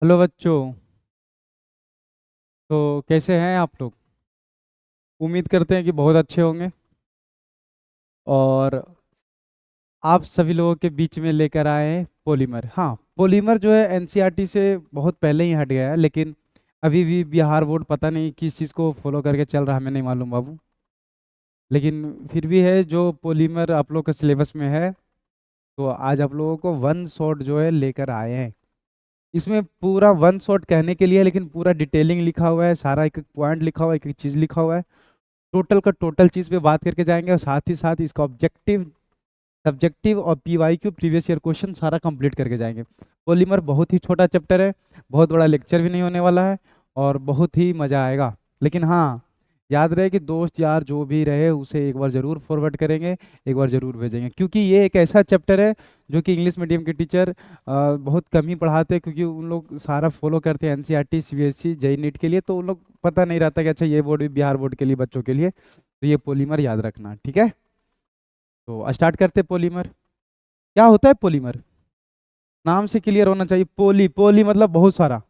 Hello बच्चों। तो कैसे हैं आप लोग? उम्मीद करते हैं कि बहुत अच्छे होंगे। और आप सभी लोगों के बीच में लेकर आए हैं पॉलीमर। हाँ, पॉलीमर जो है एनसीईआरटी से बहुत पहले ही हट गया है, लेकिन अभी भी बिहार बोर्ड पता नहीं किस चीज़ को फॉलो करके चल रहा है, हमें नहीं मालूम बाबू। लेकिन फिर भी है, जो पॉलीमर आप लोग के सिलेबस में है। तो आज आप लोगों को वन शॉट जो है लेकर आए हैं। इसमें पूरा वन शॉट कहने के लिए, लेकिन पूरा डिटेलिंग लिखा हुआ है, सारा एक एक पॉइंट लिखा हुआ है, एक एक चीज़ लिखा हुआ है। टोटल का टोटल चीज़ पे बात करके जाएंगे, और साथ ही साथ इसका ऑब्जेक्टिव, सब्जेक्टिव और पीवाईक्यू प्रीवियस ईयर क्वेश्चन सारा कंप्लीट करके जाएंगे। पॉलीमर बहुत ही छोटा चैप्टर है, बहुत बड़ा लेक्चर भी नहीं होने वाला है, और बहुत ही मज़ा आएगा। लेकिन हाँ, याद रहे कि दोस्त यार जो भी रहे उसे एक बार ज़रूर फॉरवर्ड करेंगे, एक बार ज़रूर भेजेंगे, क्योंकि ये एक ऐसा चैप्टर है जो कि इंग्लिश मीडियम के टीचर बहुत कम ही पढ़ाते हैं, क्योंकि उन लोग सारा फॉलो करते हैं एनसीईआरटी सीबीएसई जेई नीट के लिए। तो उन लोग पता नहीं रहता कि अच्छा ये बोर्ड भी बिहार बोर्ड के लिए, बच्चों के लिए। तो ये पॉलीमर याद रखना, ठीक है? तो स्टार्ट करते पॉलीमर। क्या होता है पॉलीमर? नाम से क्लियर होना चाहिए। पोली, पोली मतलब बहुत सारा,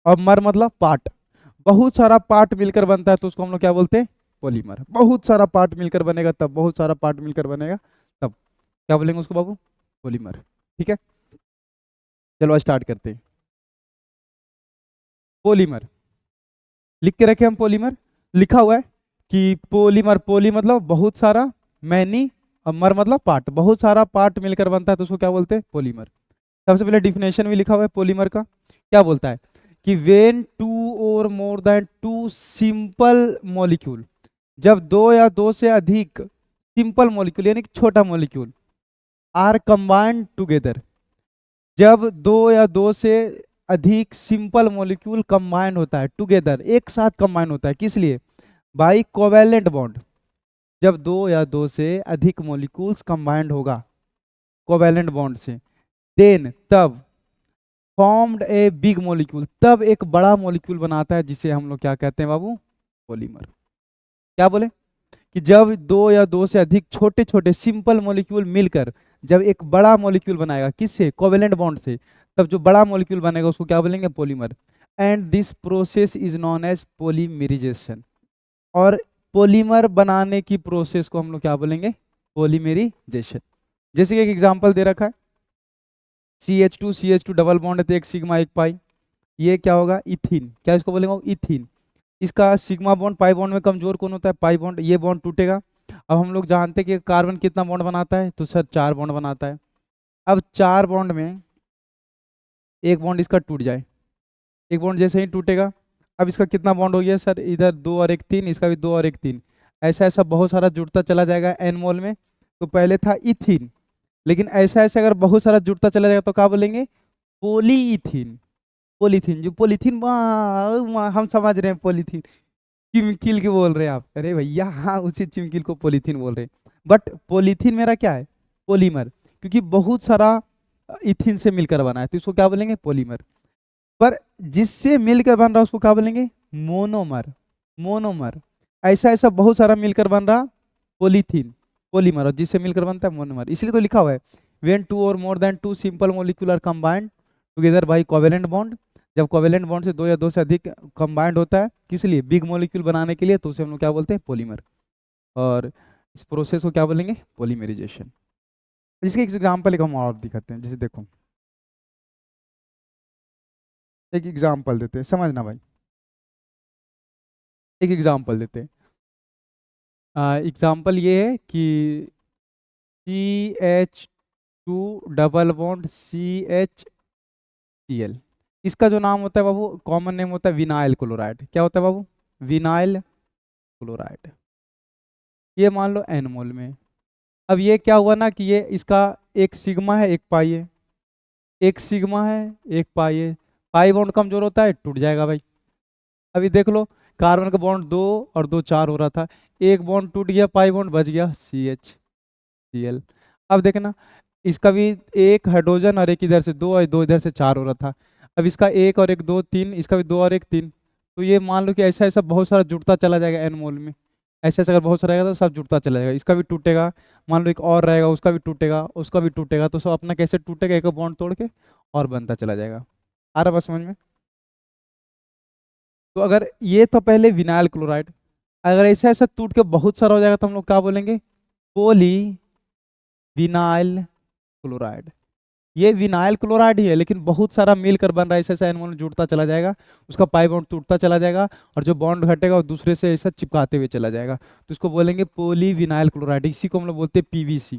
और मर मतलब पार्ट। बहुत सारा पार्ट मिलकर बनता है तो उसको हम लोग क्या बोलते हैं? पॉलीमर। बहुत सारा पार्ट मिलकर बनेगा तब, बहुत सारा पार्ट मिलकर बनेगा तब क्या बोलेंगे उसको बाबू? पॉलीमर। ठीक है, चलो स्टार्ट करते हैं। पॉलीमर लिख के रखे हम। पॉलीमर लिखा हुआ है कि पॉलीमर, पोली मतलब बहुत सारा, मैनी, और मर मतलब पार्ट। बहुत सारा पार्ट मिलकर बनता है तो उसको क्या बोलते हैं? पॉलीमर। सबसे पहले डिफिनेशन भी लिखा हुआ है पॉलीमर का। क्या बोलता है कि when two or more than two simple molecule, जब दो या दो से अधिक सिंपल मॉलिक्यूल यानी कि छोटा मॉलिक्यूल आर कंबाइंड टुगेदर, जब दो या दो से अधिक सिंपल मॉलिक्यूल कंबाइंड होता है टुगेदर, एक साथ कंबाइंड होता है, किस लिए? By covalent bond. जब दो या दो से अधिक मॉलिक्यूल्स कंबाइंड होगा कोवेलेंट बॉन्ड से, देन तब फॉर्म्ड ए बिग मॉलिक्यूल, तब एक बड़ा मॉलिक्यूल बनाता है, जिसे हम लोग क्या कहते हैं बाबू? पॉलीमर। क्या बोले कि जब दो या दो से अधिक छोटे छोटे सिंपल मॉलिक्यूल मिलकर जब एक बड़ा मॉलिक्यूल बनाएगा, किससे? कोवेलेंट बॉन्ड से, तब जो बड़ा मॉलिक्यूल बनेगा उसको क्या बोलेंगे? Polymer. And this process is known as polymerization. और पॉलीमर बनाने की प्रोसेस को हम लोग क्या बोलेंगे? पॉलीमेरिजेशन। जैसे कि एक एग्जांपल दे रखा है, CH2 डबल बॉन्ड है तो एक सिग्मा एक पाई, ये क्या होगा? इथीन। क्या इसको बोलेंगे? इथीन। इसका सिग्मा बॉन्ड पाई बॉन्ड में कमजोर कौन होता है? Pi bond. ये बॉन्ड टूटेगा। अब हम लोग जानते हैं कि कार्बन कितना बॉन्ड बनाता है, तो सर चार बॉन्ड बनाता है। अब चार बॉन्ड में एक बॉन्ड इसका टूट जाए, एक बॉन्ड जैसे ही टूटेगा, अब इसका कितना बॉन्ड हो गया सर? इधर दो और एक तीन, इसका भी दो और एक तीन। ऐसा ऐसा बहुत सारा जुड़ता चला जाएगा एन मोल में। तो पहले था इथीन, लेकिन ऐसा ऐसा अगर बहुत सारा जुड़ता चला जाएगा तो क्या बोलेंगे? पोलीइथीन। पॉलीथीन, जो पॉलीथीन, वाह वाह, हम समझ रहे हैं पॉलीथीन। चिमकिल के बोल रहे हैं आप? अरे भैया हाँ, उसी चिमकिल को पॉलीथीन बोल रहे हैं। बट पॉलीथीन मेरा क्या है? पॉलीमर, क्योंकि बहुत सारा इथिन से मिलकर बना है तो इसको क्या बोलेंगे? पॉलीमर। पर जिससे मिलकर बन रहा उसको क्या बोलेंगे? मोनोमर। मोनोमर। ऐसा ऐसा बहुत सारा मिलकर बन रहा पॉलीथीन, पॉलीमर, और जिससे मिलकर बनता है मोनोमर। इसलिए तो लिखा हुआ है when two or more than two simple molecule are combined together by covalent bond. जब कोवेलेंट बॉन्ड से दो या दो से अधिक कंबाइंड होता है, किस लिए? बिग मॉलिक्यूल बनाने के लिए, तो उसे हम लोग क्या बोलते हैं? पॉलीमर। और इस प्रोसेस को क्या बोलेंगे? पॉलीमराइजेशन। इसके एग्जाम्पल एक हम और दिखाते हैं, जैसे देखो, एक एग्जाम्पल देते हैं, समझना भाई। एक एग्जाम्पल देते हैं। एग्जाम्पल ये है कि CH2 डबल बॉन्ड CHCl, इसका जो नाम होता है बाबू, कॉमन नेम होता है विनाइल क्लोराइड। क्या होता है बाबू? Vinyl chloride. ये मान लो एन मोल में। अब ये क्या हुआ ना कि ये इसका एक सिग्मा है एक पाई है, एक सिग्मा है एक पाई है। पाई बॉन्ड कमजोर होता है, टूट जाएगा भाई। अभी देख लो, कार्बन का बॉन्ड दो और दो चार हो रहा था, एक बॉन्ड टूट गया, पाई बॉन्ड बच गया, CH Cl। अब देखना, इसका भी एक हाइड्रोजन और एक इधर से दो और दो इधर से चार हो रहा था। अब इसका एक और एक दो तीन, इसका भी दो और एक तीन। तो ये मान लो कि ऐसा ऐसा बहुत सारा जुड़ता चला जाएगा एन मोल में। ऐसा ऐसा अगर बहुत सारा रहेगा तो सब जुड़ता चला जाएगा, इसका भी टूटेगा। मान लो एक और रहेगा, उसका भी टूटेगा, उसका भी टूटेगा, तो सब अपना कैसे टूटेगा? एक बॉन्ड तोड़ के और बनता चला जाएगा। आ रहा बस समझ में? तो अगर ये तो पहले विनाइल क्लोराइड, अगर ऐसा ऐसा टूट के बहुत सारा हो जाएगा तो हम लोग क्या बोलेंगे? पोली विनाइल क्लोराइड। ये विनाइल क्लोराइड ही है, लेकिन बहुत सारा मिलकर बन रहा है, ऐसा ऐसा एनमोल जुड़ता चला जाएगा, उसका पाई बॉन्ड टूटता चला जाएगा, और जो बॉन्ड घटेगा वो दूसरे से ऐसा चिपकाते हुए चला जाएगा, तो इसको बोलेंगे पोली विनाइल क्लोराइड। इसी को हम लोग बोलते हैं पीवीसी।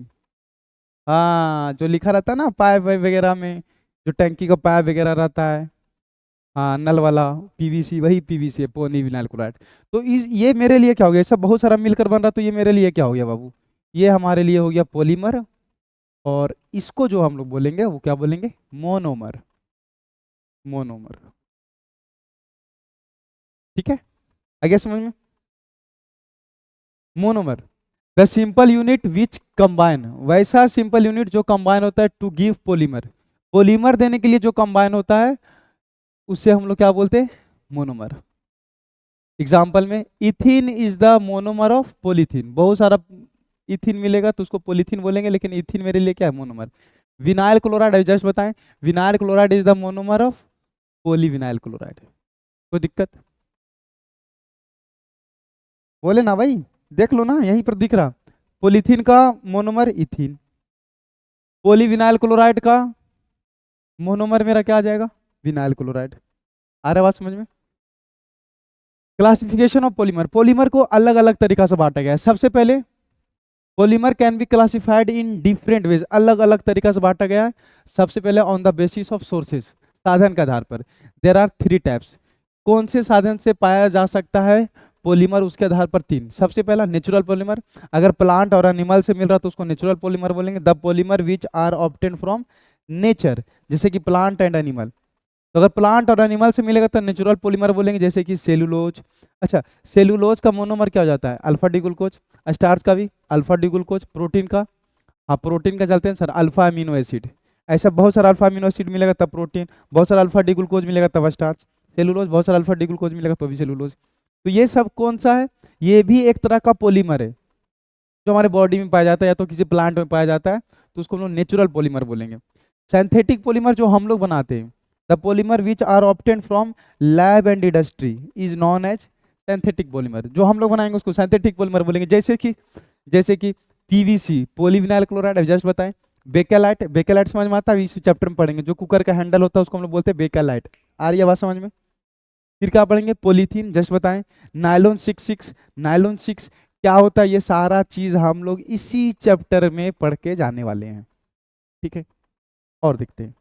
हाँ, जो लिखा रहता है ना पाइप वाइप वगैरह में, जो टंकी का पाइप वगैरह रहता है, हाँ नल वाला, पीवीसी, वही पीवीसी है, पोली विनाइल क्लोराइड। तो ये मेरे लिए क्या हो गया? सब बहुत सारा मिलकर बन रहा, तो ये मेरे लिए क्या हो गया बाबू? ये हमारे लिए हो गया पॉलीमर। और इसको जो हम लोग बोलेंगे वो क्या बोलेंगे? मोनोमर। मोनोमर। ठीक है, आ गया समझ में? Monomer, the simple unit which combine, वैसा सिंपल यूनिट जो कंबाइन होता है टू गिव पॉलीमर। पॉलीमर देने के लिए जो कंबाइन होता है उससे हम लोग क्या बोलते हैं? मोनोमर। एग्जाम्पल में, इथिन is the monomer of polythene, बहुत सारा इथिन मिलेगा तो उसको पॉलीथीन बोलेंगे, लेकिन इथिन मेरे लिए क्या है? मोनोमर। विनाइल क्लोराइड जस्ट बताएं, vinyl chloride is the monomer of polyvinyl chloride. कोई दिक्कत? बोले ना भाई, देख लो ना यहीं पर दिख रहा, पॉलीथीन का मोनोमर इथिन, पॉलीविनाइल क्लोराइड का मोनोमर मेरा क्या आ जाएगा? Vinyl chloride. आ रहा है बात समझ में? क्लासिफिकेशन ऑफ पॉलीमर, पॉलीमर को अलग अलग तरीका से बांटा गया है। सबसे पहले, polymer can be classified in different ways, अलग अलग तरीका से बांटा गया है। सबसे पहले on the basis of sources, साधन के आधार पर। देर आर थ्री टाइप्स, कौन से साधन से पाया जा सकता है पॉलीमर, उसके आधार पर तीन। सबसे पहला नेचुरल पॉलीमर, अगर प्लांट और एनिमल से मिल रहा तो उसको नेचुरल पॉलीमर बोलेंगे। The polymer which are obtain from nature, जैसे कि प्लांट एंड एनिमल, तो अगर प्लांट और एनिमल से मिलेगा तो नेचुरल पॉलीमर बोलेंगे, जैसे कि सेलुलोज। अच्छा, सेलुलोज का मोनोमर क्या हो जाता है? Alpha D glucose. स्टार्च का भी अल्फा डी ग्लूकोज। प्रोटीन का, हाँ प्रोटीन का चलते हैं सर, अल्फा अमीनो एसिड। ऐसा बहुत सारा अल्फा अमीनो एसिड मिलेगा तब प्रोटीन, बहुत सारा अल्फा डी ग्लूकोज मिलेगा तब स्टार्च। सेलुलोज, बहुत सारा अल्फा डी ग्लूकोज मिलेगा तो भी सेलुलोज। तो ये सब कौन सा है? ये भी एक तरह का पॉलीमर है, जो हमारे बॉडी में पाया जाता है या तो किसी प्लांट में पाया जाता है, तो उसको हम लोग नेचुरल पॉलीमर बोलेंगे। सिंथेटिक पॉलीमर जो हम लोग बनाते हैं, the polymer which are obtain from lab and industry is known as synthetic polymer, जो हम लोग बनाएंगे उसको सिंथेटिक पॉलीमर बोलेंगे। जैसे कि पीवीसी, पॉलीविनाइल क्लोराइड, जस्ट बताएं। बेकेलाइट, बेकेलाइट समझ में आता है? इसी चैप्टर में पढ़ेंगे, जो कुकर का हैंडल होता है उसको हम लोग बोलते हैं बेकेलाइट। आ रही है बात समझ में? फिर क्या पढ़ेंगे? पॉलीथीन, जस्ट बताएं। नायलॉन 66, नायलॉन 6 क्या होता है? ये सारा चीज हम लोग इसी चैप्टर में पढ़ के जाने वाले हैं। ठीक है, और देखते हैं।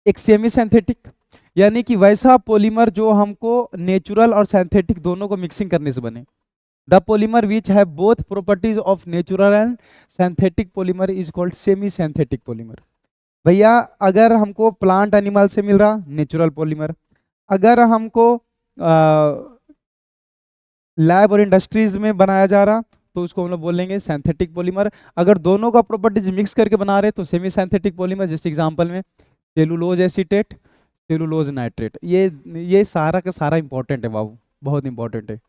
एक सेमी सिंथेटिक, यानी कि वैसा पॉलीमर जो हमको नेचुरल और सिंथेटिक दोनों को मिक्सिंग करने से बने। The polymer which have both properties of natural and synthetic polymer is called semi synthetic polymer. भैया, अगर हमको प्लांट एनिमल से मिल रहा, नेचुरल पॉलीमर। अगर हमको लैब और इंडस्ट्रीज में बनाया जा रहा तो उसको हम लोग बोलेंगे सिंथेटिक पॉलीमर। अगर दोनों का प्रॉपर्टीज मिक्स करके बना रहे तो सेमी सिंथेटिक पॉलीमर। जैसे एग्जांपल में सेलुलोज एसीटेट, सेलुलोज नाइट्रेट, ये सारा का सारा इंपॉर्टेंट है बाबू, बहुत इंपॉर्टेंट है।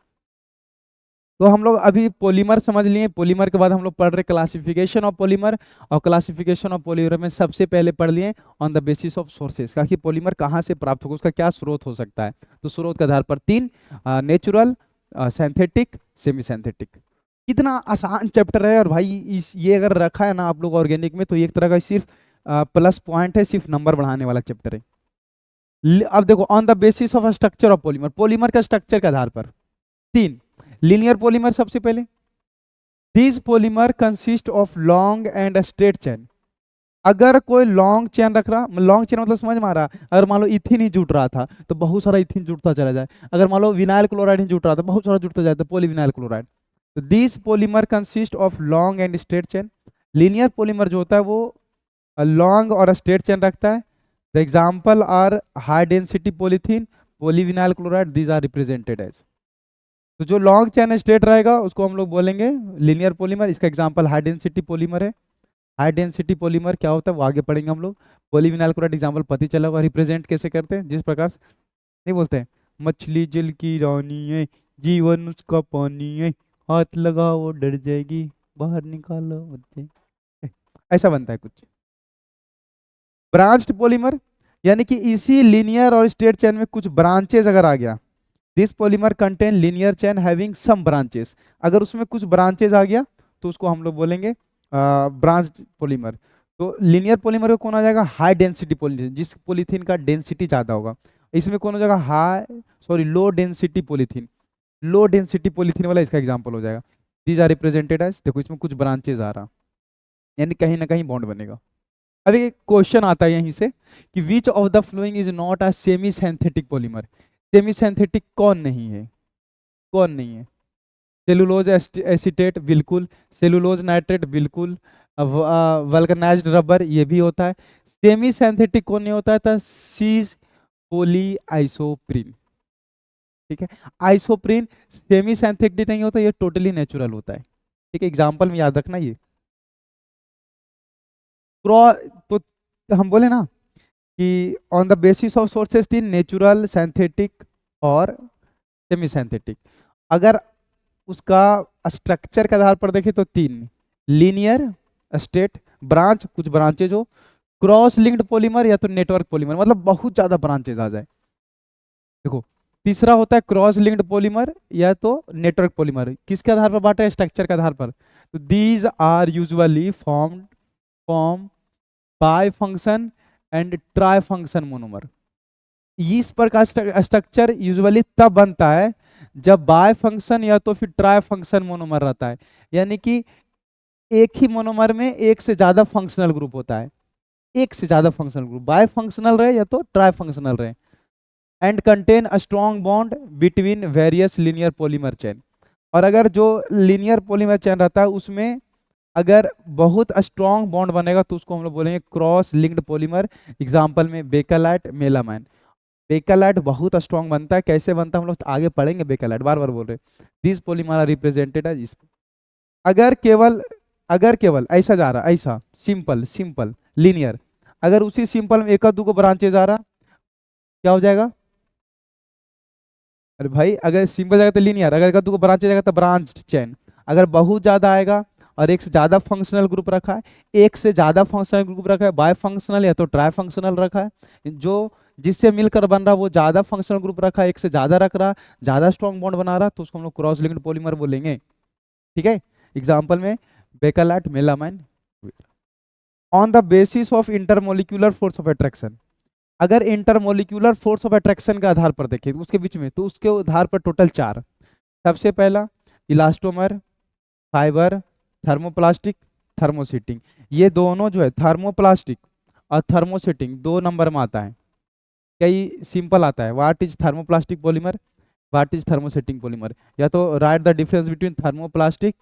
तो हम लोग अभी पॉलीमर समझ लिए, पॉलीमर के बाद हम लोग पढ़ रहे क्लासिफिकेशन ऑफ पॉलीमर। और क्लासिफिकेशन ऑफ पॉलीमर में सबसे पहले पढ़ लिए on the basis of sources, का कि पॉलीमर कहाँ से प्राप्त होगा, उसका क्या स्रोत हो सकता है। तो स्रोत के आधार पर तीन, नेचुरल, सिंथेटिक, सेमी सिंथेटिक। कितना आसान चैप्टर है, और भाई इस ये अगर रखा है ना आप लोग ऑर्गेनिक में, तो एक तरह का सिर्फ प्लस पॉइंट है, सिर्फ नंबर बढ़ाने वाला चैप्टर है। अब देखो, on the basis of structure of polymer, polymer का स्ट्रक्चर के आधार पर तीन। लीनियर पॉलीमर सबसे पहले, this polymer consist of long and straight chain. अगर कोई लॉन्ग चेन रख रहा, लॉन्ग चेन मतलब समझ में आ रहा, अगर मान लो इथिन ही जुट रहा था तो बहुत सारा इथिन जुटता चला जाए। अगर मान लो विनाइल क्लोराइड ही जुट रहा था, बहुत सारा जुटता जाए, तो पॉलीविनाइल क्लोराइड। तो this polymer consist of long and straight chain. Linear polymer जो होता है वो लॉन्ग और स्ट्रेट चेन रखता है। The example are high density polythene, polyvinyl chloride, these are represented as. तो जो लॉन्ग चेन स्ट्रेट रहेगा उसको हम लोग बोलेंगे लीनियर पॉलीमर। इसका एग्जांपल हाई डेंसिटी पॉलीमर है। हाई डेंसिटी पॉलीमर क्या होता है वो आगे पढ़ेंगे हम लोग। पॉलीविनाइल क्लोराइड एग्जांपल पता ही चला होगा, रिप्रेजेंट कैसे करते हैं, जिस प्रकार से नहीं बोलते हैं, मछली जल की रानी है, जीवन उसका पानी है, हाथ लगाओ डर जाएगी, बाहर निकालो बच्चे, ऐसा बनता है कुछ। ब्रांच्ड पॉलीमर, यानी कि इसी लीनियर और स्ट्रेट चेन में कुछ ब्रांचेज अगर आ गया, this polymer contain linear chain having some branches, अगर उसमें कुछ ब्रांचेज आ गया तो उसको हम लोग बोलेंगे ब्रांच पॉलीमर। तो लीनियर पॉलीमर को कौन आ जाएगा, हाई डेंसिटी पॉलीथीन, जिस पॉलीथीन का डेंसिटी ज़्यादा होगा। इसमें कौन हो जाएगा, लो डेंसिटी पॉलीथीन, लो डेंसिटी पॉलीथीन वाला इसका एग्जांपल हो जाएगा। दीज आर रिप्रेजेंटेड एज, देखो इसमें कुछ ब्रांचेज आ रहा, यानी कहीं ना कहीं बॉन्ड बनेगा। अब एक क्वेश्चन आता है यहीं से कि विच of the following is not a semi synthetic polymer, semi synthetic कौन नहीं है, कौन नहीं है। सेलुलोज एसीटेट बिल्कुल, सेलुलोज नाइट्रेट बिल्कुल, वल्कनाइज्ड रबर ये भी होता है। सेमी सिंथेटिक कौन नहीं होता है, था सीज पोली आइसोप्रीन, ठीक है। आइसोप्रीन सेमी सिंथेटिक नहीं होता, ये टोटली नेचुरल होता है, ठीक है। एग्जांपल में याद रखना ये क्रॉ, तो हम बोले ना कि on the basis of sources तीन, नेचुरल, सिंथेटिक और सेमी सिंथेटिक। अगर उसका स्ट्रक्चर के आधार पर देखें तो तीन, लीनियर, स्टेट, ब्रांच, कुछ ब्रांचेज हो, क्रॉस लिंक्ड पॉलीमर या तो नेटवर्क पॉलीमर, मतलब बहुत ज्यादा ब्रांचेज आ जाए। देखो तीसरा होता है क्रॉस लिंक्ड पॉलीमर या तो नेटवर्क पॉलीमर, किसके आधार पर बांटा है, स्ट्रक्चर के आधार पर। तो these are usually form bi function and tri function monomer. इस प्रकार स्ट्रक्चर यूजुअली तब बनता है जब बाय फंक्शन या तो फिर ट्राई फंक्शन मोनोमर रहता है, यानी कि एक ही मोनोमर में एक से ज्यादा फंक्शनल ग्रुप होता है, एक से ज्यादा फंक्शनल ग्रुप, बाय फंक्शनल रहे या तो ट्राई फंक्शनल रहे, and contain a strong bond between various linear polymer chain. और अगर जो लीनियर पॉलीमर चेन रहता है उसमें अगर बहुत स्ट्रॉन्ग बॉन्ड बनेगा तो उसको हम लोग बोलेंगे क्रॉस लिंक्ड पॉलीमर। एग्जांपल में बेकेलाइट, मेलामाइन। बेकेलाइट बहुत स्ट्रॉन्ग बनता है, कैसे बनता है हम लोग तो आगे पढ़ेंगे, बेकेलाइट बार बार बोल रहे। This polymer are represented as, अगर केवल, अगर केवल ऐसा जा रहा, ऐसा सिंपल सिंपल लीनियर, अगर उसी सिंपल में एक दो को ब्रांचेज आ रहा, क्या हो जाएगा, अरे भाई अगर सिंपल जाएगा तो लीनियर, अगर एक दो को ब्रांचेज आएगा तो ब्रांच चेन। अगर बहुत ज्यादा आएगा और एक से ज्यादा फंक्शनल ग्रुप रखा है, एक से ज्यादा फंक्शनल ग्रुप रखा है, बाय फंक्शनल या तो ट्राई फंक्शनल रखा है, जो जिससे मिलकर बन रहा वो ज्यादा फंक्शनल ग्रुप रखा है, एक से ज्यादा रख रहा, ज्यादा स्ट्रॉन्ग बॉन्ड बना रहा, तो उसको हम लोग क्रॉस लिंक्ड पॉलीमर बोलेंगे, ठीक है। एग्जाम्पल में bakelite, melamine. On the basis of intermolecular force of attraction, अगर इंटरमोलिक्यूलर फोर्स ऑफ अट्रैक्शन के आधार पर देखें उसके बीच में, तो उसके आधार पर टोटल चार। सबसे पहला इलास्टोमर, फाइबर, थर्मोप्लास्टिक, थर्मोसेटिंग। ये दोनों जो है थर्मोप्लास्टिक और थर्मोसेटिंग दो नंबर में आता है, कई सिंपल आता है, what is thermoplastic polymer, what is thermosetting polymer, या तो right the difference between thermoplastic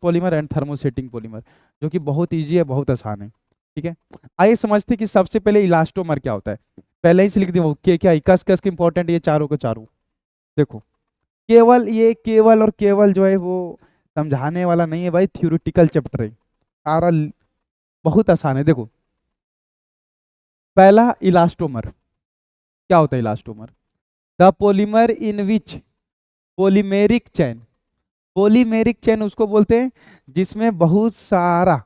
polymer and thermosetting polymer, जो कि बहुत ईजी है, बहुत आसान है, ठीक है। आइए समझते हैं कि सबसे पहले इलास्टोमर क्या होता है। पहले ही से लिख दिया वो क्या कस कस के इंपॉर्टेंट, ये चारों के चारों। देखो केवल ये केवल और केवल जो है वो समझाने वाला नहीं है भाई, थ्योरेटिकल चैप्टर है सारा, बहुत आसान है। देखो पहला इलास्टोमर, क्या होता है elastomer, the polymer in which polymeric chain, polymeric chain उसको बोलते हैं जिसमें बहुत सारा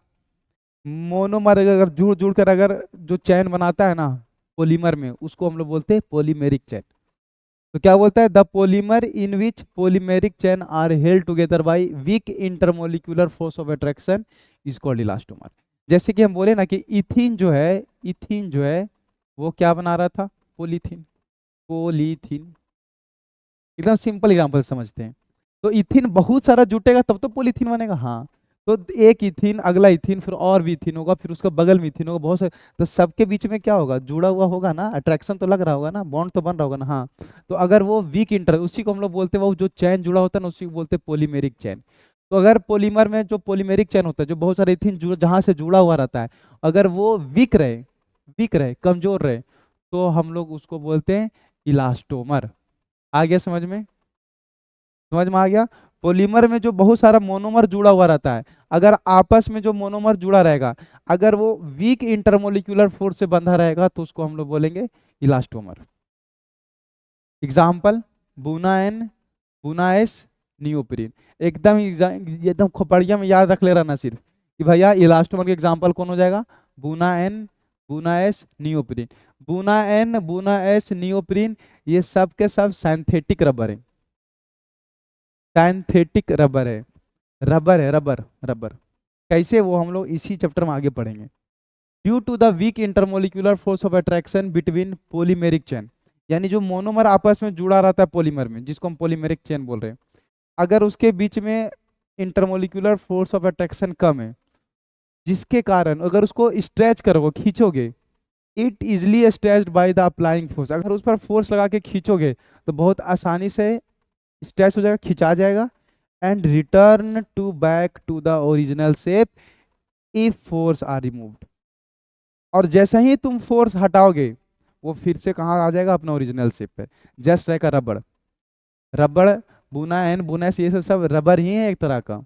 मोनोमर अगर जुड़ जुड़ कर अगर जो चैन बनाता है ना पॉलीमर में, उसको हम लोग बोलते हैं पॉलीमेरिक चैन। तो क्या बोलता है, the polymer in which polymeric chain are held together by weak intermolecular force of attraction is called elastomer. जैसे कि हम बोले ना कि इथीन जो है, इथीन जो है वो क्या बना रहा था, पोलीथीन, पोलीथीन, एकदम सिंपल एग्जांपल समझते हैं। तो इथिन बहुत सारा जुटेगा तब तो पॉलीथीन बनेगा, हाँ। तो एक इथिन, अगला इथिन, फिर और भी इथिन होगा, फिर उसका बगल में इथिन होगा, बहुत सारे, तो सबके बीच में क्या होगा, जुड़ा हुआ होगा ना, अट्रैक्शन तो लग रहा होगा ना, बॉन्ड तो बन रहा होगा ना, हाँ। तो अगर वो वीक इंटर, उसी को हम लोग बोलते हैं, वो जो चैन जुड़ा होता है ना उसी को बोलते हैं पॉलीमेरिक चैन। तो अगर पॉलीमर में जो पॉलीमेरिक चैन होता है, जो बहुत सारे इथिन जहाँ से जुड़ा हुआ रहता है, अगर वो वीक रहे, कमजोर रहे, तो हम लोग उसको बोलते हैं इलास्टोमर। आ गया समझ में, समझ में आ गया। पॉलीमर में जो बहुत सारा मोनोमर जुड़ा हुआ रहता है, अगर आपस में जो मोनोमर जुड़ा रहेगा, अगर वो वीक इंटरमोलिक्यूलर फोर्स से बंधा रहेगा तो उसको हम लोग बोलेंगे इलास्टोमर। एग्जाम्पल बुना एन, बुना एस, नियोप्रीन। एकदम खोपड़िया में याद रख ले रहा ना सिर्फ कि भैया इलास्टोमर के एग्जाम्पल कौन हो जाएगा, Buna N, Buna S neoprene, Buna N, Buna S, neoprene, ये सब के सब सिंथेटिक रबर है, सिंथेटिक रबर है, रबर है, रबर रबर। कैसे, वो हम लोग इसी चैप्टर में आगे पढ़ेंगे। Due to the weak intermolecular force of attraction between polymeric chain, यानी जो मोनोमर आपस में जुड़ा रहता है पॉलीमर में, जिसको हम पॉलीमेरिक चेन बोल रहे हैं, अगर उसके बीच में इंटरमोलिकुलर फोर्स ऑफ अट्रैक्शन कम है, जिसके कारण अगर उसको स्ट्रेच करोगे, खींचोगे, it easily stretched by the applying force, अगर उस पर फोर्स लगा के खींचोगे तो बहुत आसानी से स्ट्रेच हो जाएगा, खिंचा जाएगा, and return to back to the original shape if force are removed, और जैसे ही तुम फोर्स हटाओगे वो फिर से कहाँ आ जाएगा, अपना ओरिजिनल शेप पे। जस्ट लाइक अ रबड़, रबड़, बुना एन, बुना एस, ये सब रबर ही है एक तरह का।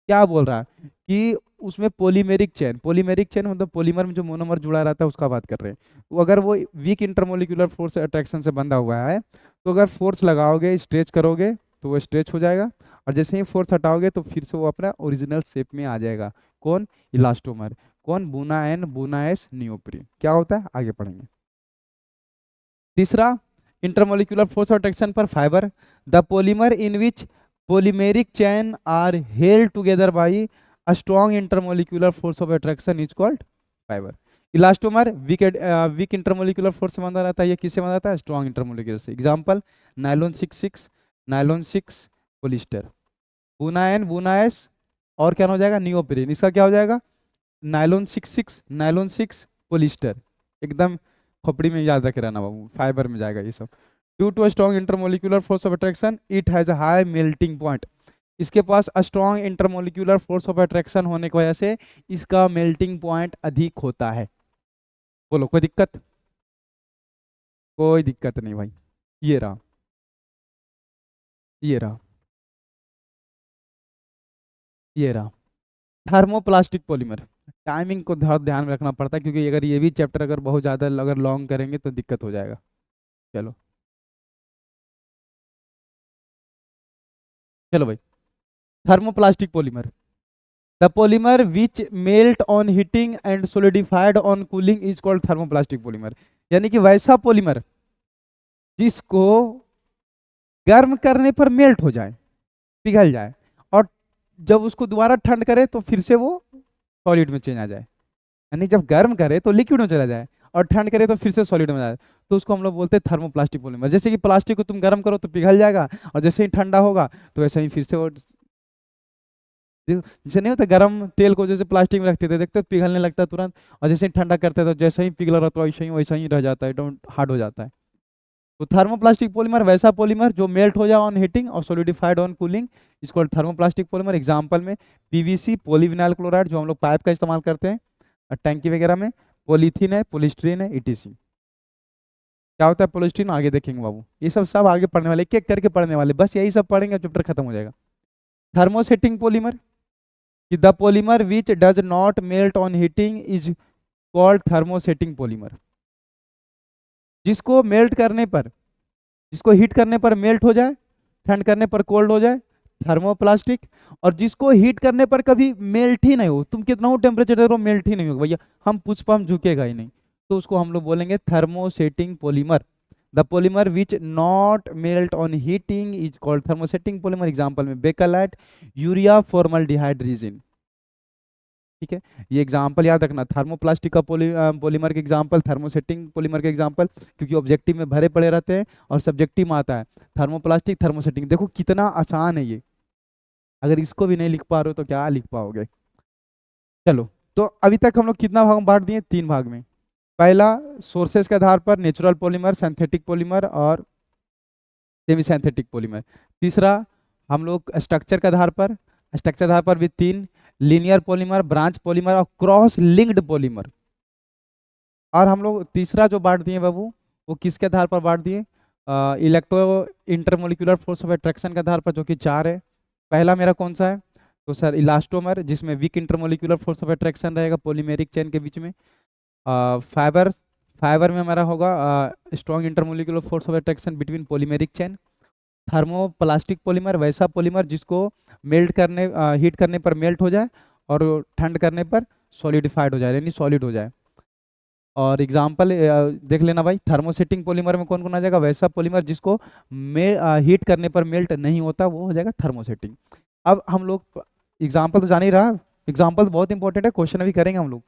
क्या बोल रहा है कि उसमें पॉलीमेरिक चेन, पॉलीमेरिक चेन मतलब पॉलीमर में जो मोनोमर जुड़ा रहता है उसका बात कर रहे हैं, वो अगर वो वीक इंटरमोलिकुलर फोर्स अट्रैक्शन से बंधा हुआ है, तो अगर फोर्स लगाओगे, स्ट्रेच करोगे, तो वो स्ट्रेच हो जाएगा, और जैसे ही फोर्स हटाओगे तो फिर से वो अपना ओरिजिनल शेप में आ जाएगा। कौन, इलास्टोमर। कौन, बुना एन, बुना एस, नियोप्रीन। क्या होता है, आगे पढ़ेंगे। तीसरा, इंटरमोलिकुलर फोर्स अट्रैक्शन पर fibre, the polymer in which polymeric chain are held together by a strong intermolecular force of attraction is called fiber. Elastomer weak intermolecular force से बंधा रहता है, ये किससे बंधा रहता है, स्ट्रॉन्ग इंटरमोलिकुलर से। Example, nylon 66, nylon 6 polyester, Buna N, Buna S, और क्या हो जाएगा, नियोप्रीन, इसका क्या हो जाएगा, नायलॉन 66, नायलॉन 6 पॉलिस्टर। एकदम खोपड़ी में याद रखे रहना बाबू, फाइबर में जाएगा ये सब। Due to strong intermolecular force of attraction it has a high melting point, इसके पास strong intermolecular force of attraction होने की वजह से इसका मेल्टिंग पॉइंट अधिक होता है। बोलो, कोई दिक्कत, कोई दिक्कत नहीं भाई। ये रहा, ये रहा, ये रहा थर्मोप्लास्टिक पॉलीमर। टाइमिंग को बहुत ध्यान में रखना पड़ता है, क्योंकि अगर ये भी चैप्टर अगर बहुत ज़्यादा अगर लॉन्ग करेंगे तो दिक्कत हो जाएगा। चलो, चलो भाई, thermoplastic polymer, the polymer which melt on heating and solidified on cooling is called thermoplastic polymer, यानी कि वैसा पॉलीमर जिसको गर्म करने पर मेल्ट हो जाए, पिघल जाए, और जब उसको दोबारा ठंड करे तो फिर से वो सॉलिड में चेंज आ जाए, यानी जब गर्म करे तो लिक्विड में चला जाए, और ठंड करे तो फिर से सॉलिड में जाए, तो उसको हम लोग बोलते हैं थर्मोप्लास्टिक पॉलीमर। जैसे कि प्लास्टिक को तुम गर्म करो तो पिघल जाएगा, और जैसे ही ठंडा होगा तो वैसे ही फिर से वो, जैसे नहीं होता गर्म तेल को जैसे प्लास्टिक में रखते थे, देखते पिघलने लगता है तुरंत, और जैसे ही ठंडा करते हैं तो जैसे ही पिघला रहता है वैसा ही रह जाता है, एकदम हार्ड हो जाता है। तो थर्मोप्लास्टिक पॉलीमर वैसा पॉलीमर जो मेल्ट हो जाए ऑन हीटिंग और सॉलिडिफाइड ऑन कूलिंग, इसको थर्मोप्लास्टिक पॉलीमर। एग्जांपल में पीवीसी, पॉलीविनाइल क्लोराइड, जो हम लोग पाइप का इस्तेमाल करते हैं और टैंकी वगैरह में, पॉलीथीन है, पॉलीस्टीरीन है, ईटीसी। क्या होता है पॉलीस्टीरीन, आगे देखेंगे बाबू, ये सब सब आगे पढ़ने वाले, एक एक करके पढ़ने वाले, बस यही सब पढ़ेंगे चैप्टर खत्म हो जाएगा। Thermosetting polymer, the polymer which does not melt on heating is called thermosetting polymer, जिसको मेल्ट करने पर, जिसको हीट करने पर मेल्ट हो जाए, ठंड करने पर कोल्ड हो जाए, थर्मोप्लास्टिक। और जिसको हीट करने पर कभी मेल्ट ही नहीं हो, तुम कितना हो टेम्परेचर दे रहे हो, मेल्ट ही नहीं होगा भैया, हम पुष्प हम झुकेगा ही नहीं, तो उसको हम लोग बोलेंगे thermosetting polymer. The polymer which not melt on heating is called thermosetting polymer. Example में बेकलाइट, यूरिया फॉर्मल्डिहाइड रेजिन। ठीक है, ये एग्जांपल याद रखना, थर्मोप्लास्टिक का पॉलीमर के एग्जांपल, थर्मोसेटिंग पॉलीमर के एग्जांपल, क्योंकि ऑब्जेक्टिव में भरे पड़े रहते हैं और सब्जेक्टिव में आता है थर्मोप्लास्टिक, थर्मोसेटिंग। देखो कितना आसान है ये, अगर इसको भी नहीं लिख पा रहे हो तो क्या लिख पाओगे। चलो, तो अभी तक हम लोग कितना भाग में बांट दिए, 3 भाग में। पहला, सोर्सेस के आधार पर नेचुरल पॉलीमर, सिंथेटिक पॉलीमर और सेमी सिंथेटिक पॉलीमर। तीसरा, हम लोग स्ट्रक्चर के आधार पर, स्ट्रक्चर आधार पर भी 3, लीनियर पॉलीमर, ब्रांच पॉलीमर और क्रॉस लिंक्ड पॉलीमर। और हम लोग तीसरा जो बांट दिए बाबू, वो किसके आधार पर बांट दिए, electro intermolecular force of attraction के आधार पर, जो कि 4 है। पहला मेरा कौन सा है, तो सर इलास्टोमर, जिसमें weak intermolecular force of attraction रहेगा पॉलीमेरिक चेन के बीच में। फाइबर, फाइबर में हमारा होगा strong intermolecular force of attraction between polymeric chain. Thermoplastic polymer, वैसा पॉलीमर जिसको मेल्ट करने, हीट करने पर मेल्ट हो जाए और ठंड करने पर सॉलिडिफाइड हो जाए, यानी सॉलिड हो जाए। और एग्जाम्पल देख लेना भाई, थर्मोसेटिंग पॉलीमर में कौन कौन आ जाएगा? वैसा पॉलीमर जिसको हीट करने पर मेल्ट नहीं होता, वो हो जाएगा थर्मोसेटिंग। अब हम लोग एग्जाम्पल तो जान ही रहा, एग्जाम्पल बहुत इंपॉर्टेंट है, क्वेश्चन अभी करेंगे हम लोग।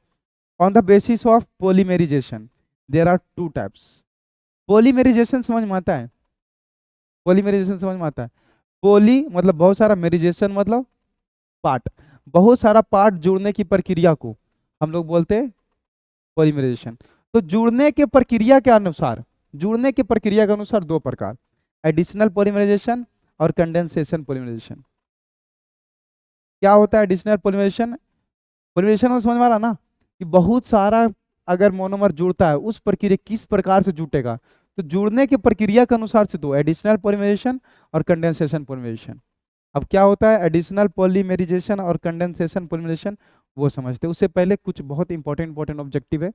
On the basis of polymerization there are two types. Polymerization समझ में आता है? पॉलीमेरिजेशन समझ में आता है? पॉली मतलब बहुत सारा, मेरिजेशन मतलब पार्ट, बहुत सारा पार्ट जुड़ने की प्रक्रिया को हम लोग बोलते हैं पॉलीमराइजेशन। तो जुड़ने के प्रक्रिया के अनुसार, जुड़ने के प्रक्रिया के अनुसार दो प्रकार, एडिशनल पॉलीमराइजेशन और कंडेंसेशन पॉलीमराइजेशन। क्या होता है एडिशनल पॉलीमराइजेशन? पॉलीमराइजेशन में समझ में आ रहा ना कि बहुत सारा अगर मोनोमर जुड़ता है, उस प्रक्रिया किस प्रकार से जुटेगा, तो जुड़ने की प्रक्रिया के अनुसार से दो, एडिशनल पॉलीमराइजेशन और कंडेंसेशन पॉलीमराइजेशन। अब क्या होता है एडिशनल पॉलीमेरिजेशन और कंडेंसेशन पॉलीमराइजेशन, वो समझते हैं। उससे पहले कुछ बहुत इंपॉर्टेंट इंपॉर्टेंट ऑब्जेक्टिव है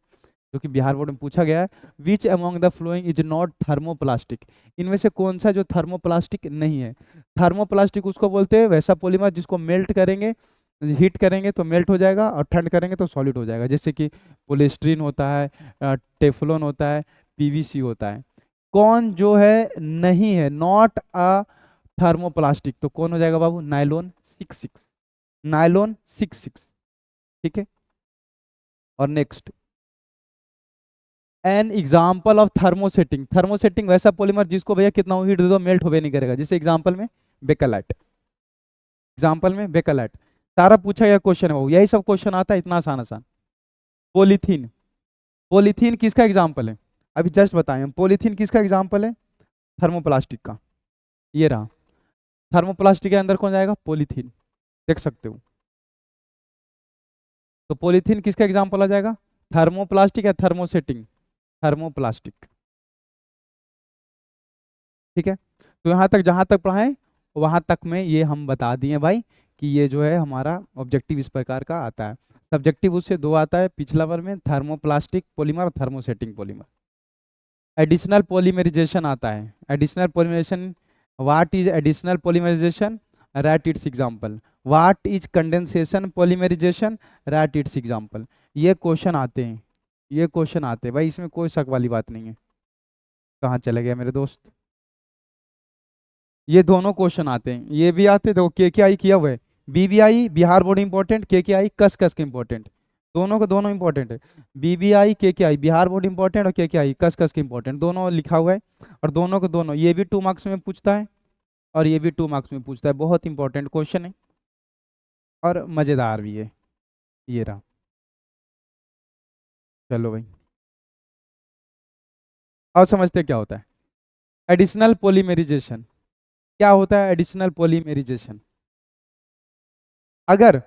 जो कि बिहार बोर्ड में पूछा गया है। Which among the following is not thermoplastic? इनमें से कौन सा जो थर्मोप्लास्टिक नहीं है? थर्मोप्लास्टिक उसको बोलते हैं वैसा पॉलीमर जिसको मेल्ट करेंगे, हीट करेंगे तो मेल्ट हो जाएगा, और ठंड करेंगे तो सॉलिड हो जाएगा, जैसे कि पोलिस्ट्रीन होता है, टेफ्लॉन होता है, पीवीसी होता है। कौन जो है नहीं है, नॉट अ थर्मोप्लास्टिक, तो कौन हो जाएगा बाबू? Nylon 66, nylon 66। ठीक है, और next, an example of thermosetting. Thermosetting वैसा पॉलीमर जिसको भैया कितना हीट दे दो मेल्ट होवे नहीं करेगा, जैसे एग्जाम्पल में बेकलाइट, एग्जाम्पल में बेकलाइट। सारा पूछा गया क्वेश्चन है बाबू, यही सब क्वेश्चन आता है, इतना आसान आसान। पॉलीथीन, पॉलीथीन किसका एग्जाम्पल है? अभी जस्ट बताएं हम, पॉलीथीन किसका एग्जाम्पल है? थर्मोप्लास्टिक का। ये रहा, थर्मोप्लास्टिक के अंदर कौन जाएगा? पॉलीथीन, देख सकते हो। तो पॉलीथीन किसका एग्जाम्पल आ जाएगा? थर्मोप्लास्टिक या थर्मोसेटिंग? थर्मोप्लास्टिक। ठीक है, तो यहाँ तक जहाँ तक पढ़ाएं वहाँ तक में ये हम बता दिए भाई कि ये जो है हमारा ऑब्जेक्टिव इस प्रकार का आता है। सब्जेक्टिव उससे दो आता है पिछला वर्ग में, thermoplastic polymer, thermosetting polymer. Additional polymerization आता है, additional polymerization, what is additional polymerization? Write its example. What is condensation polymerization? Write its example. ये क्वेश्चन आते हैं, ये क्वेश्चन आते हैं भाई, इसमें कोई शक वाली बात नहीं है। कहाँ चले गया मेरे दोस्त? ये दोनों क्वेश्चन आते हैं, ये भी आते हैं, देखो के आई किया हुआ है, बीबीआई बिहार बोर्ड इंपॉर्टेंट, के आई कस कस के इंपॉर्टेंट, दोनों को दोनों इंपॉर्टेंट है। बीबीआई के आई बिहार बोर्ड इंपॉर्टेंट, और के आई कस कस के इंपॉर्टेंट, दोनों लिखा हुआ है। और दोनों को दोनों, ये भी 2 मार्क्स में पूछता है और ये भी 2 मार्क्स में पूछता है, बहुत इंपॉर्टेंट क्वेश्चन है और मजेदार भी है। ये रहा, चलो भाई और समझते हैं क्या होता है एडिशनल पॉलीमेरिजेशन। क्या होता है एडिशनल पॉलीमेरिजेशन? अगर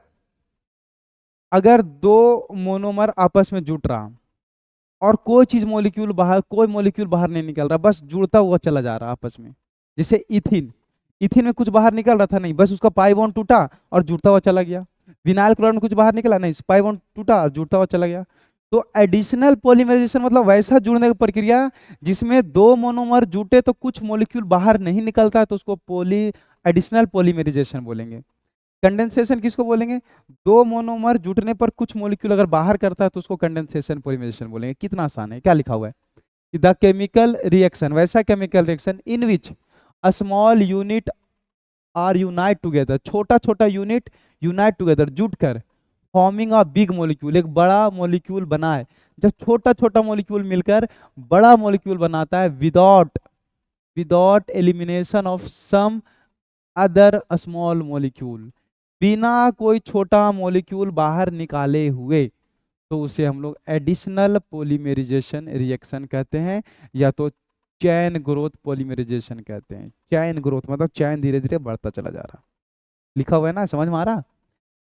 अगर दो मोनोमर आपस में जुट रहा और कोई चीज मॉलिक्यूल बाहर, कोई मॉलिक्यूल बाहर नहीं निकल रहा, बस जुड़ता हुआ चला जा रहा आपस में, जैसे इथिन, इथिन में कुछ बाहर निकल रहा था नहीं, बस उसका पाई बॉन्ड टूटा और जुड़ता हुआ चला गया। विनाइल क्लोराइड में कुछ बाहर निकला नहीं, पाई बॉन्ड टूटा और जुड़ता हुआ चला गया। तो एडिशनल पॉलीमराइजेशन मतलब वैसा जुड़ने की प्रक्रिया जिसमें दो मोनोमर जुटे तो कुछ मॉलिक्यूल बाहर नहीं निकलता, तो उसको एडिशनल पॉलीमराइजेशन बोलेंगे। कंडेंसेशन किसको बोलेंगे? दो मोनोमर जुटने पर कुछ मॉलिक्यूल अगर बाहर करता है तो उसको कंडेंसेशन पॉलीमराइजेशन बोलेंगे। कितना आसान है, क्या लिखा हुआ है कि द केमिकल रिएक्शन, वैसा chemical reaction in which a small unit are unite together, छोटा छोटा यूनिट यूनाइट टुगेदर जुटकर, फॉर्मिंग अ बिग मॉलिक्यूल, एक बड़ा मॉलिक्यूल बना है। जब छोटा छोटा मॉलिक्यूल मिलकर बड़ा मॉलिक्यूल बनाता है, without without elimination of some other small molecule, बिना कोई छोटा मॉलिक्यूल बाहर निकाले हुए, तो उसे हम लोग एडिशनल पॉलीमेरिजेशन रिएक्शन कहते हैं, या तो चैन ग्रोथ पॉलीमेरिजेशन कहते हैं। चैन ग्रोथ मतलब चैन धीरे धीरे बढ़ता चला जा रहा, लिखा हुआ है ना, समझ में आ रहा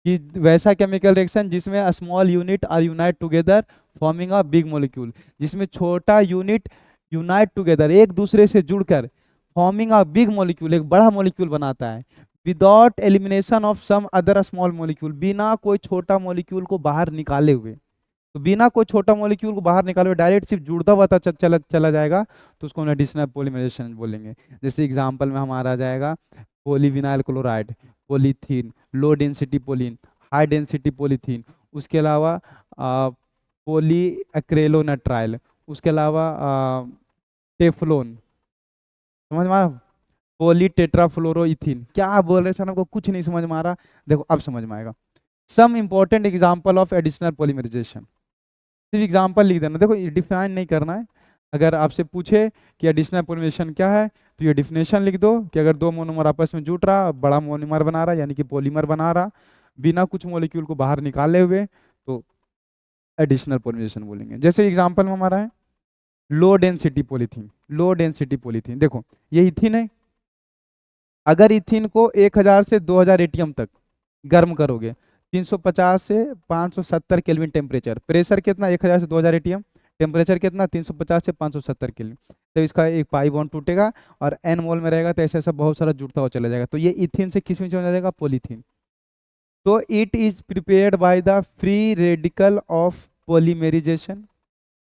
कि वैसा केमिकल रिएक्शन जिसमें small unit are unite together forming a big molecule, जिसमें छोटा यूनिट यूनाइट टुगेदर एक दूसरे से जुड़कर फॉर्मिंग अ बिग मॉलिक्यूल, एक बड़ा मॉलिक्यूल बनाता है, without elimination of some other small molecule, बिना कोई छोटा मॉलिक्यूल को बाहर निकाले हुए। तो बिना कोई छोटा मॉलिक्यूल को बाहर निकाले हुए डायरेक्ट सिर्फ जुड़ता हुआ चला चला जाएगा, तो उसको हम एडिशनल पॉलीमराइजेशन बोलेंगे। जैसे एग्जांपल में हमारा आ जाएगा polyvinyl chloride, polythene, low density pollen, high density polythene. उसके अलावा पॉली एक्रेलोनाइट्राइल, उसके अलावा टेफ्लोन, समझ में आ रहा? पॉली टेट्राफ्लोरोइथीन, क्या बोल रहे सर, हमको कुछ नहीं समझ में आ रहा। देखो अब समझ में आएगा। Some important example of additional polymerization, सिर्फ एग्जाम्पल लिख देना, देखो ये डिफाइन नहीं करना है। अगर आपसे पूछे कि एडिशनल पॉलीमराइजेशन क्या है, तो ये डिफिनेशन लिख दो कि अगर दो मोनोमर आपस में जुट रहा, बड़ा मोनोमर बना रहा, यानी कि पॉलीमर बना रहा, बिना कुछ मॉलिक्यूल को बाहर निकाले हुए, तो एडिशनल पॉलीमराइजेशन बोलेंगे। जैसे एग्जाम्पल में हमारा है लो डेंसिटी पॉलीथीन। लो डेंसिटी पॉलीथीन, देखो ये इथीन है। अगर इथीन को 1000 से 2000 एटीएम तक गर्म करोगे, 350 से 570 केल्विन टेम्परेचर, प्रेशर कितना 1000 से 2000 एटीएम, टेम्परेचर कितना 350 से 570 केल्विन, तो इसका एक पाई बॉन्ड टूटेगा और एन मोल में रहेगा, तो ऐसे ऐसा बहुत सारा जुड़ता हुआ चला जाएगा। तो ये इथीन से किस में चला जाएगा, पॉलीथीन। तो it is prepared by the free radical of polymerization.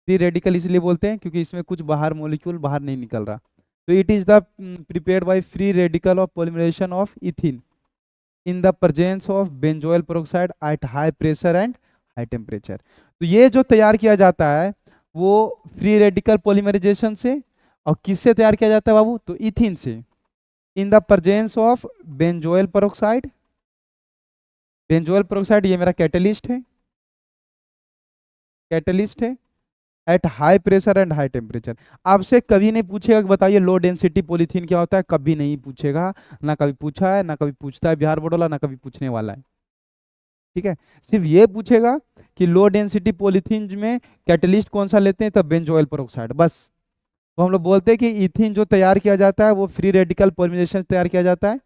Free radical इसलिए बोलते हैं क्योंकि इसमें कुछ बाहर मॉलिक्यूल बाहर नहीं निकल रहा। तो it is the prepared by free radical of polymerization of ethene in the presence of benzoyl peroxide at high pressure and high temperature. तो ये जो तैयार किया जाता है वो फ्री रेडिकल पॉलीमराइजेशन से, और किससे तैयार किया जाता है बाबू, तो इथीन से, इन the presence of benzoyl peroxide. Benzoyl peroxide ये मेरा कैटलिस्ट है, कैटलिस्ट है, eight high pressure and high temperature. आपसे कभी नहीं पूछेगा कि बताइए लो डेंसिटी पॉलीथीन क्या होता है, कभी नहीं पूछेगा, ना कभी पूछा है, ना कभी पूछता है बिहार बोर्ड वाला, ना कभी पूछने वाला है। ठीक है, सिर्फ ये पूछेगा कि लो डेंसिटी पॉलीथीन में कैटलिस्ट कौन सा लेते हैं, तो बेंजोइल पेरोक्साइड, बस। तो हम लोग बोलते हैं कि इथीन जो तैयार किया जाता है वो फ्री रेडिकल पॉलीमराइजेशन तैयार किया जाता है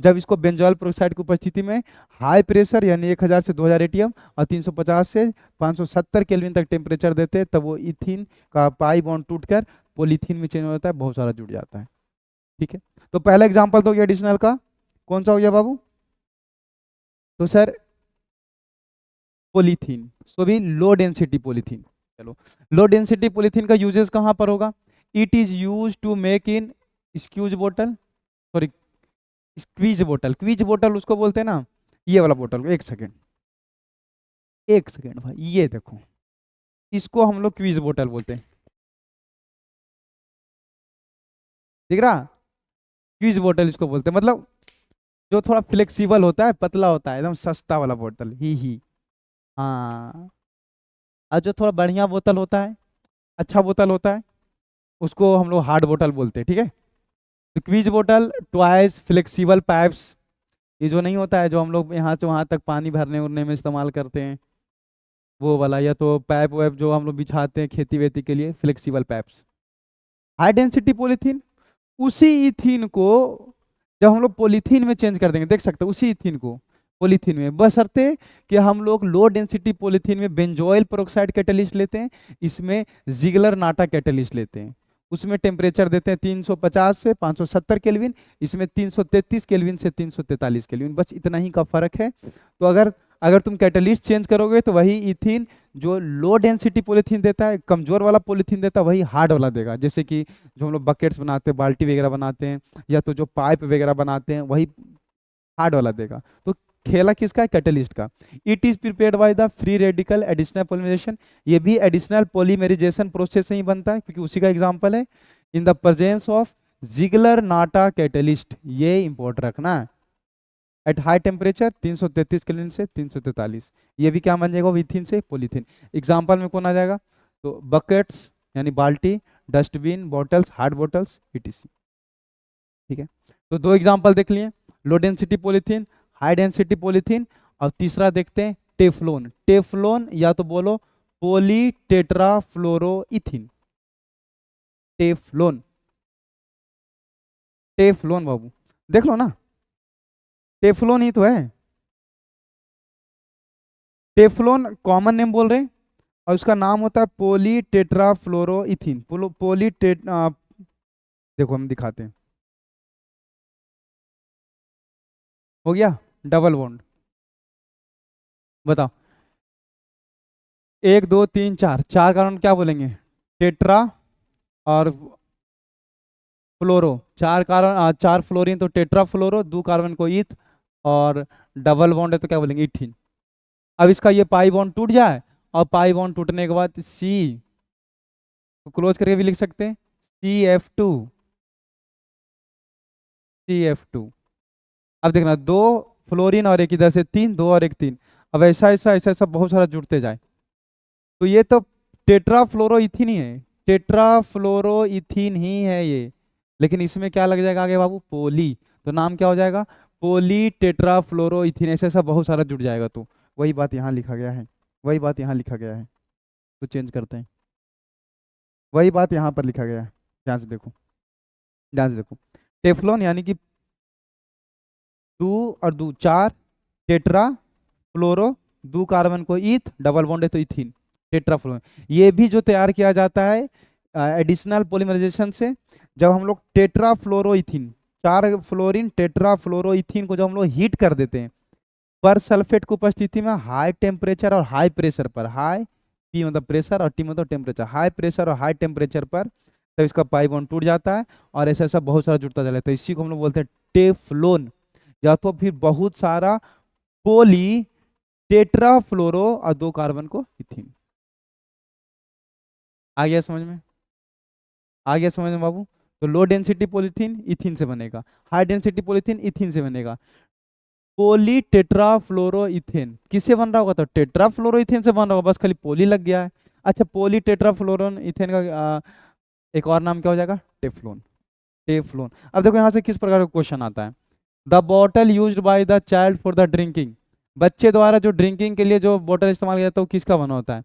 जब इसको बेंजोइल पेरोक्साइड की उपस्थिति में हाई प्रेशर यानी 1000 से 2000 एटीएम और 350 से 570 केल्विन तक टेम्परेचर देते हैं, तब वो इथीन का पाई बॉन्ड टूटकर पॉलीथीन में चेंज हो जाता है, बहुत सारा जुड़ जाता है। ठीक है, तो पहला एग्जांपल तो ये एडिशनल का कौन सा हो गया बाबू, तो सर पॉलीथीन, सो भी लो डेंसिटी पॉलीथीन। चलो, लो डेंसिटी पॉलीथीन का यूजेस कहाँ पर होगा, it is use to make in squeeze बोतल, सॉरी स्क्वीज बोतल, क्वीज बोतल उसको बोलते हैं ना, ये वाला बोतल। एक सेकेंड, एक सेकेंड भाई, ये देखो, इसको हम लोग क्वीज बोतल बोलते हैं, दिख रहा, क्वीज बोतल इसको बोलते हैं, मतलब जो थोड़ा फ्लेक्सिबल होता है, पतला होता है, एकदम सस्ता वाला बोतल ही। हाँ, और जो थोड़ा बढ़िया बोतल होता है, अच्छा बोतल होता है, उसको हम लोग हार्ड बोतल बोलते हैं। ठीक है, तो क्वीज बोतल, ट्वाइस, फ्लेक्सिबल पाइप्स, ये जो नहीं होता है जो हम लोग यहाँ से वहाँ तक पानी भरने उरने में इस्तेमाल करते हैं, वो वाला, या तो पाइप वाइप जो हम लोग बिछाते हैं खेती वेती के लिए, flexible pipes. High density polythene, उसी इथीन को जब हम लोग पॉलीथीन में चेंज कर देंगे, देख सकते हैं उसी इथीन को पॉलीथीन में, बशर्ते कि हम लोग लो डेंसिटी पॉलीथीन में बेंजोइल पेरोक्साइड कैटलिस्ट लेते हैं, इसमें जिगलर नाटा कैटलिस्ट लेते हैं, उसमें टेम्परेचर देते हैं 350 से 570 केल्विन, इसमें 333 केल्विन से 343 केल्विन, बस इतना ही का फर्क है। तो अगर अगर तुम कैटलिस्ट चेंज करोगे तो वही इथीन जो लो डेंसिटी पॉलीथीन देता है, कमजोर वाला पॉलीथीन देता है, वही हार्ड वाला देगा। जैसे कि जो हम लोग बकेट्स बनाते हैं, बाल्टी वगैरह बनाते हैं, या तो जो पाइप वगैरह बनाते हैं, वही हार्ड वाला देगा। तो खेला किसका है, कैटलिस्ट का। It is prepared by the free radical additional polymerization, ये भी एडिशनल पॉलीमराइजेशन प्रोसेस से ही बनता है क्योंकि उसी का एग्जांपल है। इन the presence of Ziggler NATA catalyst, ये इंपॉर्ट रखना है, एट हाई टेम्परेचर 333 केल्विन से 343, ये भी क्या बन जाएगा, विथिन से पॉलीथीन। एग्जाम्पल में कौन आ जाएगा, तो बकेट्स यानी बाल्टी, dustbin, bottles, hard bottles, etc.. ठीक है, तो दो एग्जाम्पल देख लिए, लो density polythene, high density polythene. और तीसरा देखते हैं टेफ्लोन। टेफ्लोन या तो बोलो पॉली टेट्राफ्लोरोइथीन, टेफ्लोन, टेफ्लोन बाबू, देख लो ना, टेफ्लोन ही तो है। टेफ्लोन कॉमन नेम बोल रहे हैं और उसका नाम होता है पॉली टेट्राफ्लोरोइथीन। पोली टेट देखो हम दिखाते हैं, हो गया डबल बॉन्ड, बताओ, एक दो तीन चार, चार कार्बन क्या बोलेंगे, टेट्रा, और फ्लोरो, चार कार्बन, चार फ्लोरीन तो टेट्रा फ्लोरो, दो कार्बन को ईथ, और डबल बॉन्ड है तो क्या बोलेंगे, इथीन। अब इसका ये पाई बॉन्ड टूट जाए और पाई बॉन्ड टूटने के बाद सी, तो क्लोज करके भी लिख सकते हैं CF2, CF2। अब देखना, दो फ्लोरीन और एक इधर से तीन, दो और एक तीन, अब ऐसा ऐसा ऐसा ऐसा बहुत सारा जुड़ते जाए, तो ये तो टेट्राफ्लोरोइथीन ही है, टेट्राफ्लोरोइथीन ही है ये। लेकिन इसमें क्या लग जाएगा आगे बाबू, पोली, तो नाम क्या हो जाएगा, पोली टेट्राफ्लोरोइथीन, ऐसे ऐसा बहुत सारा जुड़ जाएगा। तो वही बात यहाँ लिखा गया है, वही बात यहाँ लिखा गया है, तो चेंज करते हैं, वही बात यहाँ पर लिखा गया है। ध्यान से देखो, ध्यान से देखो, टेफ्लॉन यानी कि दो और दो चार, टेट्रा फ्लोरो, दो कार्बन को ईथ, डबल बॉन्ड है तो इथीन, टेट्राफ्लोरो। ये भी जो तैयार किया जाता है एडिशनल पॉलीमराइजेशन से, जब हम लोग टेट्राफ्लोरोइथीन, चार फ्लोरीन टेट्राफ्लोरोइथीन को जब हम लोग हीट कर देते हैं पर सल्फेट की उपस्थिति में हाई टेम्परेचर और हाई प्रेशर पर, हाई पी मतलब प्रेशर और टी मतलब टेम्परेचर, हाई प्रेशर और हाई टेम्परेचर पर, तब इसका पाई बॉन्ड टूट जाता है और ऐसा ऐसा बहुत सारा जुड़ता चला जाता है। इसी को हम लोग बोलते हैं टेफ्लोन, या तो फिर बहुत सारा पोली टेट्राफ्लोरो और दो कार्बन को इथीन। आ गया समझ में, आ गया समझ में बाबू। तो लो डेंसिटी पॉलीथीन इथीन से बनेगा, हाई डेंसिटी पॉलीथीन इथीन से बनेगा। पोली टेट्राफ्लोरोइथेन किससे बन रहा होगा, तो टेट्राफ्लोरोइथेन से बन रहा होगा, बस खाली पोली लग गया है। अच्छा, पोली टेट्राफ्लोरोन इथेन का एक और नाम क्या हो जाएगा, टेफ्लोन, टेफ्लोन। अब देखो यहाँ से किस प्रकार का क्वेश्चन आता है, the bottle used by the child for the drinking, बच्चे द्वारा जो ड्रिंकिंग के लिए जो बॉटल इस्तेमाल किया जाता है वो किसका बना होता है,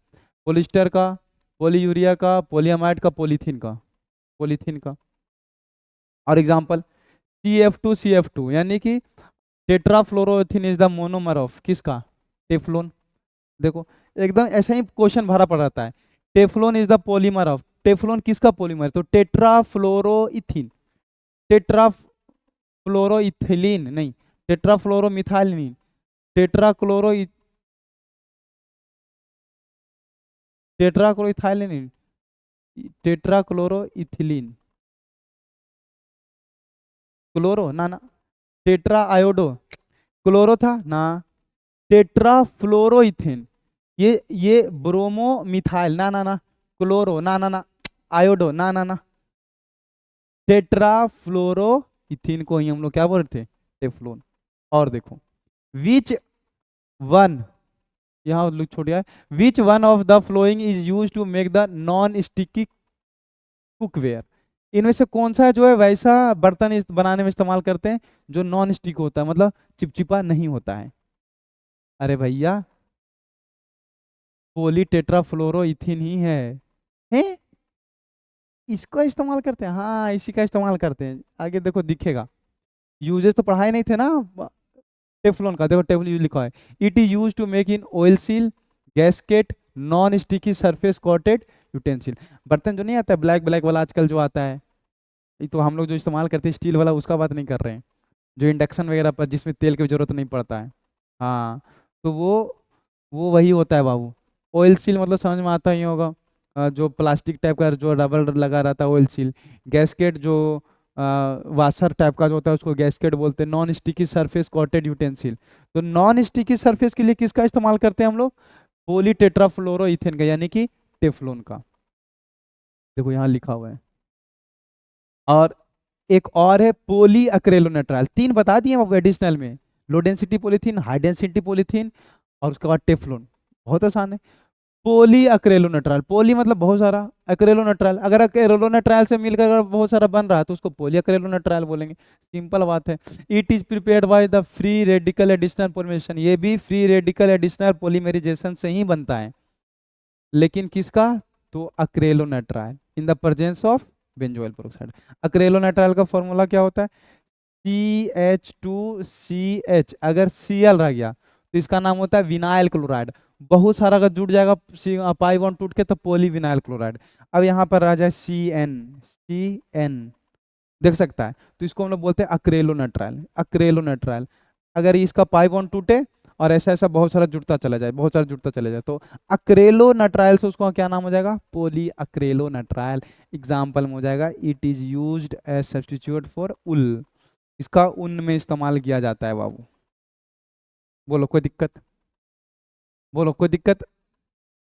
पोलिस्टर का, पोलीयूरिया का, पोलीअमाइड का, पॉलीथीन का, पॉलीथीन का। और एग्जांपल CF2 यानी कि tetrafluoroethene is the monomer of किसका, टेफ्लोन। देखो एकदम ऐसा ही क्वेश्चन भरा पड़ रहता है, Teflon is the polymer of, Teflon किसका पॉलीमर, तो टेट्राफ्लोरोइथीन, टेट्राफ्लोरोइथिलीन नहीं, टेट्राफ्लोरोमिथाइलिन, टेट्राक्लोरो टेट्राक्लोरोइथाइलिन, टेट्राक्लोरोइथिलीन, क्लोरो ना ना, टेट्रा आयोडो, क्लोरो था ना, टेट्राफ्लोरोइथेन, ये ब्रोमो मिथाइल ना ना ना, क्लोरो ना ना ना, आयोडो ना ना ना, टेट्राफ्लोरोइथीन को ही हम लोग क्या बोल रहे थे, टेफ्लोन। और देखो विच वन, यहाँ लोग छोड़ गया, which one of the following is use to make the non sticky cookware, इनमें से कौन सा है जो है वैसा बर्तन बनाने में इस्तेमाल करते हैं जो नॉन स्टिक होता है, मतलब चिपचिपा नहीं होता है। अरे भैया पोली टेट्राफ्लोरोइथीन ही है इसको इस्तेमाल करते हैं, हाँ इसी का इस्तेमाल करते हैं। आगे देखो दिखेगा, यूजेस तो पढ़ाए नहीं थे ना टेफ्लॉन का, देखो टेफ्लॉन लिखा है, it is use to make in oil seal, gasket, non sticky surface coated utensil. बर्तन जो नहीं आता है ब्लैक ब्लैक वाला आजकल जो आता है, ये तो हम लोग जो इस्तेमाल करते हैं स्टील वाला, उसका बात नहीं कर रहे हैं, जो इंडक्शन वगैरह पर जिसमें तेल की जरूरत नहीं पड़ता है। हाँ, तो वो वही होता है बाबू। ऑयल सील मतलब समझ में आता ही होगा, जो प्लास्टिक टाइप का जो रबर लगा रहता है ऑयल सील। गैसकेट जो वाशर टाइप का जो होता है उसको गैसकेट बोलते हैं। Non sticky surface coated utensil, तो नॉन स्टिकी सरफेस के लिए किसका इस्तेमाल करते हैं हम लोग, पोली टेट्राफ्लोरोइथेन का यानी कि टेफ्लोन का। देखो यहाँ लिखा हुआ है। और एक और है पोली अक्रेलोनेट्राइल, तीन बता दिए हम एडिशनल में, लो density polythene, high density polythene और उसके बाद टेफ्लोन। बहुत आसान है। पोली अक्रेलोनेट्राइल, पोली मतलब बहुत सारा, अक्रेलोनेट्राइल अगर अक्रेलोनेट्राइल से मिलकर अगर बहुत सारा बन रहा है तो उसको पोली अक्रेलोनेट्राइल बोलेंगे, सिंपल बात है। It is prepared by the free radical additional polymerization, ये भी फ्री रेडिकल एडिशनल पॉलीमराइजेशन से ही बनता है, लेकिन किसका, तो acrylonitrile in the presence of benzoyl peroxide. Acrylonitrile का फॉर्मूला क्या होता है, CH2CH, अगर Cl रह गया तो इसका नाम होता है विनाइल क्लोराइड। बहुत सारा अगर जुड़ जाएगा पाई बॉन्ड टूट के तो पोली विनाइल क्लोराइड। अब यहाँ पर रह जाए CN देख सकता है, तो इसको हम लोग बोलते हैं अक्रेलोनेट्राइल, अक्रेलोनेट्राइल। अगर इसका पाई बॉन्ड टूटे और ऐसा ऐसा बहुत सारा जुड़ता चला जाए, बहुत सारा जुड़ता चला जाए, तो अक्रेलोनेट्राइल से उसको क्या नाम हो जाएगा, पोली अक्रेलोनेट्राइल। एग्जाम्पल में हो जाएगा it is used as substitute for wool, इसका ऊन में इस्तेमाल किया जाता है बाबू। बोलो कोई दिक्कत, बोलो कोई दिक्कत।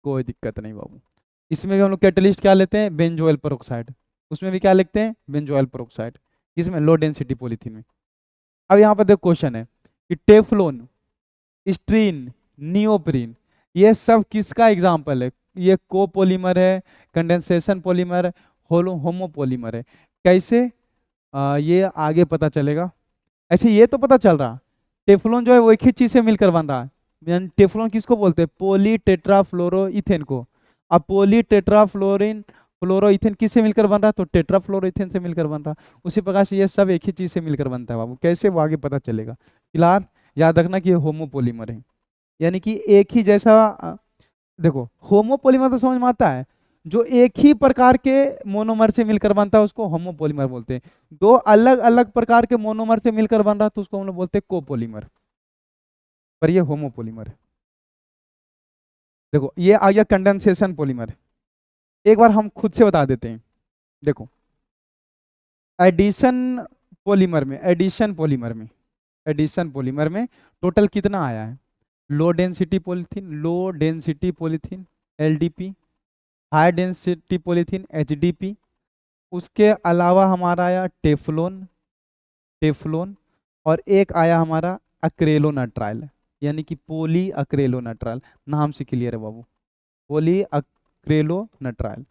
कोई दिक्कत नहीं बाबू। इसमें भी हम लोग कैटलिस्ट क्या लेते हैं, बेंजोइल पेरोक्साइड। उसमें भी क्या लिखते हैं, बेंजोइल पेरोक्साइड। इसमें लो डेंसिटी पॉलीथीन में। अब यहाँ पर देखो क्वेश्चन है कि टेफ्लोन, स्ट्रीन, नियोप्रीन, ये सब किसका एग्जाम्पल है? ये कोपोलीमर है, कंडेंसेशन पॉलीमर, होलो होमोपोलीमर है। कैसे? ये आगे पता चलेगा। ऐसे ये तो पता चल रहा, टेफ्लॉन जो है वो एक ही चीज से मिलकर बन रहा है। यानी टेफ्लॉन किसको बोलते हैं, पॉली टेट्राफ्लोरोइथेन को। अब पॉली टेट्राफ्लोरिन फ्लोरोइथेन किससे मिलकर बन रहा है, तो टेट्राफ्लोरोइथेन से मिलकर बन रहा है। उसी प्रकार से ये सब एक ही चीज से मिलकर बनता है बाबू। कैसे, वो आगे पता चलेगा। फिलहाल याद रखना कि ये होमोपोलीमर है, यानी कि एक ही जैसा देखो होमोपोलीमर तो समझ में आता है, जो एक ही प्रकार के मोनोमर से मिलकर बनता है उसको होमोपोलीमर बोलते हैं। दो अलग अलग प्रकार के मोनोमर से मिलकर बन रहा है तो उसको हम लोग बोलते हैं कोपोलीमर। पर ये होमोपोलीमर है। देखो ये आ गया कंडेंसेशन पॉलीमर। एक बार हम खुद से बता देते हैं। देखो एडिशन पॉलीमर में, एडिशन पॉलीमर में टोटल कितना आया है? लो डेंसिटी पॉलीथीन, लो density polythene LDP, high density polythene HDP, उसके अलावा हमारा आया टेफ्लोन, और एक आया हमारा अक्रेलोनाट्राइल, यानी कि पोली अक्रेलोनाट्राइल। नाम से क्लियर है बाबू, पोली अक्रेलोनाट्राइल।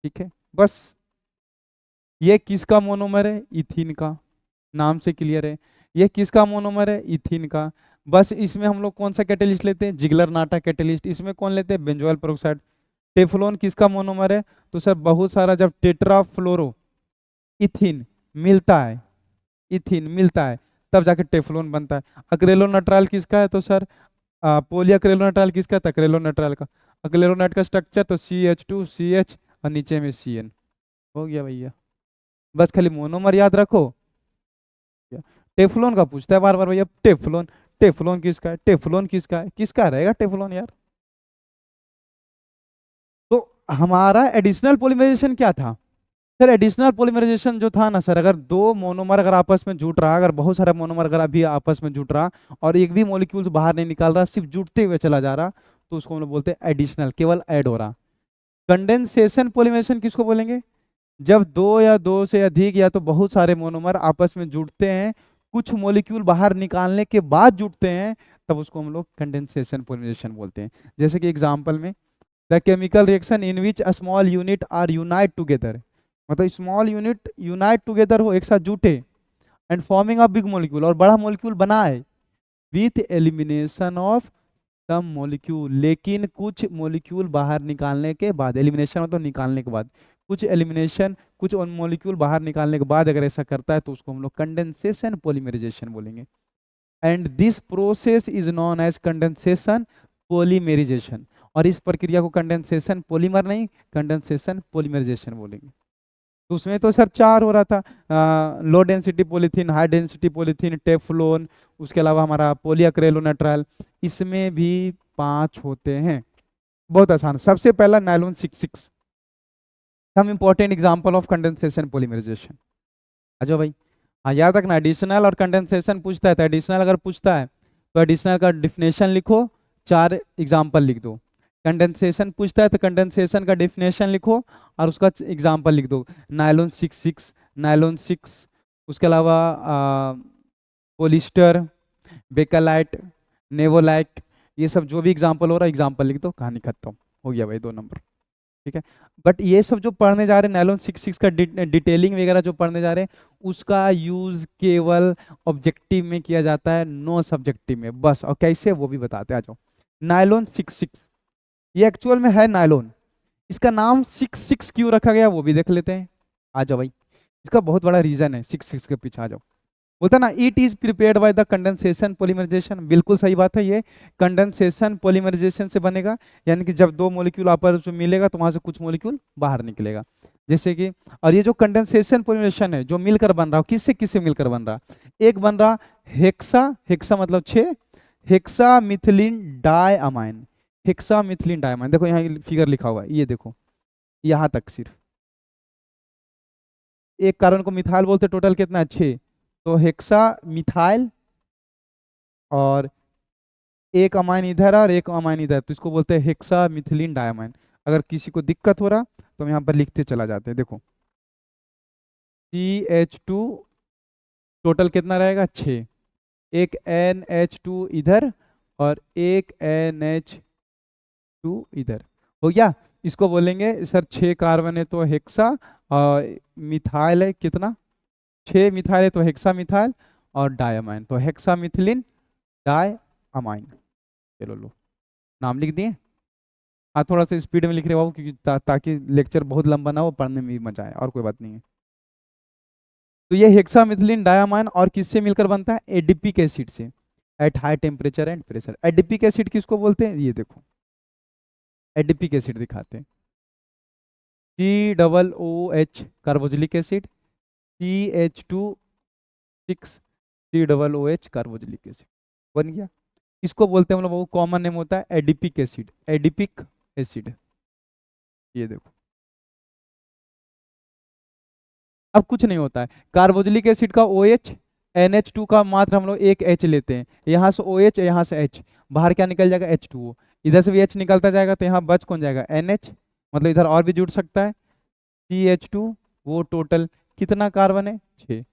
ठीक है, बस। ये किसका मोनोमर है, इथीन का। नाम से क्लियर है। ये किसका मोनोमर है, इथीन का। बस इसमें हम लोग कौन सा कैटेलिस्ट लेते हैं, जिगलर नाटा कैटेलिस्ट। इसमें कौन लेते हैं, बेंजोइल पेरोक्साइड। टेफ्लोन किसका मोनोमर है, तो सर बहुत सारा जब टेट्राफ्लोरो इथीन मिलता है, इथीन मिलता है तब जाके टेफ्लोन बनता है। अक्रेलोनाट्राइल किसका है, तो सर पोली अक्रेलोनाट्राइल किसका है, तो अक्रेलोनाट्राइल का। अक्रेलोनाइट का स्ट्रक्चर तो CH2CH और नीचे में CN। हो गया भैया, बस खाली मोनोमर याद रखो। टेफ्लोन का पूछता है बार बार भैया, टेफ्लोन, टेफ्लोन किसका है, टेफ्लोन किसका है, किसका रहेगा टेफ्लोन यार। तो हमारा एडिशनल पॉलीमराइजेशन क्या था सर? एडिशनल पॉलीमराइजेशन जो था ना सर, अगर दो मोनोमर अगर आपस में जुट रहा, अगर बहुत सारा मोनोमर अगर अभी आपस में जुट रहा और एक भी मॉलिक्यूल्स बाहर नहीं निकाल रहा, सिर्फ जुटते हुए चला जा रहा, तो उसको हम लोग बोलते हैं एडिशनल, केवल ऐड हो रहा। कंडेंसेशन पॉलीमराइजेशन किसको बोलेंगे, जब दो या दो से अधिक या तो बहुत सारे मोनोमर आपस में जुड़ते हैं, कुछ मॉलिक्यूल बाहर निकालने के बाद जुड़ते हैं, तब उसको हम लोग कंडेंसेशन पॉलीमराइजेशन बोलते हैं। जैसे कि एग्जांपल में, the chemical reaction in which a small unit are unite together, मतलब स्मॉल यूनिट यूनाइट टुगेदर हो, एक साथ जुटे, and forming a big molecule, और बड़ा मॉलिक्यूल बनाए, with elimination of some molecule, लेकिन कुछ मॉलिक्यूल बाहर निकालने के बाद, एलिमिनेशन मतलब निकालने के बाद, कुछ एलिमिनेशन, कुछ मॉलिक्यूल बाहर निकालने के बाद अगर ऐसा करता है तो उसको हम लोग कंडेंसेशन पॉलीमराइजेशन बोलेंगे। And this process is known as condensation polymerization, और इस प्रक्रिया को कंडेंसेशन पॉलीमर नहीं, कंडेंसेशन पॉलीमराइजेशन बोलेंगे। तो उसमें तो सर चार हो रहा था, low density polythene, high density polythene, Teflon, उसके अलावा हमारा पोलीअक्रेलोनाट्राइल। इसमें भी पांच होते हैं। बहुत आसान, सबसे पहला nylon 66, some important example of condensation polymerization. आ जाओ भाई। हाँ याद रखना, एडिशनल और कंडेंसेशन पूछता है तो एडिशनल अगर पूछता है तो एडिशनल का डिफिनेशन लिखो, चार एग्जाम्पल लिख दो। कंडेंसेशन पूछता है तो कंडेंसेशन का डिफिनेशन लिखो और उसका एग्जाम्पल लिख दो। नायलॉन 66, नायलॉन 6, उसके अलावा पोलिस्टर, बेकालाइट, नेवोलाइट, ये सब जो भी एग्जाम्पल हो रहा है एग्जाम्पल लिख दो, कहानी खत्म। हो गया भाई 2 नंबर। ठीक है, बट ये सब जो पढ़ने जा रहे हैं नायलॉन 66 का डिटेलिंग वगैरह जो पढ़ने जा रहे हैं, उसका यूज केवल ऑब्जेक्टिव में किया जाता है, नो सब्जेक्टिव में बस। और कैसे वो भी बताते हैं, आ जाओ। नायलॉन 66 ये एक्चुअल में है नायलॉन, इसका नाम 66 क्यों रखा गया वो भी देख लेते हैं। आ जाओ भाई, इसका बहुत बड़ा रीजन है 66 के पीछे, आ जाओ। बोलता ना it is prepared by the condensation polymerization, बिल्कुल सही बात है, ये कंडेंसेशन पॉलीमराइजेशन से बनेगा। यानी कि जब दो मॉलिक्यूल आपस में मिलेगा तो वहां से कुछ मॉलिक्यूल बाहर निकलेगा, जैसे कि। और ये जो कंडेंसेशन पॉलीमराइजेशन है जो मिलकर बन रहा है, किससे किससे मिलकर बन रहा, एक बन रहा हेक्सा, हेक्सा मतलब 6, hexa methylene diamine, hexa methylene diamine. देखो यहाँ फिगर लिखा हुआ है, ये देखो यहाँ तक सिर्फ एक कार्बन को मिथाइल बोलते, टोटल कितना है 6, तो हेक्सा मिथाइल और एक अमाइन इधर और एक अमाइन इधर, तो इसको बोलते हैं हेक्सा मिथिलीन डायमाइन। अगर किसी को दिक्कत हो रहा तो हम यहाँ पर लिखते चला जाते हैं। देखो CH2 टोटल कितना रहेगा 6, एक NH2 इधर और एक NH2 इधर, हो गया। इसको बोलेंगे सर 6 कार्बन है तो हेक्सा, और मिथाइल है कितना, 6 मिथाइल है तो हेक्सा मिथाइल, और डायमाइन तो हेक्सा मिथिलीन डायमाइन। चलो लो, नाम लिख दिए। हाँ थोड़ा सा स्पीड में लिख रहे बाबू, क्योंकि ताकि लेक्चर बहुत लंबा ना हो, पढ़ने में भी मजा आए, और कोई बात नहीं है। तो ये हेक्सामिथिलीन डायमाइन और किससे मिलकर बनता है, एडिपिक एसिड से, at high temperature and pressure. Adipic acid किसको बोलते हैं, ये देखो एडिपिक एसिड दिखाते हैं। COOH carboxylic acid, CH2 6 COOH carboxylic acid बन गया। इसको बोलते हैं हम लोग, कॉमन नेम होता है एडिपिक एसिड, एडिपिक एसिड। ये देखो अब कुछ नहीं होता है, कार्बोक्सिलिक एसिड का OH, NH2 का मात्र हम लोग एक H लेते हैं, यहाँ से OH यहाँ से H, बाहर क्या निकल जाएगा H2O, इधर से भी H निकलता जाएगा, तो यहाँ बच कौन जाएगा NH, मतलब इधर और भी जुड़ सकता है CH2। वो टोटल कितना कार्बन है 6।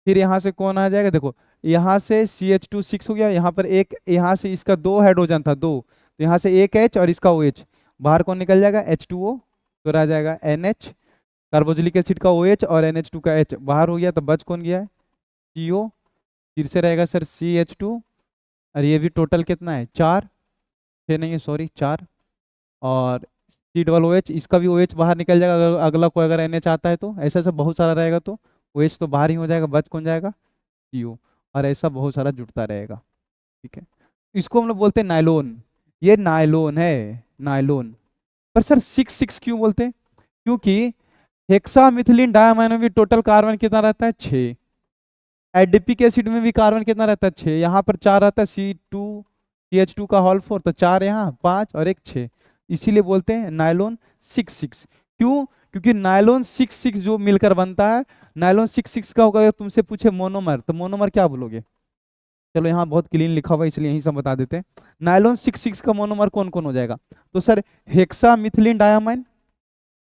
फिर यहाँ से कौन आ जाएगा, देखो यहाँ से CH2 6 हो गया, यहाँ पर एक, यहाँ से इसका 2 हाइड्रोजन था 2, तो यहाँ से एक H और इसका OH, बाहर कौन निकल जाएगा H2O, तो रह जाएगा NH, कार्बोक्सिलिक एसिड का OH और NH2 का H बाहर हो गया, तो बच कौन गया है CO, फिर से रहेगा सर CH2, और ये भी टोटल कितना है 4, 6 नहीं है सॉरी 4, और COOH, इसका भी OH बाहर निकल जाएगा, अगला कोई अगर NH आता है तो, ऐसा सब बहुत सारा रहेगा तो OH तो बाहर ही हो जाएगा, बच कौन जाएगा CO, और ऐसा बहुत सारा जुड़ता रहेगा। ठीक है, इसको हम लोग बोलते हैं नायलॉन, ये नायलॉन है, नायलॉन। पर सर 6 क्यों बोलते हैं, क्योंकि हेक्सामिथिलीन डायमाइन में टोटल कार्बन कितना रहता है 6, एडिपिक एसिड में भी कार्बन कितना रहता है 6, यहाँ पर 4 रहता है CH2 का होल 4, तो 4 यहाँ 5 और एक 6, इसीलिए बोलते हैं नायलॉन 6। क्यों, क्योंकि नायलॉन 6 जो मिलकर बनता है, नायलॉन 6 का होगा। अगर तुमसे पूछे मोनोमर, तो मोनोमर क्या बोलोगे, चलो यहाँ बहुत क्लीन लिखा हुआ है इसलिए यही सब बता देते हैं। नायलॉन 6 का मोनोमर कौन कौन हो जाएगा, तो सर हेक्सामिथिलीन डायमाइन,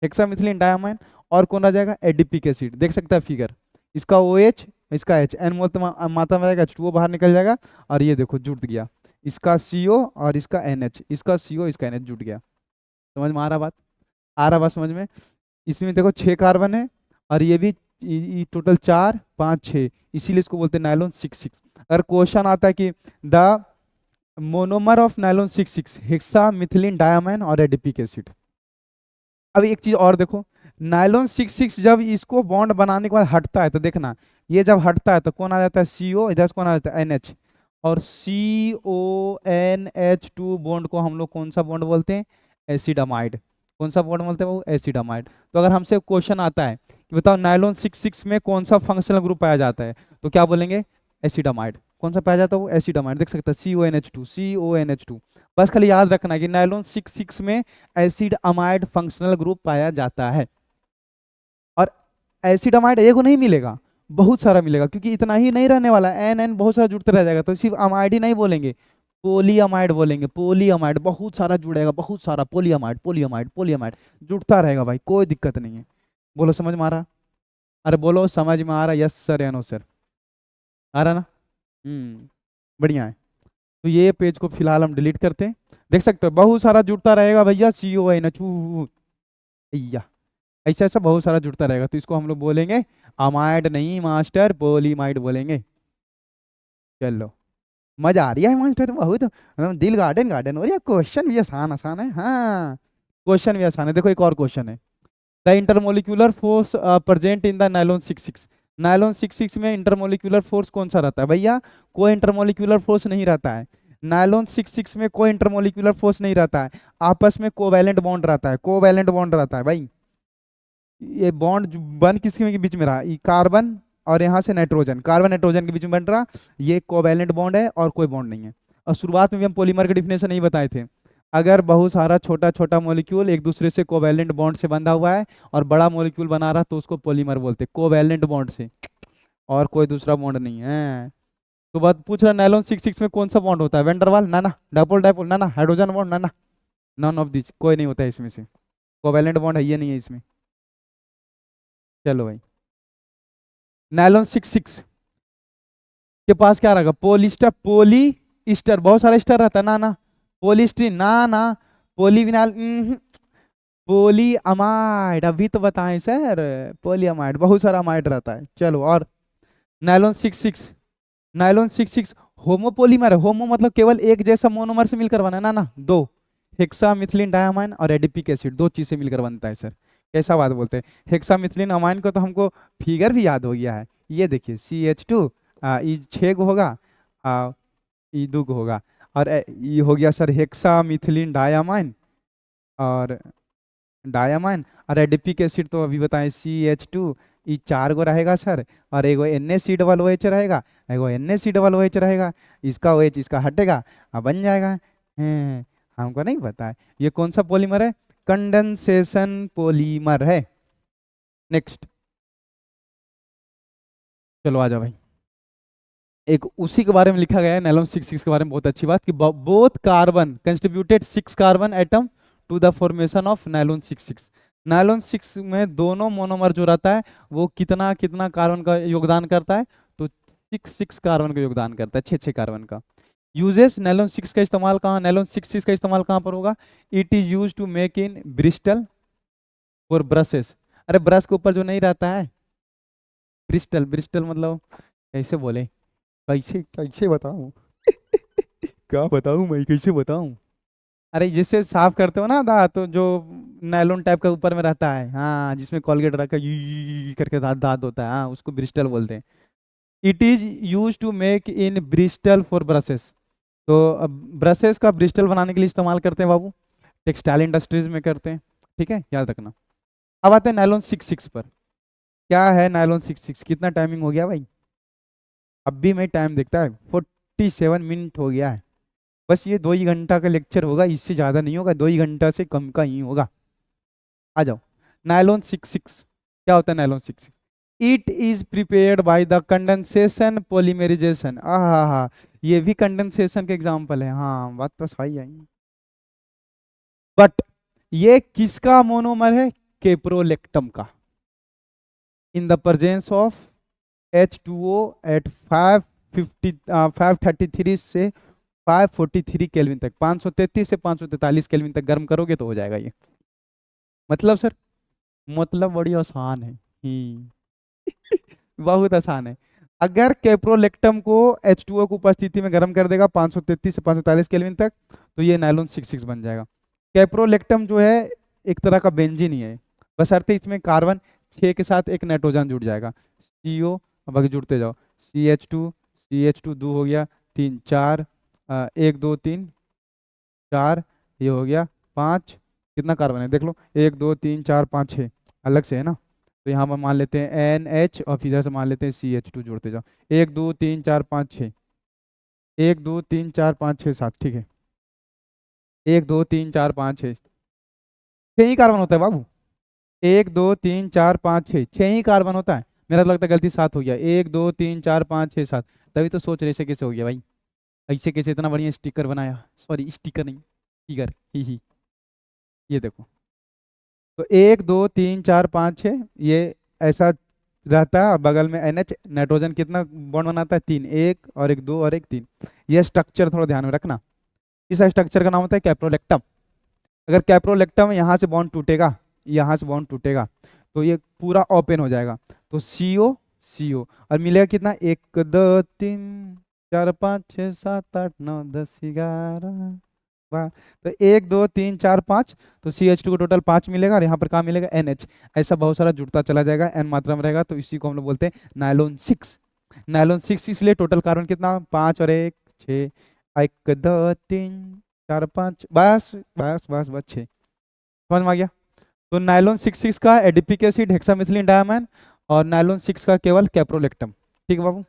हेक्सामिथिलीन डायमाइन, और कौन आ जाएगा एडिपिक एसिड, देख सकता है फिगर, इसका OH इसका H, एन मोल मात्रा में जाएगा, H2O बाहर निकल जाएगा, और ये देखो जुट गया, इसका CO और इसका NH, इसका CO इसका NH जुट गया। समझ में आ रहा बात, आ रहा बात समझ में। इसमें देखो 6 कार्बन है, और ये भी टोटल 4 5 6, इसीलिए इसको बोलते हैं नायलॉन 6। अगर क्वेश्चन आता है कि the monomer of nylon 6 हेक्सामिथिलीन diamine और एडिपिक एसिड। अब एक चीज और देखो, नायलॉन 6 जब इसको बॉन्ड बनाने के बाद हटता है, तो देखना ये जब हटता है तो कौन आ जाता है CO, इधर से कौन आ जाता है NH, और CONH2 बॉन्ड को हम लोग कौन सा बॉन्ड बोलते हैं, एसिडामाइड। कौन सा बॉन्ड बोलते हैं वो, एसिडामाइड। तो अगर हमसे क्वेश्चन आता है कि बताओ नायलॉन 6 में कौन सा फंक्शनल ग्रुप पाया जाता है, तो क्या बोलेंगे एसिडामाइड। कौन सा पाया जाता है वो, एसिडामाइड, देख सकते हैं CONH2। बस खाली याद रखना है कि नायलॉन 6 में एसिड अमाइड फंक्शनल ग्रुप पाया जाता है। और एसिड अमाइड एक को नहीं मिलेगा, बहुत सारा मिलेगा, क्योंकि इतना ही नहीं रहने वाला, एन बहुत सारा जुड़ते रह जाएगा, तो सिर्फ अमाइड ही नहीं बोलेंगे, पोलीअमाइड बोलेंगे, पोलीअमाइड बहुत सारा जुड़ेगा, बहुत सारा पोलीअमाइड पोलीअमाइड पोलीअमाइड जुड़ता रहेगा भाई, कोई दिक्कत नहीं है। बोलो समझ में आ रहा, अरे बोलो समझ में आ रहा, यस सर या नो सर, आ रहा ना, बढ़िया है। तो ये पेज को फिलहाल हम डिलीट करते हैं, देख सकते हो बहुत सारा जुड़ता रहेगा भैया, CONH भैया, ऐसा ऐसा बहुत सारा जुड़ता रहेगा, तो इसको हम लोग बोलेंगे अमाइड नहीं मास्टर, पोलीमाइड बोलेंगे। चलो मजा आ रही है मास्टर, बहुत मतलब दिल गार्डन गार्डन हो रही है। क्वेश्चन भी आसान आसान है, हाँ क्वेश्चन भी आसान है। देखो एक और क्वेश्चन है, the intermolecular force present in the nylon 6। Nylon 6 में इंटरमोलिक्यूलर फोर्स कौन सा रहता है भैया, कोई इंटरमोलिक्यूलर फोर्स नहीं रहता है। नायलॉन 6 में कोई इंटरमोलिक्यूलर फोर्स नहीं रहता है, आपस में कोवैलेंट बॉन्ड रहता है, कोवैलेंट बॉन्ड रहता है भाई। ये बॉन्ड बन किसके के बीच में रहा, ये कार्बन और यहाँ से नाइट्रोजन, कार्बन नाइट्रोजन के बीच में बन रहा, ये कोवैलेंट बॉन्ड है और कोई बॉन्ड नहीं है। और शुरुआत में भी हम पॉलीमर के डिफिनेशन नहीं बताए थे, अगर बहुत सारा छोटा छोटा मॉलिक्यूल एक दूसरे से कोवैलेंट बॉन्ड से बंधा हुआ है और बड़ा मॉलिक्यूल बना रहा, तो उसको पॉलीमर बोलते हैं, कोवैलेंट बॉन्ड से, और कोई दूसरा बॉन्ड नहीं है। तो बात पूछ रहा नायलॉन 66 में कौन सा बॉन्ड होता है, वेंडरवाल ना ना, डाइपोल डाइपोल ना ना, हाइड्रोजन बॉन्ड ना ना, नॉन ऑफ दिस, कोई नहीं होता है इसमें से, कोवैलेंट बॉन्ड है ये नहीं है इसमें। चलो भाई, नायलॉन 66 के पास क्या रहेगा, पोलिस्टर, पोली ईस्टर, बहुत सारा ईस्टर रहता है ना ना, पोलिस्टीन ना ना, पोलीविनाइल, पोली अमाइड, अभी तो बताएं सर, पोली अमाइड, बहुत सारा अमाइड रहता है। चलो और नायलॉन 66, नायलॉन 66 होमोपोलीमर है, होमो मतलब केवल एक जैसा मोनोमर से मिलकर बना है ना ना, दो, हेक्सा मिथिलीन डायमाइन और एडिपिक एसिड, दो चीज से मिलकर बनता है सर। कैसा बात बोलते हैं, हेक्सा मिथिलीन अमाइन को तो हमको फिगर भी याद हो गया है, ये देखिए CH2, ई 6 को होगा, ई 2 को होगा, और ये हो गया सर हेक्सा मिथिलीन डायमाइन, और डायमाइन, और एडिपिक एसिड तो अभी बताएं CH2, ई 4 गो रहेगा सर, और एगो NaC डबल OH रहेगा, एगो NaC डबल OH रहेगा, इसका OH इसका हटेगा, अब बन जाएगा। हमको नहीं पता है ये कौन सा पॉलीमर है, कंडेंसेशन पॉलीमर है। नेक्स्ट, चलो आ जाओ भाई, एक उसी के बारे में लिखा गया है नायलॉन 66 के बारे में, बहुत अच्छी बात कि both carbon contributed 6 carbon atom to the formation of nylon 66। Nylon 6 में दोनों मोनोमर जो रहता है वो कितना कितना कार्बन का योगदान करता है, तो 6 कार्बन का योगदान करता है, 6 कार्बन का। यूजेस, नायलॉन 6 का इस्तेमाल कहाँ, नायलॉन 66 का इस्तेमाल कहाँ पर होगा, it is use to make in bristle for brushes. अरे ब्रश के ऊपर जो नहीं रहता है, ब्रिस्टल, ब्रिस्टल मतलब कैसे बोले, कैसे कैसे बताऊं क्या बताऊं मैं, कैसे बताऊं, अरे जिससे साफ करते हो ना दांत, तो जो नायलॉन टाइप का ऊपर में रहता है, हाँ जिसमें कॉलगेट रखा करके दांत दांत होता है, हाँ उसको ब्रिस्टल बोलते हैं। It is use to make in bristle for brushes, तो अब ब्रशेस का ब्रिस्टल बनाने के लिए इस्तेमाल करते हैं बाबू, टेक्सटाइल इंडस्ट्रीज में करते हैं, ठीक है याद रखना। अब आते हैं नायलॉन 66 पर, क्या है नायलॉन 66, कितना टाइमिंग हो गया भाई, अब भी मैं टाइम देखता है 47 मिनट हो गया है, बस ये 2 ही घंटा का लेक्चर होगा, इससे ज़्यादा नहीं होगा, 2 ही घंटा से कम का ही होगा। आ जाओ, नायलॉन 66 क्या होता है, nylon 66 it is prepared by the condensation polymerization, हाँ, ये भी कंडेंसेशन के एग्जाम्पल है, हाँ बात तो सही है। बट ये किसका मोनोमर है, केप्रोलेक्टम का, in the presence of H2O at 550 533 से 543 केल्विन तक, 533 से 543 केल्विन तक गर्म करोगे तो हो जाएगा ये। मतलब सर, मतलब बड़ी आसान है ही बहुत आसान है। अगर कैप्रोलेक्टम को H2O की उपस्थिति में गर्म कर देगा 533 से 543 केल्विन तक, तो ये नायलॉन 66 बन जाएगा। कैप्रोलेक्टम जो है एक तरह का बेंजीन ही है, बशर्ते इसमें कार्बन 6 के साथ एक नाइट्रोजन जुड़ जाएगा, CO, अब आगे जुड़ते जाओ, CH2 2 हो गया, 3 4, 1 2 3 4, ये हो गया 5, कितना कार्बन है देख लो, 1 2 3 4 5 6, अलग से है ना, तो यहाँ पर मान लेते हैं NH, और फिर इधर से मान लेते हैं CH2, जोड़ते जाओ, 1 2 3 4 5 6, 1 2 3 4 5 6 7, ठीक है, 1 2 3 4 5 6, 6 ही कार्बन होता है बाबू, 1 2 3 4 5 6, 6 ही कार्बन होता है, मेरा तो लगता है गलती 7 हो गया, 1 2 3 4 5 6 7, तभी तो सोच रहे ऐसे कैसे हो गया भाई, ऐसे कैसे इतना बढ़िया स्टिकर बनाया, सॉरी स्टिकर नहीं, फिगर, ही, ये देखो, तो 1 2 3 4 5 6 ये ऐसा रहता है, और बगल में NH, नाइट्रोजन कितना बॉन्ड बनाता है, 3, 1 और 1 2 और 1 3, ये स्ट्रक्चर थोड़ा ध्यान में रखना, इस स्ट्रक्चर का नाम होता है कैप्रोलेक्टम। अगर कैप्रोलेक्टम यहाँ से बॉन्ड टूटेगा, यहाँ से बॉन्ड टूटेगा, तो ये पूरा ओपन हो जाएगा, तो CO और मिलेगा कितना, 1 2 3 4 5 6 7 8 9 10 11, वाह, तो 1 2 3 4 5, तो CH2 को टोटल 5 मिलेगा, और यहाँ पर कहाँ मिलेगा, NH, ऐसा बहुत सारा जुड़ता चला जाएगा, N मात्रा में रहेगा, तो इसी को हम लोग बोलते हैं नायलॉन 6। नायलॉन 6 इसलिए टोटल कार्बन कितना, 5 और 1 6, 1 2 3 4 5, बस बस बस बस 6, समझ में आ गया। तो नायलॉन 66 का एडिपिक एसिड हेक्सामिथिलीन डायमन, और नायलॉन 6 का केवल कैप्रोलेक्टम, ठीक है बाबू,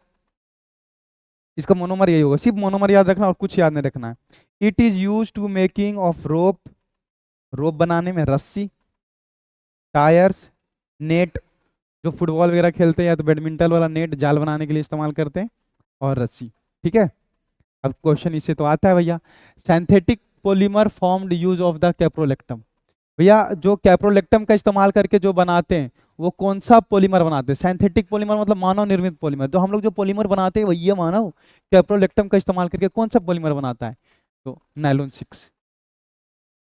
इसका मोनोमर यही होगा, सिर्फ मोनोमर याद रखना और कुछ याद नहीं रखना है। It is use to making of rope, rope बनाने में रस्सी, टायर्स, नेट, जो फुटबॉल वगैरह खेलते हैं या तो बैडमिंटन वाला नेट जाल बनाने के लिए इस्तेमाल करते हैं, और रस्सी, ठीक है। अब क्वेश्चन इससे तो आता है भैया, synthetic polymer formed use of the caprolactam. भैया जो कैप्रोलेक्टम का इस्तेमाल करके जो बनाते हैं वो कौन सा पॉलीमर बनाते हैं? सिंथेटिक पॉलीमर मतलब मानव निर्मित पॉलीमर। तो हम लोग जो पॉलीमर बनाते हैं वही है मानव। कैप्रोलेक्टम का इस्तेमाल करके कौन सा पॉलीमर बनाता है? तो नायलॉन 6।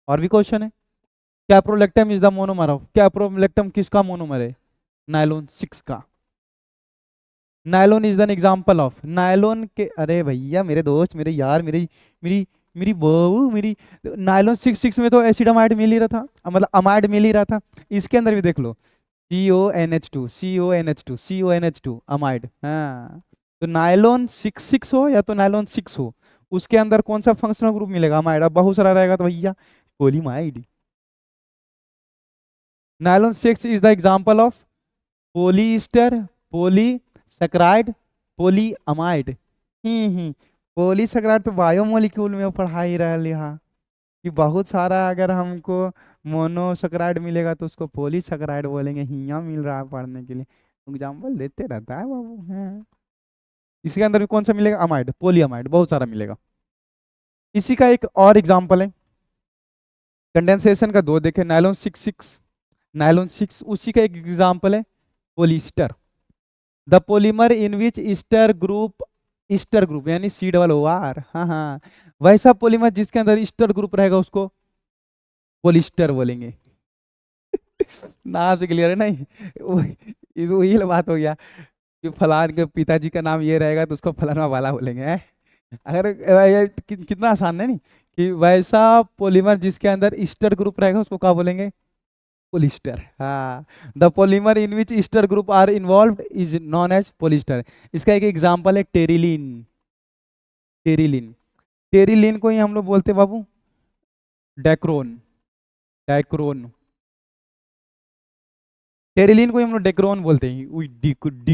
और भी क्वेश्चन है। Caprolactam is the monomer of, caprolactam किसका मोनोमर है? नायलॉन 6 का। Nylon is an example of, nylon के, अरे भैया मेरे दोस्त मेरे यार मेरी मेरी मेरी बहू मेरी, नायलॉन 6 में तो एसिडामाइड मिल ही रहा था, मतलब अमाइड मिल ही रहा था। इसके अंदर भी देख लो, CONH2 CONH2 CONH2 अमाइड। हाँ, तो नायलॉन 6 हो या तो नायलॉन 6 हो, उसके अंदर कौन सा फंक्शनल ग्रुप मिलेगा? अमाइड। अब बहुत सारा रहेगा तो भैया polyamide. Nylon 6 is the example of polyester, polysaccharide, polyamide. Polysaccharide तो बायोमोलिक्यूल में पढ़ा ही रहा यहाँ, कि बहुत सारा अगर हमको मोनोसैकेराइड मिलेगा तो उसको पॉलीसैकेराइड बोलेंगे। हियाँ मिल रहा है पढ़ने के लिए, एग्जाम्पल देते रहता है बाबू। हाँ, इसके अंदर भी कौन सा मिलेगा? अमाइड, पॉलीअमाइड, बहुत सारा मिलेगा। इसी का एक और एग्जाम्पल है, कंडेंसेशन का दो देखे, नायलॉन 6 नायलॉन 6 उसी का एक एग्जाम्पल है, polyester. The polymer in which ester group यानी C OR, हाँ हाँ, वैसा पॉलीमर जिसके अंदर ईस्टर ग्रुप रहेगा उसको पोलिस्टर बोलेंगे। नाम से क्लियर है नहीं? वही बात हो गया कि फलान के पिताजी का नाम ये रहेगा तो उसको फलाना वाला बोलेंगे, हैं? अगर ये कितना आसान है नहीं, कि वैसा पॉलीमर जिसके अंदर ईस्टर ग्रुप रहेगा उसको क्या बोलेंगे? पोलिस्टर। हाँ, the polymer in which ester group are involved is known as polyester. इसका एक एग्जांपल है टेरिलीन। टेरिलीन, टेरिलीन को ही हम लोग बोलते हैं बाबू डेक्रोन। डाइक्रोन, टेरिलीन को ही हम लोग डेक्रोन बोलते हैं। उई,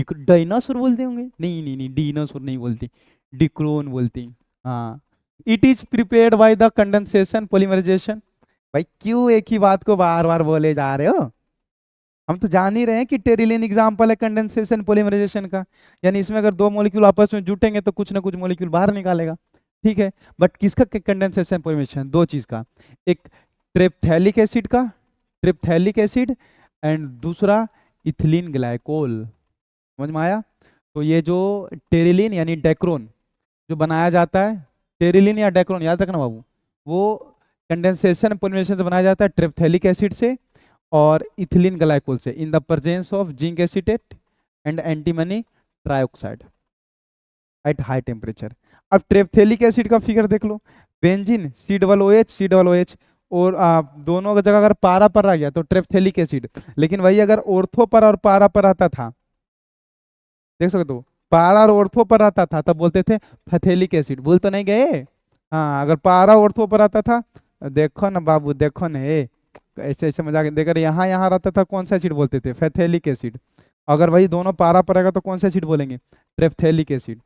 डायनासोर बोलते होंगे? नहीं नहीं नहीं, डायनासोर नहीं बोलते, डिक्रोन बोलते हैं। हाँ, it is prepared by the condensation polymerization. भाई क्यों एक ही बात को बार बार बोले जा रहे हो? हम तो जान ही रहे हैं कि टेरिलीन एग्जाम्पल है कंडेंसेशन पॉलीमराइजेशन का, यानी इसमें अगर दो मॉलिक्यूल आपस में जुटेंगे तो कुछ ना कुछ मॉलिक्यूल बाहर निकालेगा। ठीक है, बट किसका कंडेंसेशन पॉलीमराइजेशन? दो चीज का, एक ट्रिप्थैलिक एसिड का, ट्रिप्थैलिक एसिड, एंड दूसरा इथिलीन ग्लाइकोल। समझ में आया? तो ये जो टेरिलीन यानी डेक्रोन जो बनाया जाता है, टेरिलीन या डेक्रोन याद रखना बाबू, वो कंडेंसेशन पॉलीमराइजेशन से बनाया जाता है ट्रिप्थैलिक एसिड से और इथिलीन ग्लाइकोल से, इन the presence of zinc acetate and antimony trioxide at high temperature. अब ट्रिप्थैलिक एसिड का फिगर देख लो, बेंजीन C OOH और दोनों का जगह अगर पारा पर आ गया तो ट्रिप्थैलिक एसिड, लेकिन वही अगर ऑर्थो पर और पारा पर आता था, देख सकते हो, पारा और ऑर्थो पर आता था तब बोलते थे फथेलिक एसिड। भूल तो नहीं गए? हाँ, अगर पारा ऑर्थो पर आता था, देखो ना बाबू देखो ना, ऐसे ऐसे मजाक देकर यहाँ यहाँ रहता था, कौन सा एसिड बोलते थे? फैथेलिक एसिड। अगर वही दोनों पारा पर रहेगा तो कौन सा एसिड बोलेंगे? ट्रेप्थेलिक एसिड।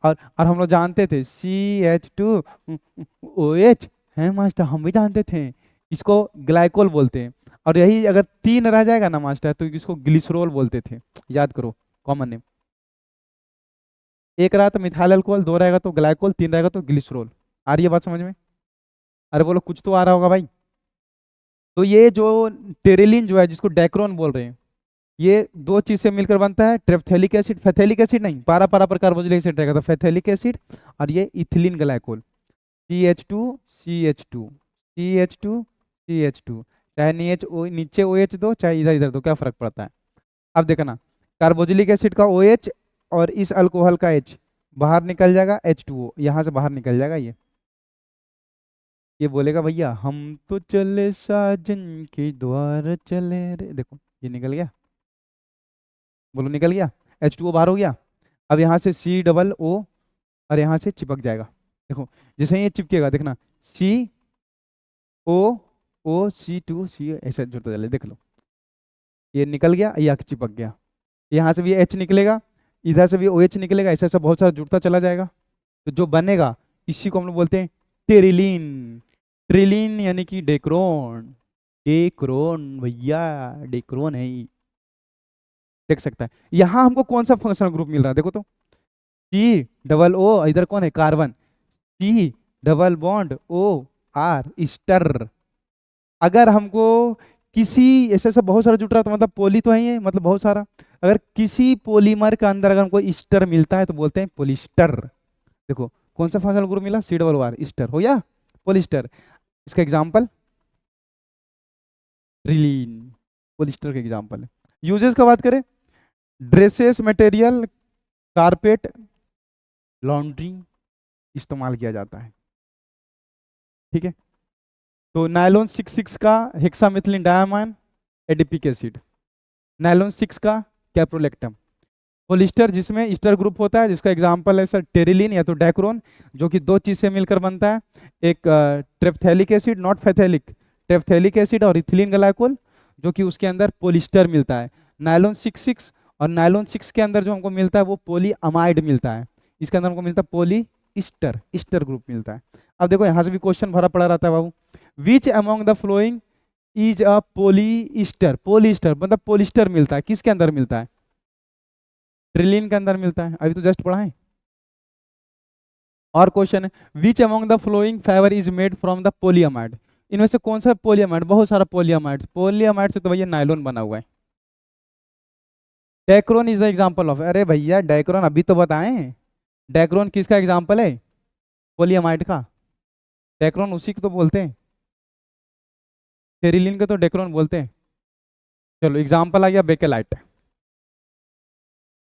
और हम लोग जानते थे CH2OH, है मास्टर, हम भी जानते थे इसको ग्लाइकोल बोलते हैं। और यही अगर तीन रह जाएगा ना मास्टर तो इसको ग्लिसरॉल बोलते थे। याद करो, कॉमन नेम। एक रहा तो मिथाइल अल्कोहल, दो रहेगा तो ग्लाइकोल, तीन रहेगा तो ग्लिसरॉल। आ रही है बात समझ में? अरे बोलो, कुछ तो आ रहा होगा भाई। तो ये जो टेरिलीन जो है जिसको डेक्रोन बोल रहे हैं, ये दो चीज से मिलकर बनता है, ट्रेप्थेलिक एसिड, फैथेलिक एसिड नहीं, पारा पारा पर कार्बोक्सिलिक एसिड रहेगा तो फैथेलिक एसिड, और ये ethylene glycol. CH2 CH2 CH2, चाहे नीचे OH दो चाहे इधर इधर दो, क्या फर्क पड़ता है? अब देखना, कार्बोक्सिलिक एसिड का OH और इस अल्कोहल का H बाहर निकल जाएगा, H2O यहाँ से बाहर निकल जाएगा। ये बोलेगा भैया हम तो चले साजन के द्वार चले रे, देखो ये निकल गया। बोलो निकल गया, H2O बाहर हो गया। अब यहाँ से COO और यहाँ से चिपक जाएगा। देखो जैसे ही ये चिपकेगा देखना, COO, C2C ऐसे जुड़ता चले, देख लो ये निकल गया, ये आके चिपक गया। यहाँ से भी H निकलेगा, इधर से भी OH निकलेगा, ऐसा ऐसा बहुत सारा जुड़ता चला जाएगा। तो जो बनेगा इसी को हम लोग बोलते हैं टेरिलीन। ट्रिलीन यानी कि डेक्रोन। डेक्रोन भैया, डेक्रोन है ही। देख सकता है यहाँ हमको कौन सा फंक्शनल ग्रुप मिल रहा है, देखो तो, सी डबल ओ, इधर कौन है, carbon, C double bond O R, ester. अगर हमको किसी ऐसे ऐसे बहुत सारा जुट रहा, तो मतलब पोली तो है ही है, मतलब बहुत सारा। अगर किसी पॉलीमर के अंदर अगर हमको ईस्टर मिलता है तो बोलते हैं पोलिस्टर। देखो कौन सा फंक्शनल ग्रुप मिला, सी डबल आर, ईस्टर हो गया पोलिस्टर। इसका एग्जाम्पल रिलीन, पोलिस्टर का एग्जाम्पल है। यूजेस का बात करें, ड्रेसेस मटेरियल, कारपेट, लॉन्ड्री इस्तेमाल किया जाता है। ठीक है, तो नायलॉन 66 का hexamethylene diamine adipic acid, nylon 6 का कैप्रोलेक्टम। पोलिस्टर जिसमें ईस्टर ग्रुप होता है, जिसका एग्जांपल है सर टेरिलीन या तो डैक्रोन, जो कि दो चीज से मिलकर बनता है, एक ट्रेप्थेलिक एसिड, नॉट फैथेलिक, ट्रेप्थेलिक एसिड और इथिलीन ग्लाइकोल, जो कि उसके अंदर पोलिस्टर मिलता है। नायलॉन 66 और नायलॉन 6 के अंदर जो हमको मिलता है वो पोली अमाइड मिलता है, इसके अंदर हमको मिलता है पोली ईस्टर, ईस्टर ग्रुप मिलता है। अब देखो यहाँ से भी क्वेश्चन भरा पड़ा रहता है बाबू, which among the following is a polyester, polyester मतलब पोलिस्टर मिलता है, किसके अंदर मिलता है, ट्रिलियन के अंदर मिलता है, अभी तो जस्ट पढ़ा है। और क्वेश्चन है, which among the following fiber is made from the polyamide, इनमें से कौन सा पोलियमाइड, बहुत सारा पोलियमाइड, पोलियमाइड से तो भैया नायलॉन बना हुआ है। Dacron is the example of, अरे भैया डेक्रोन अभी तो बताएं, डेक्रोन किसका एग्जांपल है, पोलियमाइड का, डेक्रोन उसी को तो बोलते हैं, टेरिलिन को तो डेक्रोन बोलते हैं। चलो एग्जांपल आ गया बेकेलाइट,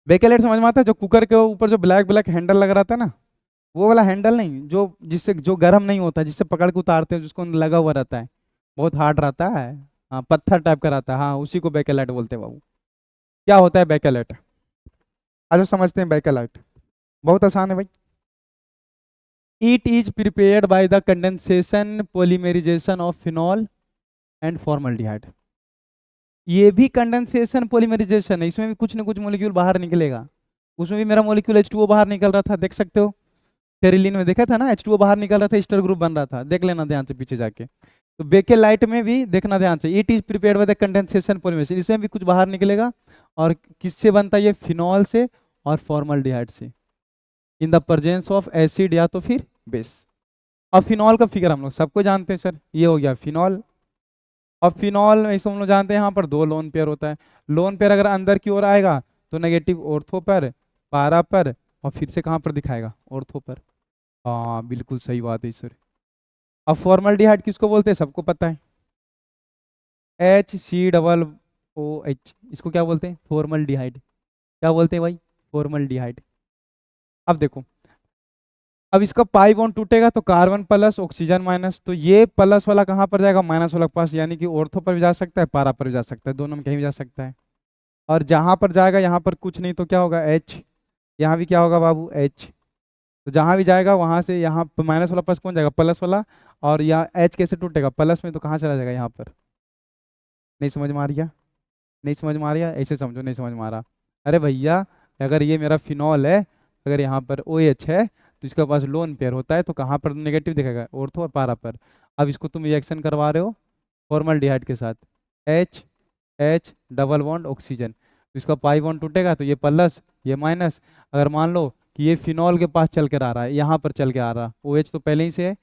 बेकेलाइट समझ में आता है, जो कुकर के ऊपर जो ब्लैक ब्लैक हैंडल लगा रहता है ना, वो वाला हैंडल नहीं, जो जिससे जो गर्म नहीं होता, जिससे पकड़ के उतारते हैं, जिसको लगा हुआ रहता है, बहुत हार्ड रहता है, हाँ पत्थर टाइप का रहता है, हाँ उसी को बेकेलाइट बोलते हैं बाबू। क्या होता है बेकेलाइट, आज समझते हैं बेकेलाइट, बहुत आसान है भाई। It is prepared by the condensation polymerization of phenol and formaldehyde, ये भी कंडेंसेशन पॉलीमेराइजेशन है, इसमें भी कुछ ना कुछ मॉलिक्यूल बाहर निकलेगा, उसमें भी मेरा मॉलिक्यूल H2O बाहर निकल रहा था, देख सकते हो, टेरिलीन में देखा था ना, H2O बाहर निकल रहा था, ईस्टर ग्रुप बन रहा था, देख लेना ध्यान से पीछे जाके। तो बेकेलाइट में भी देखना ध्यान से, it is prepared by the condensation polymerase, इसमें भी कुछ बाहर निकलेगा, और किससे बनता है ये, फिनॉल से और फॉर्मल्डिहाइड से, इन द प्रेजेंस ऑफ एसिड या तो फिर बेस। अब फिनॉल का फिगर हम लोग सबको जानते हैं सर, ये हो गया फिनॉल। अब फिनॉल में हम लोग जानते हैं यहाँ पर दो लोन पेयर होता है, लोन पेयर अगर अंदर की ओर आएगा तो नेगेटिव ऑर्थो पर, पारा पर, और फिर से कहाँ पर दिखाएगा, ऑर्थो पर। हाँ बिल्कुल सही बात है सर। अब फॉर्मल्डिहाइड किसको बोलते हैं, सबको पता है, HCOOH, इसको क्या बोलते हैं, फॉर्मल्डिहाइड, क्या बोलते हैं भाई, फॉर्मल्डिहाइड। अब देखो, अब इसका पाई बॉन्ड टूटेगा तो कार्बन प्लस ऑक्सीजन माइनस, तो ये प्लस वाला कहाँ पर जाएगा, माइनस वाला के पास, यानी कि ऑर्थो पर भी जा सकता है, पारा पर भी जा सकता है, दोनों में कहीं भी जा सकता है। और जहां पर जाएगा यहाँ पर कुछ नहीं तो क्या होगा, H, यहाँ भी क्या होगा बाबू, H, तो जहां भी जाएगा वहां से यहाँ माइनस वाला प्लस कौन जाएगा, प्लस वाला, और यहाँ H कैसे टूटेगा, प्लस में, तो कहाँ चला जाएगा यहाँ पर, नहीं समझ में आ रही है, नहीं समझ में आ रही है, ऐसे समझो नहीं समझ में आ रहा। अरे भैया अगर ये मेरा फिनॉल है, अगर यहाँ पर OH है, तो इसके पास लोन पेयर होता है, तो कहाँ पर नेगेटिव दिखेगा, ऑर्थो और पारा पर। अब इसको तुम रिएक्शन करवा रहे हो फॉर्मल्डिहाइड के साथ, H H double bond oxygen, तो इसका पाई बॉन्ड टूटेगा तो ये प्लस ये माइनस। अगर मान लो कि ये फिनॉल के पास चल कर आ रहा है, यहाँ पर चल के आ रहा, OH तो पहले ही से है,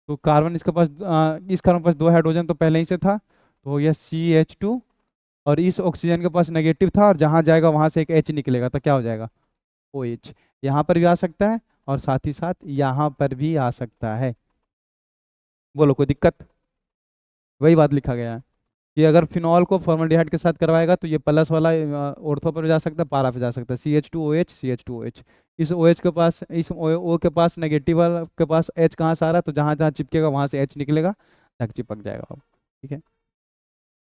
तो कार्बन इसके पास इस कार्बन के पास दो हाइड्रोजन तो पहले ही से था, तो हो गया CH2, और इस ऑक्सीजन के पास नेगेटिव था, और जहाँ जाएगा वहाँ से एक H निकलेगा, तो क्या हो जाएगा, OH। यहाँ पर भी आ सकता है और साथ ही साथ यहाँ पर भी आ सकता है, बोलो कोई दिक्कत, वही बात लिखा गया है कि अगर फिनॉल को फॉर्मल्डिहाइड के साथ करवाएगा तो ये प्लस वाला ऑर्थो पर जा सकता है, पारा पे जा सकता है, CH2OH CH2OH। इस OH के पास, इस O के पास नेगेटिव वाला के पास H कहाँ से आ रहा है, तो जहाँ जहाँ चिपकेगा वहाँ से H निकलेगा, तक चिपक जाएगा अब। ठीक है,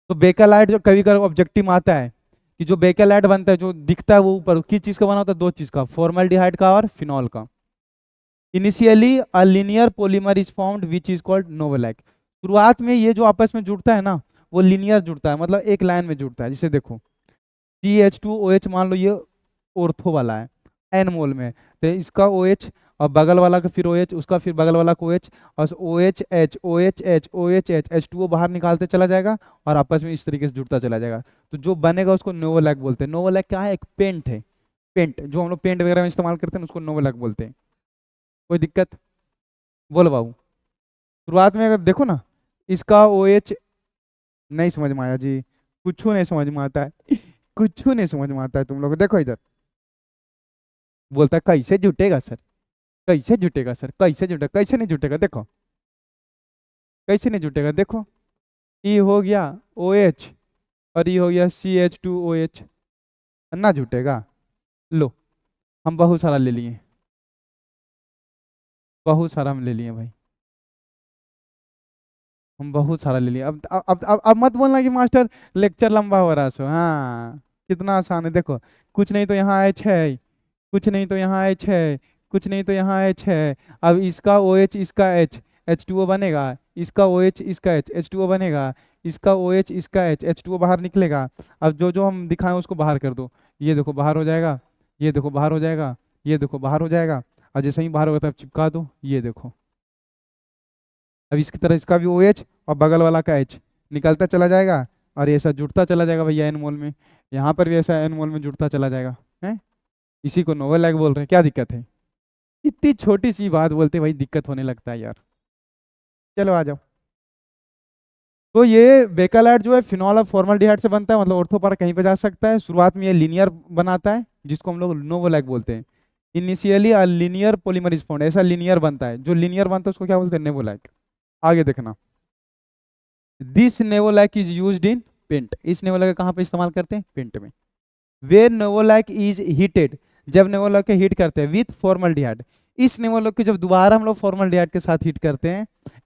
तो बेकेलाइट जो कभी कभी ऑब्जेक्टिव आता है कि जो बेकेलाइट बनता है जो दिखता है वो ऊपर किस चीज़ का बना होता है, दो चीज़ का, फॉर्मल्डिहाइड का और फिनॉल का। Initially a linear polymer is formed which is called novolac, शुरुआत में ये जो आपस में जुड़ता है ना वो लीनियर जुड़ता है, मतलब एक लाइन में जुड़ता है, जिसे देखो CH2OH मान लो ये ऑर्थो वाला है N मोल में, तो इसका OH और बगल वाला का फिर OH, उसका फिर बगल वाला का OH, और OHH H2O बाहर निकालते चला जाएगा और आपस में इस तरीके से जुड़ता चला जाएगा, तो जो बनेगा उसको नोवोलैक बोलते हैं। नोवोलैक क्या है, एक पेंट है, पेंट, जो हम लोग पेंट वगैरह में इस्तेमाल करते हैं उसको नोवोलैक बोलते हैं। कोई दिक्कत? बोलो बाबू। शुरुआत में अगर देखो ना, इसका ओ एच नहीं समझ में आया जी, कुछ नहीं समझ में आता है कुछ नहीं समझ में आता है तुम लोग। देखो इधर, बोलता है कैसे जुटेगा सर, कैसे जुटेगा सर, कैसे जुटेगा, कैसे नहीं जुटेगा, देखो कैसे नहीं जुटेगा, देखो ई हो गया ओ एच और ई हो गया CH2OH, ना जुटेगा। लो, हम बहुत सारा ले लिए, बहुत सारा हम ले लिए भाई, हम बहुत सारा ले लिए। अब मत बोलना कि मास्टर लेक्चर लंबा हो रहा है सो। हाँ, कितना आसान है, देखो कुछ नहीं तो यहाँ एच है, कुछ नहीं तो यहाँ एच है, कुछ नहीं तो यहाँ एच है। अब इसका ओ एच, इसका एच, H2O बनेगा, इसका ओ एच, इसका एच, H2O बनेगा, इसका ओ एच, इसका एच, H2O बाहर निकलेगा। अब जो जो हम दिखाएं उसको बाहर कर दो, ये देखो बाहर हो जाएगा, ये देखो बाहर हो जाएगा, ये देखो बाहर हो जाएगा। और जैसे ही बाहर होगा तब चिपका दो, ये देखो। अब इसकी तरह इसका भी ओ एच और बगल वाला का एच निकलता चला जाएगा, और ये ऐसा जुड़ता चला जाएगा भैया एन मोल में। यहाँ पर भी ऐसा एन मोल में जुड़ता चला जाएगा है। इसी को नोवेल लैग बोल रहे हैं, क्या दिक्कत है? इतनी छोटी सी बात बोलते भाई दिक्कत होने लगता है यार। चलो आ जाओ। तो ये बेकालाइट जो है फिनॉल और फॉर्मल्डिहाइड से बनता है, मतलब ऑर्थो पर कहीं पे जा सकता है। शुरुआत में ये लीनियर बनाता है जिसको हम लोग नोवोलैक बोलते हैं। Initially a linear polymer is found, ऐसा लीनियर बनता है, जो लीनियर बनता है उसको क्या बोलते हैं? नेवोलैक। आगे देखना, this novolac is used in paint. इस नेवोलैक का कहाँ पे इस्तेमाल करते हैं? पेंट में। वेयर नेवोलैक इज हीटेड, जब नेवोलैक को हीट करते हैं विथ फॉर्मल्डिहाइड, इस नेवोलैक को जब दोबारा हम लोग फॉर्मल्डिहाइड के साथ हीट करते हैं,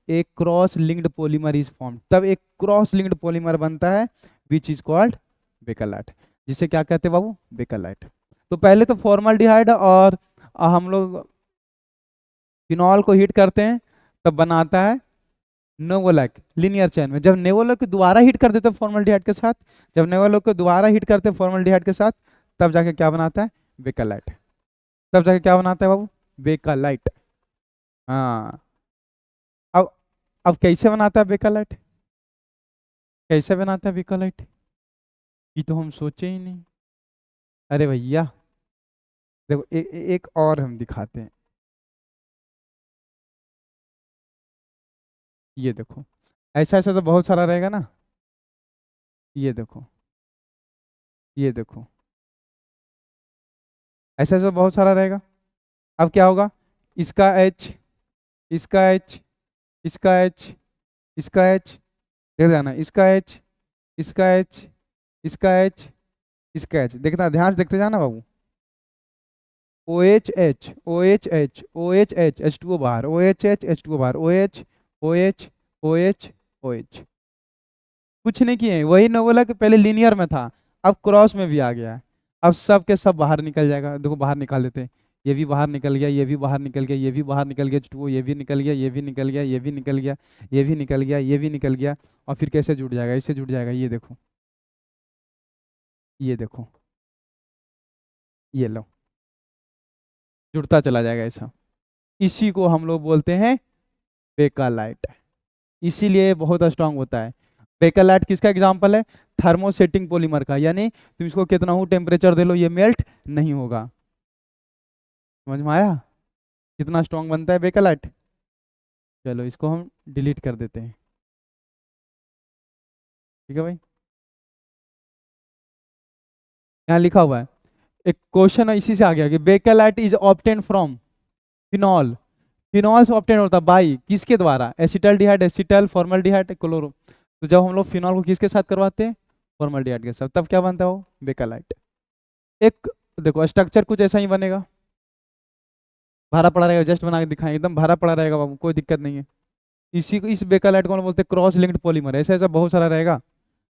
एक cross linked polymer is form, तब एक क्रॉस लिंक्ड पॉलीमर बनता है विच इज कॉल्ड बेकलाइट। जिसे क्या कहते हैं बाबू? बेकलाइट। तो पहले तो फॉर्मल्डिहाइड और हम लोग फिनॉल को हीट करते हैं, तब बनाता है नेवोलैक लीनियर चेन में। जब नेवोलैक को दोबारा हीट कर देते हैं फॉर्मल्डिहाइड के साथ, जब नेवोलैक को दोबारा हीट करते हैं फॉर्मल्डिहाइड के साथ, तब जाके क्या बनाता है? बेकलाइट। तब जाके क्या बनाता है बाबू? बेकलाइट। हाँ। अब अब कैसे बनाता है बेकलाइट? कैसे बनाता है बेकलाइट, ये तो हम सोचे ही नहीं। अरे भैया देखो, एक और हम दिखाते हैं। ये देखो, ऐसा ऐसा तो बहुत सारा रहेगा ना। ये देखो, ये देखो, ऐसा ऐसा बहुत सारा रहेगा। अब क्या होगा? इसका एच, इसका एच, इसका एच, इसका एच, देख जाना, इसका एच, इसका एच, इसका एच, इसका एच, देखना ध्यान से देखते जाना बाबू। O H H, O H H, O H H, H2O बाहर, ओ एच एच, H2O बाहर, O H, O H, O H, O H. कुछ नहीं किए, वही न बोला कि पहले लीनियर में था, अब क्रॉस में भी आ गया है। अब सब के सब बाहर निकल जाएगा, देखो बाहर निकाल देते हैं। ये भी बाहर निकल गया, ये भी बाहर निकल गया, ये भी बाहर निकल गया H2O, ये भी निकल गया, ये भी निकल गया, ये भी निकल गया, ये भी निकल गया, ये भी निकल गया। और फिर कैसे जुड़ जाएगा? इससे जुड़ जाएगा, ये देखो, ये देखो, ये लो, जुड़ता चला जाएगा ऐसा। इसी को हम लोग बोलते हैं बेकालाइट। इसीलिए ये बहुत स्ट्रांग होता है। बेकालाइट किसका एग्जाम्पल है? थर्मोसेटिंग पॉलीमर का, यानी तुम इसको कितना हो टेम्परेचर दे लो ये मेल्ट नहीं होगा। समझ में आया कितना स्ट्रांग बनता है बेकालाइट? चलो इसको हम डिलीट कर देते हैं, ठीक है भाई। यहाँ लिखा हुआ है, एक क्वेश्चन इसी से आ गया कि bakelite is obtain from phenol. Phenol से ऑब्टेन होता है बाई किसके द्वारा? Acetaldehyde, acetal, formaldehyde, chloro. तो जब हम लोग फिनॉल को किसके साथ करवाते हैं? फॉर्मल्डिहाइड के साथ, तब क्या बनता है वो? बेकालाइट। एक देखो स्ट्रक्चर कुछ ऐसा ही बनेगा, भरा पड़ा रहेगा, जस्ट बना के दिखाएं, एकदम भरा पड़ा रहेगा बाबू, कोई दिक्कत नहीं है। इसी को, इस बेकालाइट को हम बोलते हैं क्रॉस लिंक्ड पॉलीमर। ऐसा ऐसा बहुत सारा रहेगा,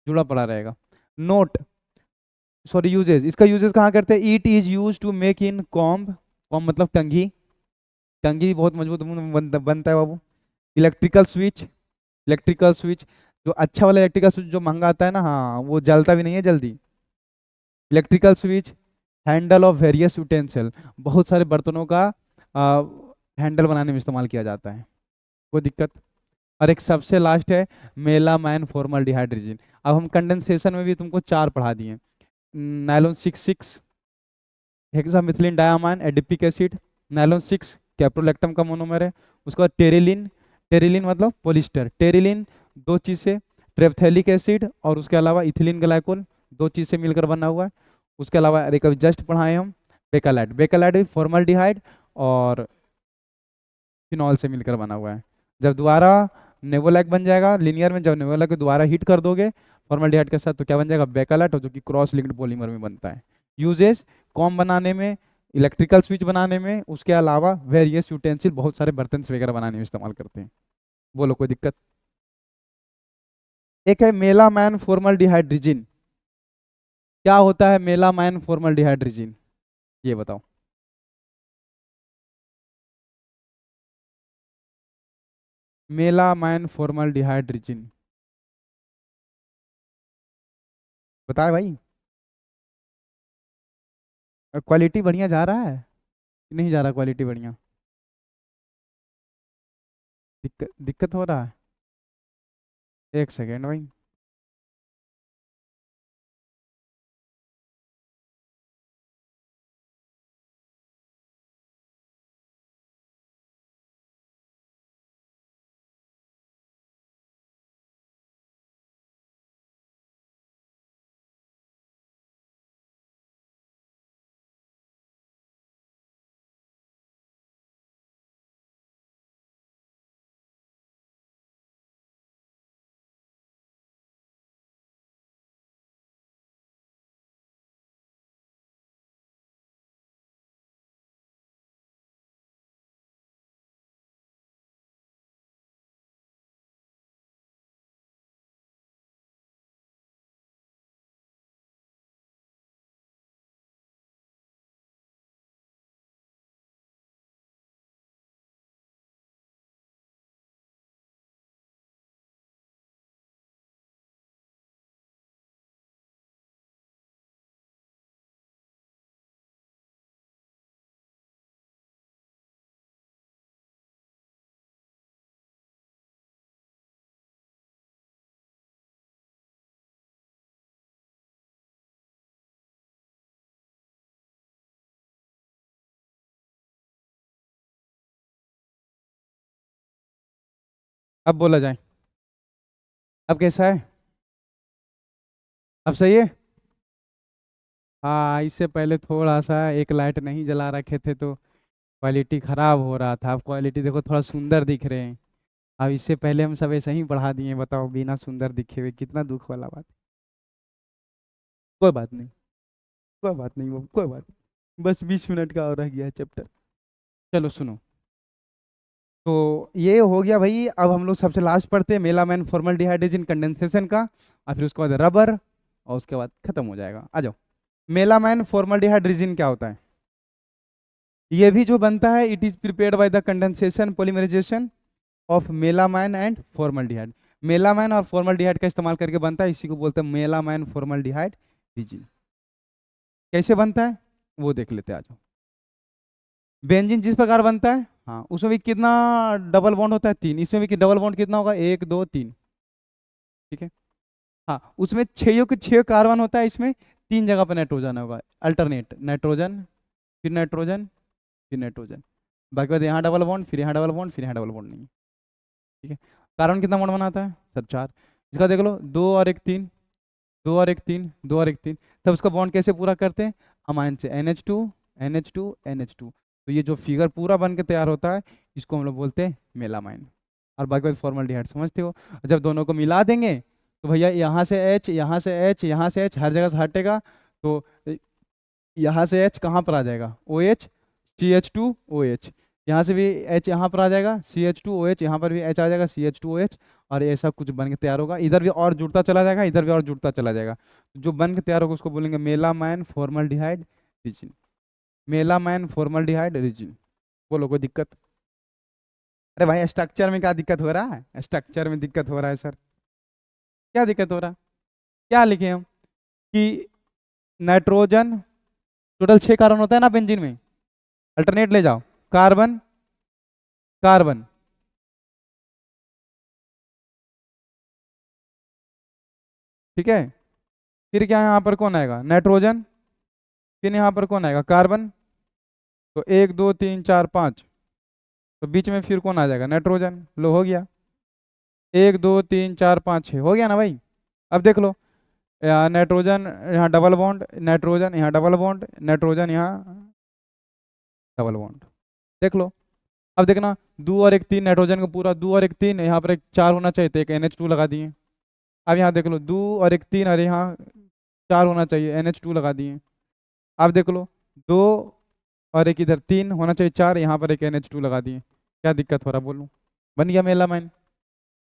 जुड़ा पड़ा रहेगा। नोट, सॉरी यूजेज, इसका यूजेज कहाँ करते हैं? It is use to make in comb, comb मतलब कंघी, कंघी भी बहुत मजबूत बनता है बाबू। इलेक्ट्रिकल स्विच, इलेक्ट्रिकल स्विच, जो अच्छा वाला इलेक्ट्रिकल स्विच जो महंगा आता है ना, हाँ वो जलता भी नहीं है जल्दी। Electrical switch, handle of various utensil, बहुत सारे बर्तनों का हैंडल बनाने में इस्तेमाल किया जाता है, कोई दिक्कत? और एक सबसे लास्ट है मेलामाइन फॉर्मल्डिहाइड रेजिन। अब हम कंडेंसेशन में भी तुमको चार पढ़ा दिए, nylon 66, हेक्सामिथिलीन diamine adipic acid, nylon 6 caprolactam का मोनोमर है। उसके बाद टेरिलिन, टेरिलिन मतलब पोलिस्टर, टेरिलिन दो चीज से, ट्रेप्थेलिक एसिड और उसके अलावा इथिलीन ग्लाइकोल, दो चीज से मिलकर बना हुआ है। उसके अलावा एक अभी जस्ट पढ़ाए हम बेकालाइट, बेकालाइट भी फॉर्मल्डिहाइड और फिनॉल से मिलकर बना हुआ है। जब दोबारा नेवोलैक बन जाएगा लिनियर में, जब नेवोलैक को दोबारा हीट कर दोगे फॉर्मल्डिहाइड के साथ तो क्या बन जाएगा, बेकालाइट, और जो कि क्रॉस लिंक्ड पॉलीमर में बनता है। यूजेस कॉम बनाने में, इलेक्ट्रिकल स्विच बनाने में, उसके अलावा वेरियस यूटेंसिल बहुत सारे बर्तन वगैरह बनाने में इस्तेमाल करते हैं। बोलो कोई दिक्कत। एक है मेलामैन फॉर्मल्डिहाइड रिजिन। क्या होता है मेलामैन फॉर्मल्डिहाइड रिजिन, ये बताओ। मेलामैन फॉर्मल्डिहाइड रिजिन बताए भाई। क्वालिटी बढ़िया जा रहा है कि नहीं जा रहा क्वालिटी बढ़िया? दिक्कत दिक्कत हो रहा है? एक सेकेंड भाई। अब बोला जाए, अब कैसा है? अब सही है? हाँ, इससे पहले थोड़ा सा एक लाइट नहीं जला रखे थे तो क्वालिटी खराब हो रहा था। अब क्वालिटी देखो थोड़ा सुंदर दिख रहे हैं। अब इससे पहले हम सब ऐसे ही बढ़ा दिए, बताओ बिना सुंदर दिखे हुए, कितना दुख वाला बात। कोई बात नहीं, कोई बात नहीं, वो कोई बात नहीं। बस 20 मिनट का और रह गया है चैप्टर। चलो सुनो, तो ये हो गया भाई। अब हम लोग सबसे लास्ट पढ़ते हैं मेलामैन फॉर्मल डिहाइड्रेशन कंडेंसेशन का, और फिर उसके बाद रबर, और उसके बाद खत्म हो जाएगा। आ जाओ। मेलामैन फॉर्मल डिहाइड्रेशन क्या होता है? ये भी जो बनता है, it is prepared by the condensation polymerization of melamine and formaldehyde. Melamine और फॉर्मल्डिहाइड का इस्तेमाल करके बनता है, इसी को बोलते हैं मेलामाइन फॉर्मल्डिहाइड रिजिन। कैसे बनता है वो देख लेते हैं, आ जाओ। बेंजीन जिस प्रकार बनता है, हाँ, उसमें भी कितना डबल बॉन्ड होता है, 3। इसमें भी डबल बॉन्ड कितना होगा, 1 2 3। ठीक है। हाँ, उसमें 6 के 6 कार्बन होता है, इसमें 3 जगह पर नाइट्रोजन होगा, अल्टरनेट नाइट्रोजन, फिर नाइट्रोजन, फिर नाइट्रोजन। बाकी बाद यहाँ डबल बॉन्ड, फिर यहाँ डबल बॉन्ड, फिर यहाँ डबल बॉन्ड नहीं है। ठीक है। कार्बन कितना बॉन्ड बनाता है सर, 4। इसका देख लो, 2 और 1 3, 2 और 1 3, 2 और 1 3। तब उसका बॉन्ड कैसे पूरा करते हैं, अमाइन से, NH2 NH2 NH2। तो ये जो फिगर पूरा बन के तैयार होता है, इसको हम लोग बोलते हैं मेलामाइन। और बाकी बात फॉर्मल्डिहाइड समझते हो। जब दोनों को मिला देंगे तो भैया यहाँ से H, यहाँ से H, यहाँ से H, हर जगह से हटेगा। तो यहाँ से H कहाँ पर आ जाएगा, OH, CH2OH। यहाँ से भी H यहाँ पर आ जाएगा, CH2OH, यहाँ पर भी H आ जाएगा, CH2OH। और ऐसा कुछ बन के तैयार होगा, इधर भी और जुड़ता चला जाएगा, इधर भी और जुड़ता चला जाएगा। जो बन के तैयार होगा उसको बोलेंगे melamine formaldehyde resin. Melamine formaldehyde resin. बोलो कोई दिक्कत? अरे भाई स्ट्रक्चर में क्या दिक्कत हो रहा है, स्ट्रक्चर में दिक्कत हो रहा है सर? क्या दिक्कत हो रहा है? क्या लिखे हम कि नाइट्रोजन, टोटल 6 कार्बन होता है ना बेंजीन में, अल्टरनेट ले जाओ, कार्बन कार्बन, ठीक है। फिर क्या यहाँ पर कौन आएगा, नाइट्रोजन, फिर यहाँ पर कौन आएगा, कार्बन। तो 1 2 3 4 5, तो बीच में फिर कौन आ जाएगा, नाइट्रोजन। लो हो गया, 1 2 3 4 5 6 हो गया ना भाई। अब देख लो, यहाँ नाइट्रोजन, यहाँ डबल बॉन्ड, नाइट्रोजन यहाँ डबल बॉन्ड, नाइट्रोजन यहाँ डबल बॉन्ड। देख लो। अब देखना, 2 और 1 3 नाइट्रोजन का पूरा, 2 और 1 3, यहाँ पर एक 4 होना चाहिए, तो एक NH2 लगा दिए। अब यहाँ देख लो, 2 और 1 3, अरे यहाँ 4 होना चाहिए, NH2 लगा दिए। अब देख लो, 2 और 1 इधर 3 होना चाहिए, 4, यहाँ पर एक NH2 लगा दिए। क्या दिक्कत हो रहा बोलो, बन गया मेलामाइन।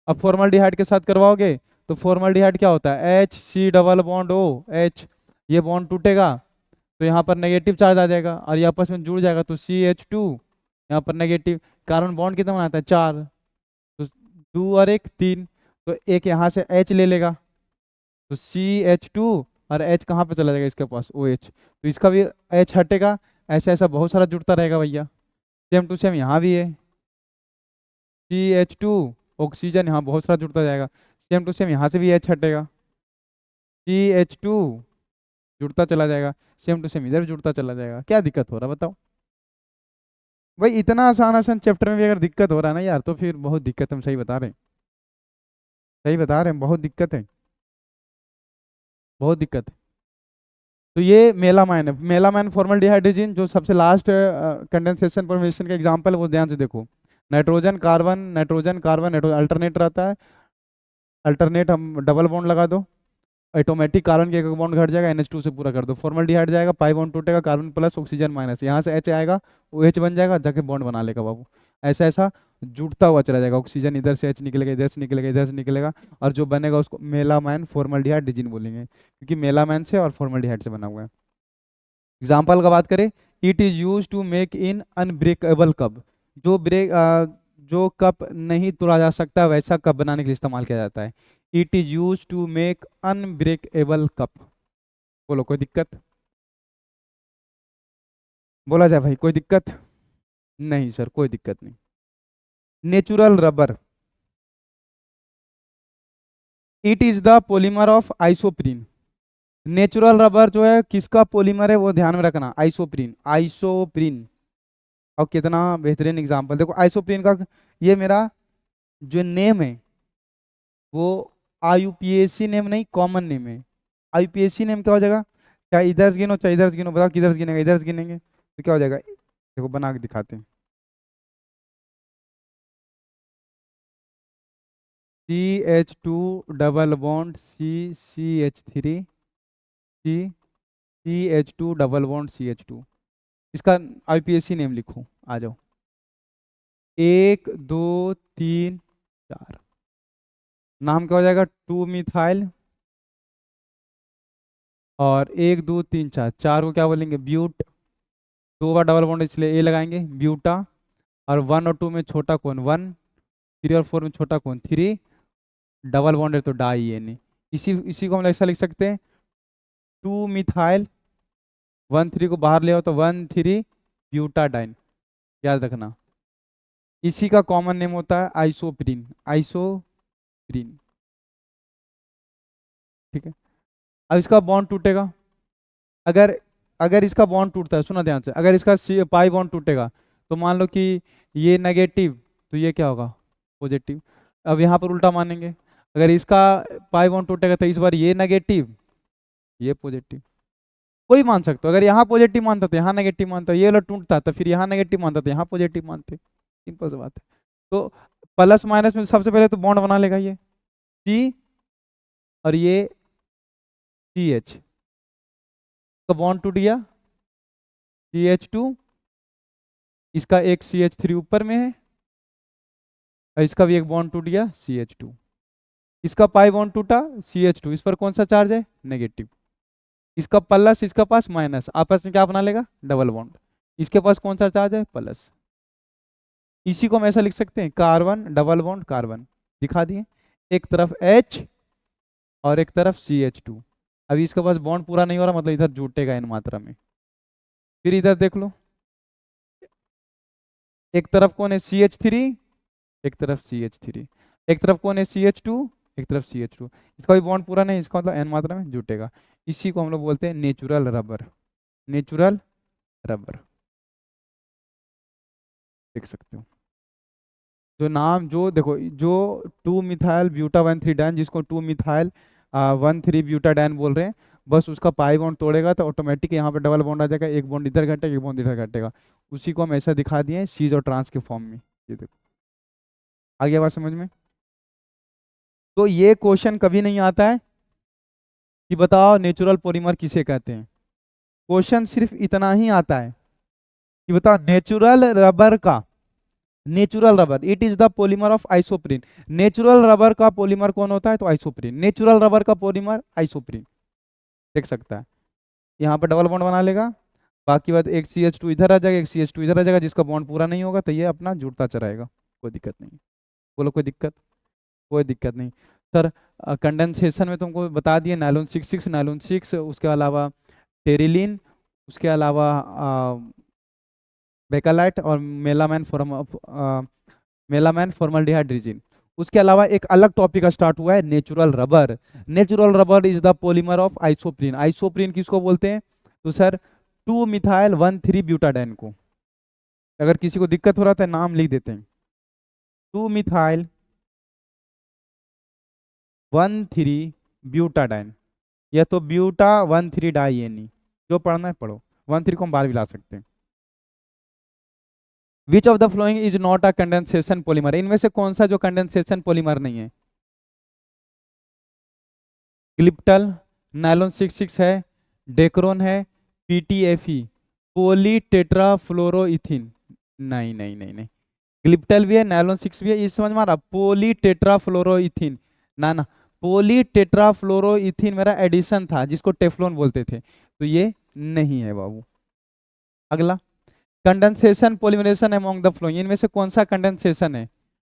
अब फॉर्मल्डिहाइड के साथ करवाओगे तो फॉर्मल्डिहाइड क्या होता है, HC double bond O H, ये बॉन्ड टूटेगा तो यहाँ पर नेगेटिव चार्ज आ जाएगा और ये आपस में जुड़ जाएगा, तो CH2, यहाँ पर नेगेटिव। कार्बन बॉन्ड कितना बनाता है, 4, तो 2 और 1 3, तो एक यहाँ से H ले लेगा, तो CH2, और H कहाँ पे चला जाएगा इसके पास, OH, तो इसका भी H हटेगा। ऐसा ऐसा बहुत सारा जुड़ता रहेगा भैया। सेम टू सेम यहाँ भी है, CH2, ऑक्सीजन यहाँ बहुत सारा जुड़ता जाएगा। सेम टू सेम यहाँ से भी H हटेगा, CH2 जुड़ता चला जाएगा। सेम टू सेम इधर जुड़ता चला जाएगा। क्या दिक्कत हो रहा बताओ भाई, इतना आसान आसान चैप्टर में भी अगर दिक्कत हो रहा है ना यार, तो फिर बहुत दिक्कत है। हम सही बता रहे हैं, सही बता रहे हैं, बहुत दिक्कत है, बहुत दिक्कत है। तो ये मेलामाइन है, मेलामाइन फॉर्मल्डिहाइड्रोजन जो सबसे लास्ट कंडेंसेशन फॉर्मेशन का एग्जांपल है, वो ध्यान से देखो। Nitrogen carbon, nitrogen carbon, alternate रहता है, अल्टरनेट हम डबल बॉन्ड लगा दो, ऑटोमेटिक कार्बन के एक बॉन्ड घट जाएगा, NH2 से पूरा कर दो, फॉर्मल्डिहाइड जाएगा, पाई बॉन्ड टूटेगा, कार्बन प्लस ऑक्सीजन माइनस, यहाँ से H आएगा, वो H बन जाएगा, जाके बॉन्ड बना लेगा बाबू। ऐसा ऐसा जुड़ता हुआ चला जाएगा, ऑक्सीजन इधर से H निकलेगा, इधर से निकलेगा, इधर से निकलेगा, और जो बनेगा उसको मेलामाइन फॉर्मल्डिहाइड बोलेंगे, क्योंकि मेलामाइन से और फॉर्मल्डिहाइड से बना हुआ है। एग्जाम्पल का बात करें, it is use to make in unbreakable cup, जो जो कप नहीं तोड़ा जा सकता वैसा कप बनाने के लिए इस्तेमाल किया जाता है। It is use to make unbreakable cup. बोलो कोई दिक्कत, बोला जाए भाई कोई दिक्कत? नहीं सर कोई दिक्कत नहीं। Natural rubber, it is the polymer of isoprene. Natural rubber जो है किसका पॉलीमर है वो ध्यान में रखना, आइसोप्रीन, आइसोप्रीन। और कितना बेहतरीन एग्जांपल देखो आइसोप्रीन का, ये मेरा जो नेम है वो IUPAC नेम नहीं, कॉमन नेम है। IUPAC नेम क्या हो जाएगा, चाहे इधर से गिनो चाहे इधर से गिनो, बताओ किधर से गिनेगा, इधर से गिनेंगे तो क्या हो जाएगा, देखो बना के दिखाते हैं। CH2 double bond CH3, CH2 double bond CH2, इसका IUPAC नेम लिखो, आ जाओ। 1 2 3 4, नाम क्या हो जाएगा, 2 मिथाइल, और 1 2 3 4, 4 को क्या बोलेंगे, ब्यूट, 2 बार डबल बॉन्ड इसलिए A लगाएंगे, ब्यूटा। और 1 और 2 में छोटा कौन, 1, 3 और 4 में छोटा कौन, 3, डबल बॉन्ड है तो डाई एन। इसी इसी को हम ऐसा लिख सकते हैं, 2 मिथाइल, 1 3 को बाहर ले आओ तो 1 3 ब्यूटाडाइन। याद रखना, इसी का कॉमन नेम होता है आइसोप्रीन, आइसोप्रीन। ठीक है। अब इसका बॉन्ड टूटेगा, अगर अगर इसका बॉन्ड टूटता है, सुना ध्यान से, अगर इसका पाई बॉन्ड टूटेगा तो मान लो कि ये नेगेटिव, तो ये क्या होगा, पॉजिटिव। अब यहाँ पर उल्टा मानेंगे, अगर इसका पाई बॉन्ड टूटेगा तो इस बार ये नेगेटिव, ये पॉजिटिव। कोई मान सकते हो, अगर यहाँ पॉजिटिव मानता तो यहाँ नेगेटिव मानता, ये वाला टूटता तो फिर यहाँ नेगेटिव मानता तो यहाँ पॉजिटिव मानते। सिंपल सी बात है। तो प्लस माइनस में सबसे पहले तो बॉन्ड बना लेगा ये C, और ये CH का बॉन्ड टूट गया, CH2, इसका एक CH3 ऊपर में है, और इसका भी एक बॉन्ड टूट गया CH2, इसका पाई बॉन्ड टूटा CH2, इस पर कौन सा चार्ज है, नेगेटिव, इसका प्लस इसका पास माइनस, आपस में क्या बना लेगा, डबल बॉन्ड, इसके पास कौन सा चार्ज है, प्लस। इसी को हम ऐसा लिख सकते हैं, कार्बन डबल बॉन्ड कार्बन, दिखा दिए, एक तरफ H और एक तरफ CH2। अभी इसके पास बॉन्ड पूरा नहीं हो रहा, मतलब इधर जुटेगा इन मात्रा में। फिर इधर देख लो, एक तरफ कौन है CH3, एक तरफ CH3, एक तरफ कौन है CH2, एक तरफ CH2, इसका भी बॉन्ड पूरा नहीं, इसका मतलब n मात्रा में जुटेगा। इसी को हम लोग बोलते हैं नेचुरल रबर, नेचुरल रबर, देख सकते हो। जो नाम जो देखो, जो 2 मिथाइल ब्यूटा 1,3-डाइन, जिसको 2 मिथाइल 1,3-ब्यूटाडाइन बोल रहे हैं, बस उसका पाई बॉन्ड तोड़ेगा तो ऑटोमेटिक यहाँ पे डबल बॉन्ड आ जाएगा, एक बॉन्ड इधर घटेगा, एक बॉन्ड इधर घटेगा। उसी को हम ऐसा दिखा दिए सीज और ट्रांस के फॉर्म में। ये देखो, आ गया बात समझ में? तो ये क्वेश्चन कभी नहीं आता है कि बताओ नेचुरल पॉलीमर किसे कहते हैं। क्वेश्चन सिर्फ इतना ही आता है कि बताओ नेचुरल रबर का, natural rubber it is the polymer of isoprene. Natural rubber का पॉलीमर कौन होता है? तो आइसोप्रीन। नेचुरल रबर का पॉलीमर आइसोप्रीन, देख सकता है। यहाँ पर डबल बॉन्ड बना लेगा, बाकी बात एक CH2 इधर आ जाएगा, एक CH2 इधर आ जाएगा, जिसका बॉन्ड पूरा नहीं होगा तो ये अपना जुड़ता चलाएगा, कोई दिक्कत नहीं। बोलो कोई दिक्कत? कोई दिक्कत नहीं। सर कंडेंसेशन में तुमको बता दिए नायलॉन 6 नायलॉन 6, उसके अलावा टेरिलीन, उसके अलावा बेकालाइट और मेलामैन फॉर्मल्डिहाइड रेजिन। उसके अलावा एक अलग टॉपिक का स्टार्ट हुआ है, natural rubber. Natural rubber is the polymer of isoprene. Isoprene किसको बोलते हैं? तो सर 2 मिथाइल 1,3-ब्यूटाडाइन को। अगर किसी को दिक्कत हो रहा था नाम लिख देते हैं, 2 मिथाइल 1,3-ब्यूटाडाइन, या तो ब्यूटा 1,3-डाइएनी, जो पढ़ना है पढ़ो, 1,3 को हम बाहर भी ला सकते हैं। विच of the following is not a condensation polymer? इनमें से कौन सा जो कंडेंसेशन पॉलीमर नहीं है? ग्लिप्टल, नायलॉन 6 है, डेक्रोन है, PTFE, पोली टेट्राफ्लोरोइथिन। नहीं नहीं नहीं नहीं, ग्लिप्टल भी है, नायलॉन 6 भी है, ये समझ में आ रहा? पोली टेट्राफ्लोरोइथिन, ना ना, पोली टेट्राफ्लोरोइथिन मेरा एडिशन था जिसको टेफ्लॉन बोलते थे, तो ये नहीं है बाबू। अगला, condensation polymerisation among the flowing, इनमें से कौन सा कंडेंसेशन है?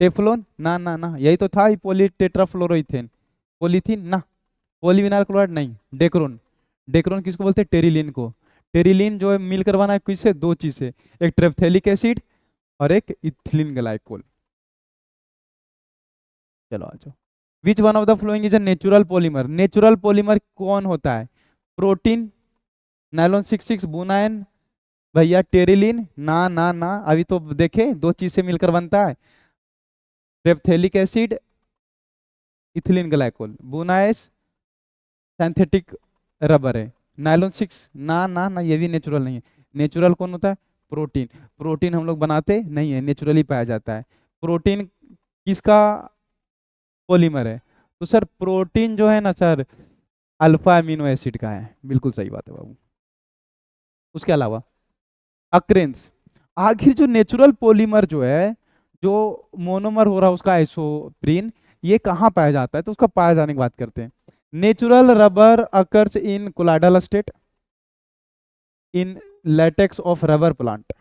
टेफ्लॉन? ना ना ना, यही तो था पोली टेट्राफ्लोरोइथेन। पोलीथीन ना, पॉलीविनाइल क्लोराइड नहीं, डेक्रोन। डेक्रोन किसको बोलते हैं? टेरिलीन को। टेरिलीन जो है मिल करवाना है किससे? दो चीज से, एक ट्रेप्थेलिक एसिड और एक इथिलीन ग्लाइकोल। चलो आ जाओ। विच one of the following is a natural polymer? Natural polymer कौन होता है? प्रोटीन, नायलॉन 6 बुनाइन, भैया टेरिलीन, ना ना ना, अभी तो देखे दो चीज से मिलकर बनता है, terephthalic acid, ethylene glycol. Buna S synthetic rubber है। नायलॉन 6 ना ना ना, ये भी नेचुरल नहीं है। नेचुरल कौन होता है? प्रोटीन। प्रोटीन हम लोग बनाते नहीं है, नेचुरली पाया जाता है। प्रोटीन किसका पॉलीमर है? तो सर प्रोटीन जो है ना सर, अल्फा अमीनो एसिड का है, बिल्कुल सही बात है बाबू। उसके अलावा अक्रेंस, आखिर जो नेचुरल पॉलीमर जो है, जो मोनोमर हो रहा है उसका आइसोप्रीन, ये कहाँ पाया जाता है? तो उसका पाया जाने की बात करते हैं। Natural rubber occurs in colloidal state, in latex of rubber plant.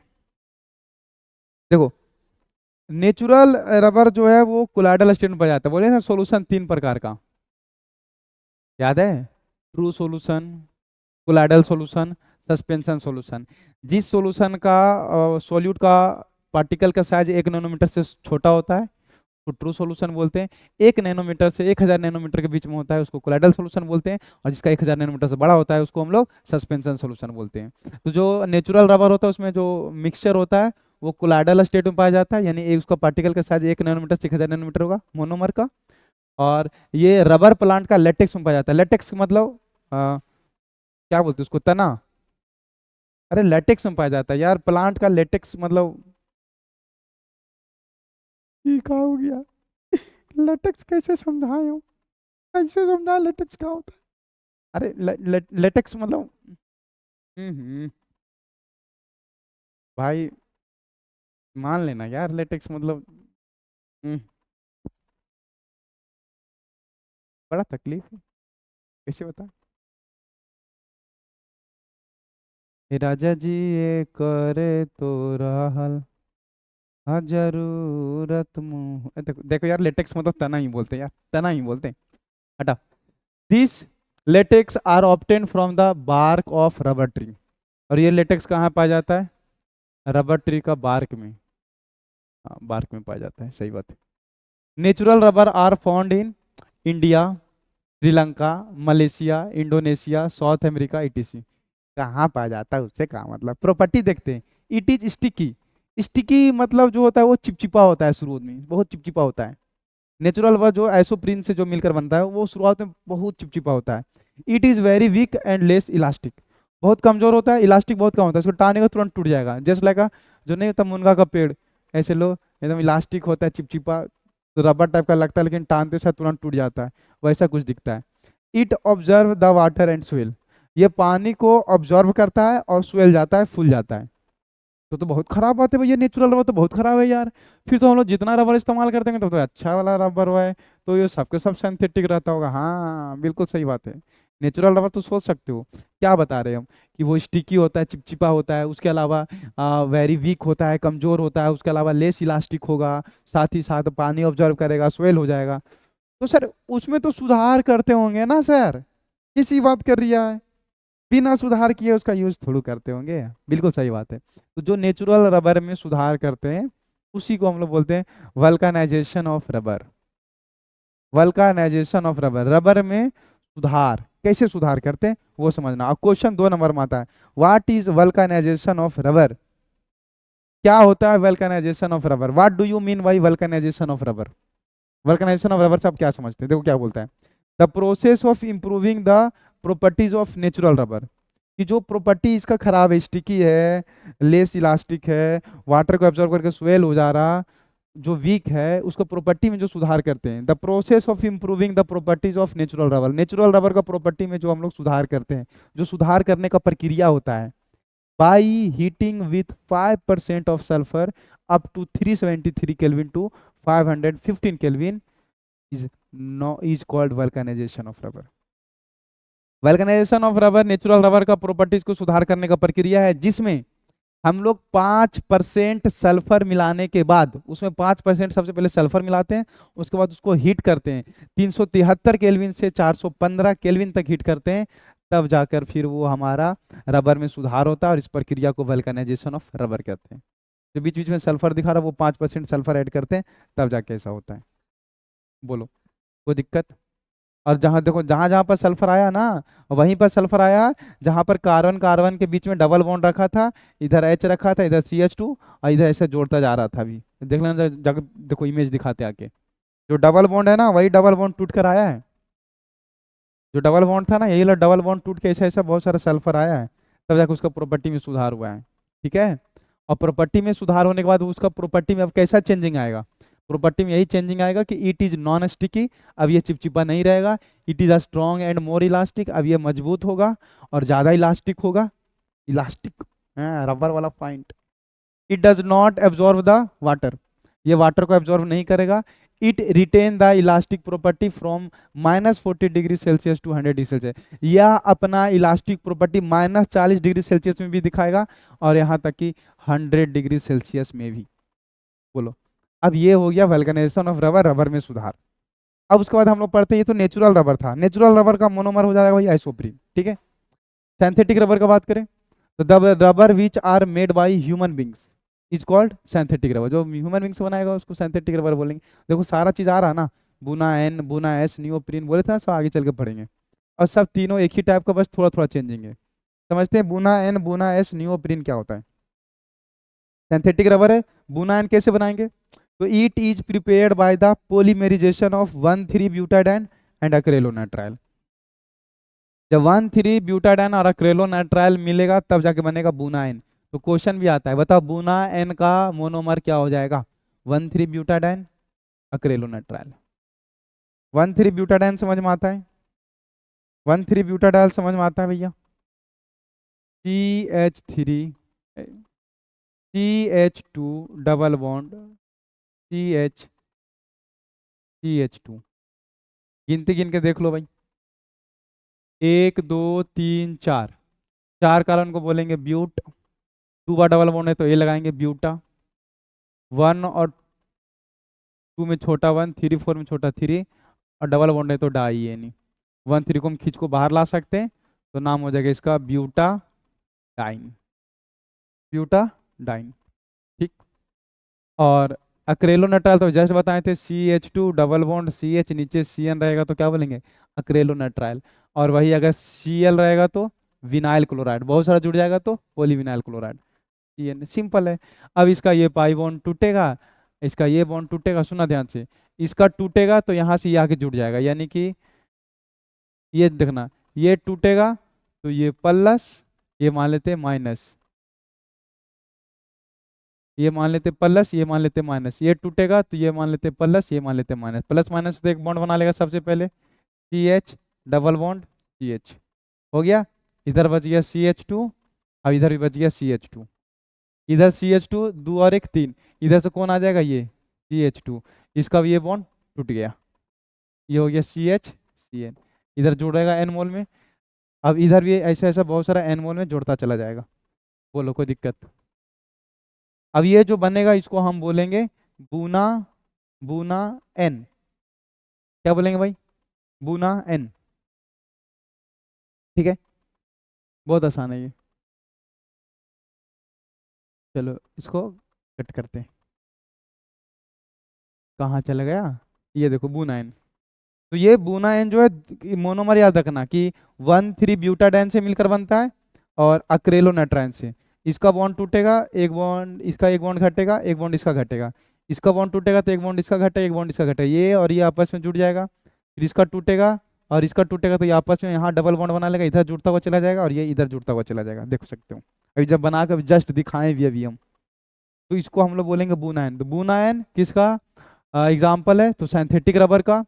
देखो, नेचुरल रबर जो है वो कोलाइडल स्टेट में पाया जाता है, बोले ना सॉल्यूशन 3 प्रकार का, याद है? True solution, colloidal solution, suspension solution. जिस सॉल्यूशन का सॉल्यूट का पार्टिकल का साइज 1 नैनोमीटर से छोटा होता है तो ट्रू सॉल्यूशन बोलते हैं। 1 नैनोमीटर से 1,000 नैनोमीटर के बीच में होता है उसको कोलाइडल सॉल्यूशन बोलते हैं, और जिसका 1,000 नैनोमीटर से बड़ा होता है उसको हम लोग सस्पेंशन सॉल्यूशन बोलते हैं। तो जो नेचुरल रबर होता है उसमें जो मिक्सचर होता है वो कोलाइडल स्टेट में पाया जाता है, यानी एक उसका पार्टिकल का साइज 1 नैनोमीटर से 1,000 नैनोमीटर होगा मोनोमर का। और ये रबर प्लांट का लेटेक्स में पाया जाता है। लेटेक्स मतलब क्या बोलते हैं उसको, तना? अरे लेटेक्स में पाया जाता है यार, प्लांट का लेटेक्स मतलब, ये क्या हो गया? लेटेक्स कैसे समझाए हो? कैसे समझाए लेटेक्स क्या होता है? अरे लेटेक्स मतलब, भाई मान लेना यार, लेटेक्स मतलब, हम्म, बड़ा तकलीफ है, कैसे बता? हे राजा जी ये करे तो रहल, हाँ जरूरत मुँह, देखो देखो यार, लेटेक्स मतलब तना ही बोलते हैं यार, तना ही बोलते हैं, हटा। This latex are obtain from the bark of rubber tree. और ये लेटेक्स कहाँ पाया जाता है? रबर ट्री का बार्क में। हाँ बार्क में पाया जाता है, सही बात है। Natural rubber are found in India, Sri Lanka, Malaysia, Indonesia, south America, etc। कहाँ पाया जाता है, उससे कहाँ मतलब। प्रॉपर्टी देखते हैं, इट इज स्टिकी। स्टिकी मतलब जो होता है वो चिपचिपा होता है, शुरू में बहुत चिपचिपा होता है। नेचुरल रबर जो आइसोप्रीन से जो मिलकर बनता है वो शुरुआत में बहुत चिपचिपा होता है। It is very weak and less elastic, बहुत कमजोर होता है, इलास्टिक बहुत कम होता है, इसको टाने का तुरंत टूट जाएगा। जस्ट लाइक जो नहीं होता मुनगा का पेड़, ऐसे लो एकदम इलास्टिक होता है, चिपचिपा रबर टाइप का लगता है, लेकिन टानते से तुरंत टूट जाता है, वैसा कुछ दिखता है। It observe the water and soil, ये पानी को ऑब्जर्व करता है और सोयल जाता है, फूल जाता है। तो बहुत खराब बात है भैया, नेचुरल रबर तो बहुत खराब है यार। फिर तो हम लोग जितना रबर इस्तेमाल करते हैं तो अच्छा वाला रबर हुआ है, तो ये सबके सब सिंथेटिक रहता होगा। हाँ बिल्कुल सही बात है। नेचुरल रबर तो सोच सकते हो क्या बता रहे हैं हम, कि वो स्टिकी होता है, चिपचिपा होता है, उसके अलावा वेरी वीक होता है, कमजोर होता है, उसके अलावा लेस इलास्टिक होगा, साथ ही साथ पानी ऑब्जर्व करेगा, स्वेल हो जाएगा। तो सर उसमें तो सुधार करते होंगे ना सर, किसी बात कर रही है, बिना सुधार किए उसका यूज थोड़ू करते होंगे। बिल्कुल सही बात है। तो जो नेचुरल रबर में सुधार करते हैं उसी को हम लोग बोलते हैं vulcanization of rubber. Vulcanization of rubber, rubber में सुधार कैसे सुधार करते हैं वो समझना। अब क्वेश्चन 2 नंबर में आता है, what is vulcanization of rubber. क्या होता है vulcanization of rubber, what do you mean by vulcanization of rubber. Vulcanization of rubber से आप क्या समझते हैं, देखो क्या बोलता है, the process of improving the properties of natural rubber, कि जो प्रॉपर्टी इसका खराब है, स्टिकी है, लेस इलास्टिक है, वाटर को एब्जॉर्ब करके स्वेल हो जा रहा, जो वीक है उसको प्रॉपर्टी में जो सुधार करते हैं, the process of improving the properties of natural rubber, natural rubber का प्रॉपर्टी में जो हम लोग सुधार करते हैं, जो सुधार करने का प्रक्रिया होता है, by heating with 5% of sulphur up to 373 kelvin to 515 kelvin is known is called vulcanization of rubber. Vulcanization of rubber natural rubber का प्रॉपर्टीज को सुधार करने का प्रक्रिया है, जिसमें हम लोग 5% सल्फर मिलाने के बाद, उसमें 5% सबसे पहले सल्फर मिलाते हैं, उसके बाद उसको हीट करते हैं 373 केल्विन से 415 केल्विन तक हीट करते हैं, तब जाकर फिर वो हमारा रबर में सुधार होता है, और इस प्रक्रिया को वल्कनाइजेशन ऑफ रबर कहते हैं। जो बीच बीच में सल्फर दिखा रहा है वो 5% सल्फर ऐड करते हैं, तब जाके ऐसा होता है। बोलो कोई दिक्कत। और जहाँ देखो जहाँ जहाँ पर सल्फर आया ना, वहीं पर सल्फर आया जहाँ पर कार्बन कार्बन के बीच में डबल बॉन्ड रखा था, इधर एच रखा था, इधर CH2, और इधर ऐसे जोड़ता जा रहा था। अभी देख लेना, देखो इमेज दिखाते आके, जो डबल बॉन्ड है ना वही डबल बॉन्ड टूट कर आया है, जो डबल बॉन्ड था ना यही लो डबल बॉन्ड टूट के ऐसा ऐसा बहुत सारा सल्फर आया है, तब जाकर उसका प्रॉपर्टी में सुधार हुआ है। ठीक है। और प्रॉपर्टी में सुधार होने के बाद उसका प्रॉपर्टी में अब कैसा चेंजिंग आएगा, प्रॉपर्टी में यही चेंजिंग आएगा कि इट इज नॉन स्टिकी, अब ये चिपचिपा नहीं रहेगा, it is a strong and more elastic, अब ये मजबूत होगा और ज्यादा इलास्टिक होगा, इलास्टिक रबर वाला point. It does not absorb the water, ये वाटर को एब्जॉर्ब नहीं करेगा। It retain the elastic property from -40 degree Celsius to 100 degree Celsius, यह अपना इलास्टिक प्रॉपर्टी -40 डिग्री सेल्सियस में भी दिखाएगा, और यहाँ तक कि 100 डिग्री सेल्सियस में भी। बोलो, अब ये हो गया वल्कनाइजेशन ऑफ रबर, रबर में सुधार। अब उसके बाद हम लोग पढ़ते हैं, ये तो नेचुरल रबर था, नेचुरल रबर का मोनोमर हो जाएगा भाई आइसोप्रीन। ठीक है। सिंथेटिक रबर का बात करें तो the rubber which are made by human beings is called synthetic rubber, जो ह्यूमन बींग्स बनाएगा उसको सिंथेटिक रबर बोलेंगे। देखो सारा चीज आ रहा ना, बुना एन, बुना एस, नियोप्रीन बोले थे ना, सब आगे चल के पढ़ेंगे। और सब तीनों एक ही टाइप का, बस थोड़ा थोड़ा चेंजिंग है। समझते हैं बुना एन, बुना एस, नियोप्रीन क्या होता है। सिंथेटिक रबर है, बुना एन कैसे बनाएंगे, तो it is prepared by the polymerization of 1,3-ब्यूटाडाइन एंड अक्रेलोनाइट्राइल। जब 1,3-ब्यूटाडाइन और अक्रेलोनाइट्राइल मिलेगा तब जाके बनेगा बुना एन। तो क्वेश्चन भी आता है, बताओ बुना एन का मोनोमर क्या हो जाएगा, 1,3-ब्यूटाडाइन अक्रेलोनाइट्राइल। 1,3-ब्यूटाडाइन समझ में आता है, 1,3-ब्यूटाडाइल समझ में आता है भैया। CH3 CH2 double bond CH CH2, गिनती गिन के देख लो भाई, 1 2 3 4, 4 कार्बन को बोलेंगे ब्यूट, 2 बार डबल बॉन्ड है तो ये लगाएंगे ब्यूटा, 1 और 2 में छोटा 1, 3 4 में छोटा 3, और डबल बॉन्ड है तो डाई, ये नहीं 1 3 को हम खींच को बाहर ला सकते हैं, तो नाम हो जाएगा इसका ब्यूटा डाइन, ब्यूटा डाइन। ठीक। और अक्रेलोनाइट्राइल तो जस्ट बताए थे, CH2 डबल बॉन्ड CH, नीचे CN रहेगा तो क्या बोलेंगे अक्रेलोनाइट्राइल, और वही अगर Cl रहेगा तो विनाइल क्लोराइड, बहुत सारा जुड़ जाएगा तो पॉलीविनाइल क्लोराइड। ये सिंपल है। अब इसका ये पाई बॉन्ड टूटेगा, इसका ये बॉन्ड टूटेगा, सुना ध्यान से, इसका टूटेगा तो यहाँ से ये आके जुड़ जाएगा, यानी कि ये देखना, ये टूटेगा तो ये प्लस, ये मान लेते माइनस, ये मान लेते प्लस, ये मान लेते माइनस, ये टूटेगा तो ये मान लेते प्लस, ये मान लेते माइनस, प्लस माइनस तो एक बॉन्ड बना लेगा सबसे पहले, C H double bond C H, हो गया। इधर बच गया सी एच टू, अब इधर भी बच गया सी एच टू, इधर सी एच टू, दो और एक तीन, इधर से कौन आ जाएगा, ये सी एच टू, इसका भी ये बॉन्ड टूट गया, ये हो गया सी एच सी एन, इधर जुड़ेगा एन मोल में। अब इधर भी ऐसा ऐसा बहुत सारा एन मोल में जुड़ता चला जाएगा, बोलो कोई दिक्कत। अब ये जो बनेगा इसको हम बोलेंगे बूना, बूना एन, क्या बोलेंगे भाई, बूना एन, ठीक है, बहुत आसान है ये। चलो इसको कट करते हैं, कहाँ चला गया, ये देखो बूना एन। तो ये बूना एन जो है मोनोमर याद रखना कि 1,3 ब्यूटाडाइन से मिलकर बनता है और अक्रेलोनाइट्राइन से। इसका बॉन्ड टूटेगा, एक बॉन्ड इसका, एक बॉन्ड घटेगा, एक बॉन्ड इसका घटेगा, इसका बॉन्ड टूटेगा तो एक बॉन्ड इसका घटेगा, एक बॉन्ड इसका घटेगा, ये और ये आपस में जुड़ जाएगा, फिर इसका टूटेगा और इसका टूटेगा तो ये आपस में यहाँ डबल बॉन्ड बना लेगा, इधर जुड़ता हुआ चला जाएगा और ये इधर जुड़ता हुआ चला जाएगा, देख सकते हो। अभी जब बना कर जस्ट दिखाएं भी अभी हम, तो इसको हम लोग बोलेंगे बूनायन। तो बूनायन किसका एग्जाम्पल है, तो सिंथेटिक रबर का,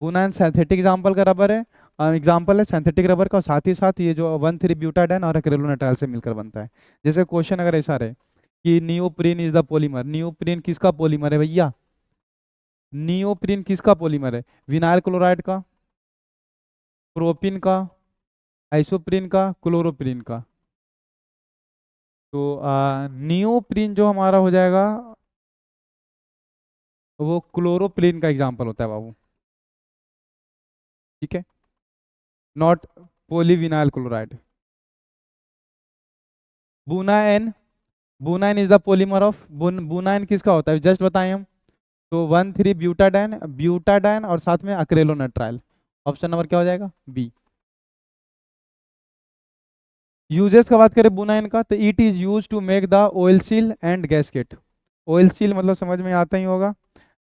बूनायन सिंथेटिक एग्जाम्पल का रबर है, एग्जाम्पल है सिंथेटिक रबर का, और साथ ही साथ ये जो 1,3 ब्यूटाडाइन और एक्रेलोनाइट्राइल से मिलकर बनता है। जैसे क्वेश्चन अगर ऐसा रहे कि neoprene is the polymer, neoprene किसका पॉलीमर है भैया, नियोप्रीन किसका पॉलीमर है, विनाइल क्लोराइड का, प्रोपिन का, आइसोप्रीन का, क्लोरोप्रीन का। तो नियोप्रीन जो हमारा हो जाएगा वो क्लोरोप्रीन का एग्जाम्पल होता है बाबू, ठीक है, not polyvinyl chloride. Buna N, Buna N is the polymer of, Buna N किसका होता है जस्ट बताएं हम, तो 1,3 ब्यूटाडाइन, ब्यूटाडाइन और साथ में अक्रेलोनाइट्राइल, ऑप्शन नंबर क्या हो जाएगा, बी। यूजेस का बात करें बुनाइन का, तो it is use to make the oil seal and gasket. Oil seal मतलब समझ में आता ही होगा,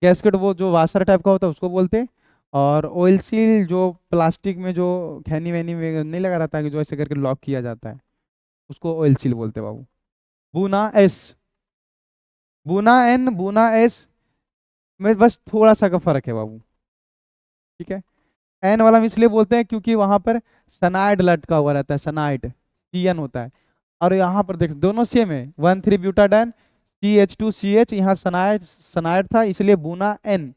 गैस्केट वो जो वाशर टाइप का होता है उसको बोलते हैं, और ऑयल सील जो प्लास्टिक में जो खैनी वैनी में नहीं लगा रहता है कि जो ऐसे करके लॉक किया जाता है, उसको ऑयल सील बोलते हैं बाबू। बुना एस, बुना एन, बुना एस में बस थोड़ा सा का फर्क है बाबू, ठीक है। एन वाला हम इसलिए बोलते हैं क्योंकि वहां पर सनाइड लटका हुआ रहता है, सनाइड सी एन होता है, और यहाँ पर देख दोनों सेम है, 1,3 butadiene C H two C H, यहाँ सनाइड, सनाइड था इसलिए बुना एन,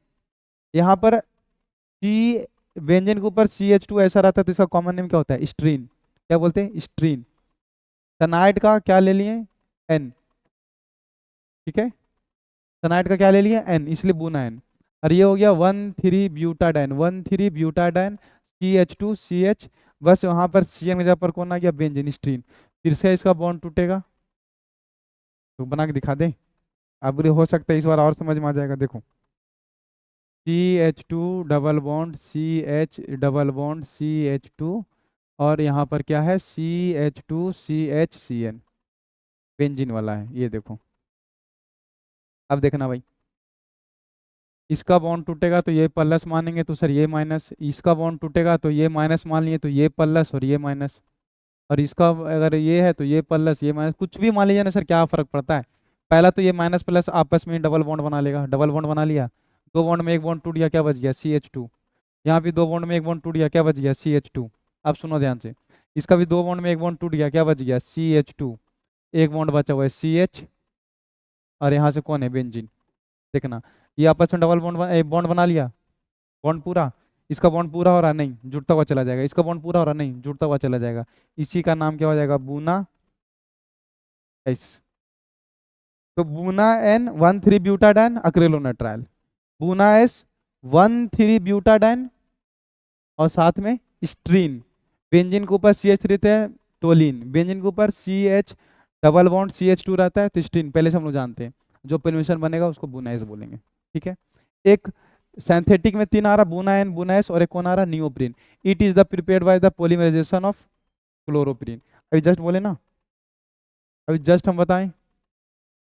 यहाँ पर सी, व्यंजन के ऊपर सी एच टू ऐसा रहता है तो इसका कॉमन नेम क्या होता है, स्ट्रीन, क्या बोलते हैं, स्ट्रीन। सनाइड का क्या ले लिए, एन, ठीक है, सनाइड का क्या ले लिया, एन, इसलिए बुना एन। और ये हो गया 1,3 butadiene, 1,3 butadiene C H two C H, बस वहाँ पर सी एन की जगह पर कौन आ गया, बेंजीन स्ट्रीन, फिर से इसका बॉन्ड टूटेगा, तो बना के दिखा दें, अब हो सकता है इस बार और समझ में आ जाएगा, देखो C H two double bond C H double bond C H two, और यहाँ पर क्या है, C H two C H C N, benzene वाला है, ये देखो। अब देखना भाई, इसका बॉन्ड टूटेगा तो ये प्लस मानेंगे तो सर ये माइनस, इसका बॉन्ड टूटेगा तो ये माइनस मान लिए तो ये प्लस और ये माइनस, और इसका अगर ये है तो ये प्लस ये माइनस, कुछ भी मान लीजिए ना सर, क्या फर्क पड़ता है, पहला तो ये माइनस प्लस आपस में डबल बॉन्ड बना लेगा, डबल बॉन्ड बना लिया, दो बॉन्ड में एक बॉन्ड टूट गया, क्या बच गया, सी एच टू, यहाँ भी दो बॉन्ड में एक बॉन्ड टूट गया, क्या बच गया, सी एच टू। अब सुनो ध्यान से, इसका भी दो बॉन्ड में एक बॉन्ड टूट गया, क्या बच गया, सी एच टू, एक बॉन्ड बचा हुआ है सी एच, और यहाँ से कौन है, बेंजीन, देखना ये आपस में डबल बॉन्ड बॉन्ड बना लिया, बॉन्ड पूरा, इसका बॉन्ड पूरा हो रहा नहीं, जुड़ता हुआ चला जाएगा, इसका बॉन्ड पूरा हो रहा नहीं, जुड़ता हुआ चला जाएगा, इसी का नाम क्या हो जाएगा, बूना एस। तो Buna N 1,3 butadiene acrylonitrile, Buna S 1,3 butadiene और साथ में स्ट्रीन, बेंजीन के ऊपर सी एच रहते हैं, टोलिन, बेंजीन के ऊपर C H double bond C H two रहता है, तो स्ट्रीन पहले से हम लोग जानते हैं, जो परमिशन बनेगा उसको बुनाइस बोलेंगे, ठीक है। एक सिंथेटिक में तीन आ रहा, बुनाइन, बुनाइस, और एक कौन आ रहा, neoprene. It is the prepared by the polymerization of chloroprene. अभी जस्ट बोले ना, अभी जस्ट हम बताएं,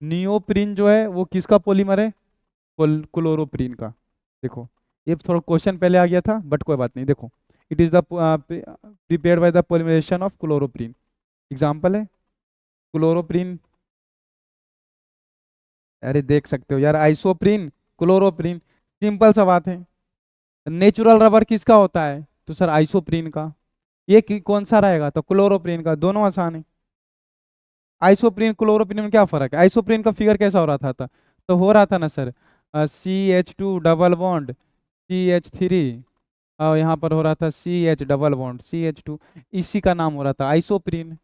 नियोप्रीन जो है वो किसका पॉलीमर है? क्लोरोप्रीन का। देखो, ये थोड़ा क्वेश्चन पहले आ गया था बट कोई बात नहीं। देखो, it is the prepared by the polymerization of chloroprene. Example है क्लोरोप्रीन। अरे देख सकते हो यार, आइसोप्रीन, क्लोरोप्रीन, सिंपल सा बात है। नेचुरल रबर किसका होता है? तो सर आइसोप्रीन का। ये कौन सा रहेगा? तो क्लोरोप्रीन का। दोनों आसान है। आइसोप्रीन क्लोरोप्रीन में क्या फर्क है? आइसोप्रीन का फिगर कैसा हो रहा था? तो हो रहा था ना sir, CH2 double bond CH3, और यहाँ पर हो रहा था CH डबल बॉन्ड CH2। इसी का नाम हो रहा था आइसोप्रीन।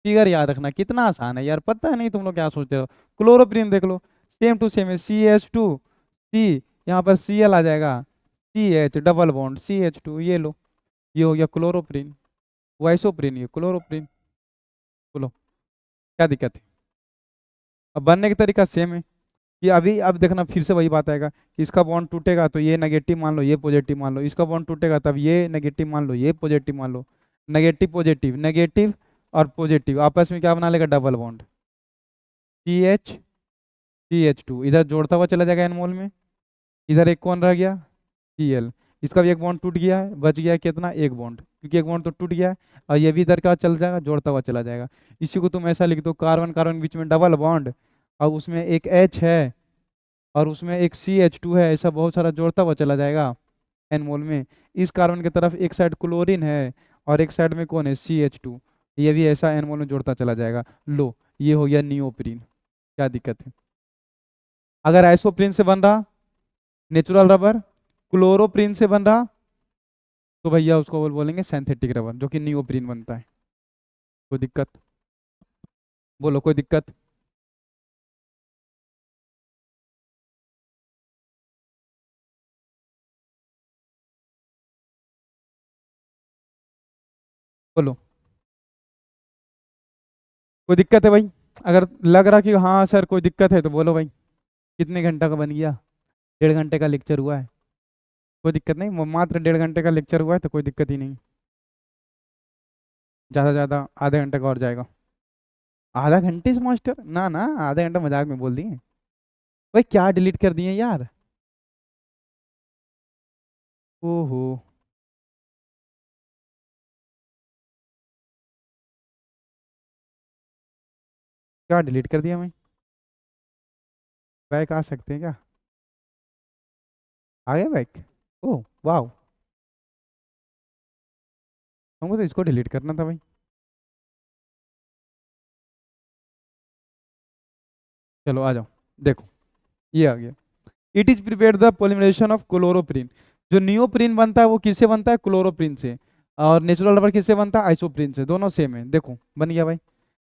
फिगर याद रखना, कितना आसान है यार, पता नहीं तुम लोग क्या सोचते हो। क्लोरोप्रीन देख लो, सेम टू सेम है, CH2 C, यहाँ पर Cl आ जाएगा, CH डबल बॉन्ड CH2, ये लो, ये हो गया क्लोरोप्रीन। वो आइसोप्रीन, ये क्लोरोप्रीन। बोलो क्या दिक्कत है? अब बनने का तरीका सेम है। कि अभी अब देखना, फिर से वही बात आएगा कि इसका बॉन्ड टूटेगा तो ये नेगेटिव मान लो, ये पॉजिटिव मान लो, इसका बॉन्ड टूटेगा तब ये नेगेटिव मान लो, ये पॉजिटिव मान लो। नेगेटिव पॉजिटिव, नेगेटिव और पॉजिटिव आपस में क्या बना लेगा? Double bond. CH CH2 इधर जोड़ता हुआ चला जाएगा एनमोल में। इधर एक कौन रह गया? Cl। इसका भी एक बॉन्ड टूट गया है, बच गया है कितना? एक बॉन्ड, क्योंकि एक बॉन्ड तो टूट गया है। और ये भी इधर का चल जाएगा, जोड़ता हुआ चला जाएगा। इसी को तुम ऐसा लिख दो, कार्बन कार्बन बीच में डबल बॉन्ड, और उसमें एक H है और उसमें एक CH2 है, ऐसा बहुत सारा जोड़ता हुआ चला जाएगा एन मोल में। इस कार्बन की तरफ एक साइड क्लोरीन है और एक साइड में कौन है? CH2। ये भी ऐसा एन मोल में जोड़ता चला जाएगा। लो, ये हो गया नियोप्रीन। क्या दिक्कत है? अगर आइसोप्रीन से बन रहा नेचुरल रबर, क्लोरोप्रीन से बन रहा, तो भैया उसको बोलेंगे सिंथेटिक रबर, जो कि नियोप्रीन बनता है। कोई दिक्कत? बोलो कोई दिक्कत? बोलो कोई दिक्कत है भाई? अगर लग रहा कि हाँ सर कोई दिक्कत है तो बोलो भाई। कितने घंटा का बन गया? 1.5 घंटे का लेक्चर हुआ है। कोई दिक्कत नहीं, वो मात्र 1.5 घंटे का लेक्चर हुआ है तो कोई दिक्कत ही नहीं। ज़्यादा से ज़्यादा आधे घंटे का और जाएगा। आधा घंटे से मास्टर? ना ना, आधा घंटा मजाक में बोल दिए। भाई क्या डिलीट कर दिए यार? ओहो, क्या डिलीट कर दिया मैं? बैक आ सकते हैं क्या? आ गया बैक? ओह वाह, हमको तो इसको डिलीट करना था भाई। चलो आ जाओ, देखो ये आ गया। It is prepared the polymerization of chloroprene. जो नियोप्रीन बनता है वो किससे बनता है? क्लोरोप्रीन से। और नेचुरल रबर किससे बनता है? आइसोप्रीन से। दोनों सेम है, देखो बन गया भाई।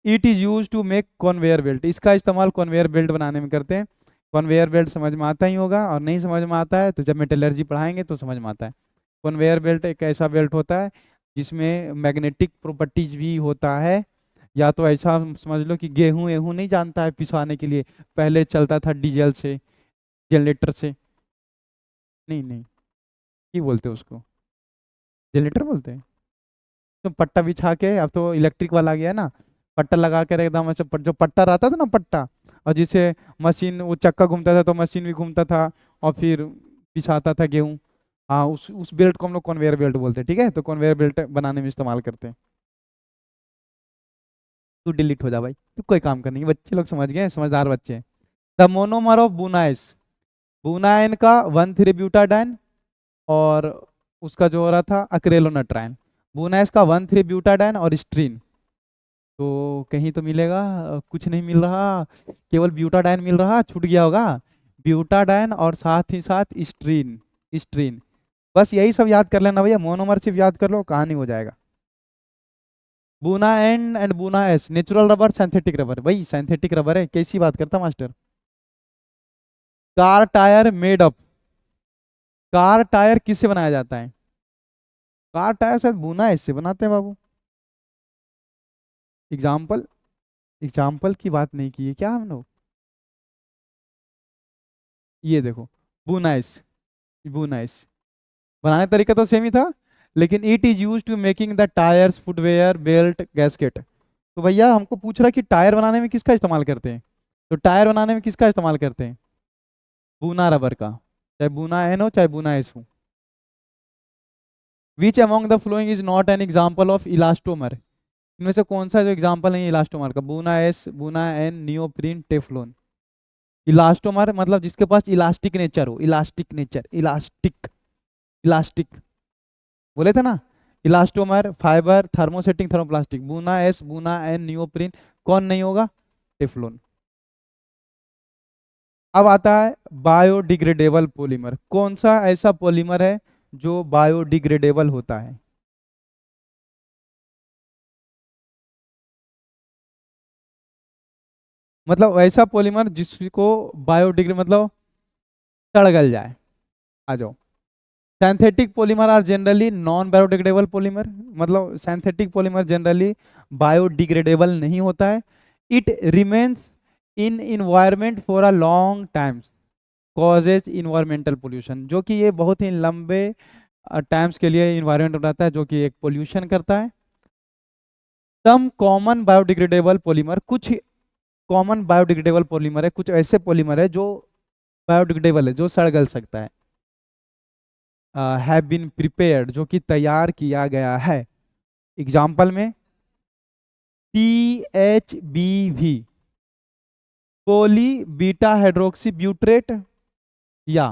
It is use to make conveyor belt. इसका इस्तेमाल कन्वेयर बेल्ट बनाने में करते हैं। कन्वेयर बेल्ट समझ में आता ही होगा, और नहीं समझ में आता है तो जब मेटलर्जी पढ़ाएंगे तो समझ में आता है। कन्वेयर बेल्ट एक ऐसा बेल्ट होता है जिसमें मैग्नेटिक प्रॉपर्टीज भी होता है। या तो ऐसा समझ लो कि गेहूं एहूं नहीं जानता है पिसवाने के लिए, पहले चलता था डीजल से, जनरेटर से। नहीं नहीं, ਕੀ बोलते हैं उसको? जनरेटर बोलते हैं। तो पट्टा बिछा के, अब तो इलेक्ट्रिक वाला आ गया है ना, पट्टा लगा कर एकदम ऐसे जो पट्टा रहता था ना पट्टा, और जिसे मशीन वो चक्का घूमता था तो मशीन भी घूमता था, और फिर पिसाता था गेहूं। हाँ, उस बेल्ट को हम लोग कन्वेयर बेल्ट बोलते हैं, ठीक है? तो कन्वेयर बेल्ट बनाने में इस्तेमाल करते हैं। तू डिलीट हो जा भाई, तू कोई काम का नहीं, बच्चे लोग समझ गए, समझदार बच्चे हैं। द मोनोमर ऑफ बुनाइस, बुनाइन का 1,3-ब्यूटाडाइन, और उसका जो हो रहा था अक्रेलोनाट्राइन। बुनाइस का 1,3-ब्यूटाडाइन और स्ट्रीन। तो कहीं तो मिलेगा? कुछ नहीं मिल रहा, केवल ब्यूटाडाइन मिल रहा, छूट गया होगा। ब्यूटाडाइन और साथ ही साथ स्ट्रीन, स्ट्रीन। बस यही सब याद कर लेना भैया, मोनोमर सिर्फ याद कर लो, कहानी हो जाएगा। Buna N and Buna S, natural rubber synthetic rubber. भाई सिंथेटिक रबर है, कैसी बात करता master? Car tyre made up, car tyre किससे बनाया जाता है? कार टायर शायद बूना एस से बनाते हैं बाबू। एग्जाम्पल, एग्जाम्पल की बात नहीं की है क्या हम लोग? ये देखो, बूना एस, बूना एस। बनाने का तरीका तो सेम ही था, लेकिन it is use to making the tyres, footwear, belt, gasket. तो भैया हमको पूछ रहा है कि टायर बनाने में किसका इस्तेमाल करते हैं, तो टायर बनाने में किसका इस्तेमाल करते हैं? बूना रबर का, चाहे बूना एन हो चाहे बूना एस हो। विच among the following is not an example of elastomer, इनमें से कौन सा जो एग्जाम्पल नहीं है इलास्टोमर का? Buna S, Buna N, neoprene, Teflon. Elastomer मतलब जिसके पास इलास्टिक नेचर हो, इलास्टिक नेचर, इलास्टिक, इलास्टिक बोले थे ना। Elastomer, fibre, thermosetting, thermoplastic. Buna S, Buna N, neoprene. कौन नहीं होगा? टेफ्लोन। अब आता है बायोडिग्रेडेबल पॉलीमर। कौन सा ऐसा पॉलीमर है जो बायोडिग्रेडेबल होता है? मतलब ऐसा पॉलीमर जिसको बायोडिग्रेड मतलब सड़ गल जाए। आ जाओ। Synthetic polymer are generally non biodegradable polymer, मतलब सिंथेटिक पॉलीमर जनरली बायोडिग्रेडेबल नहीं होता है। It remains in environment for a long time, causes environmental pollution, जो कि ये बहुत ही लंबे टाइम्स के लिए इन्वायरमेंट में रहता है, जो कि एक पोल्यूशन करता है। सम कॉमन बायोडिग्रेडेबल पॉलीमर, कुछ कॉमन बायोडिग्रेडेबल पॉलीमर है, कुछ ऐसे पॉलीमर है जो बायोडिग्रेडेबल है, जो सड़ गल सकता है। हैव बीन प्रिपेयर्ड, जो कि तैयार किया गया है। एग्जाम्पल में PHBV, पोली बीटा हाइड्रोक्सी ब्यूट्रेट, या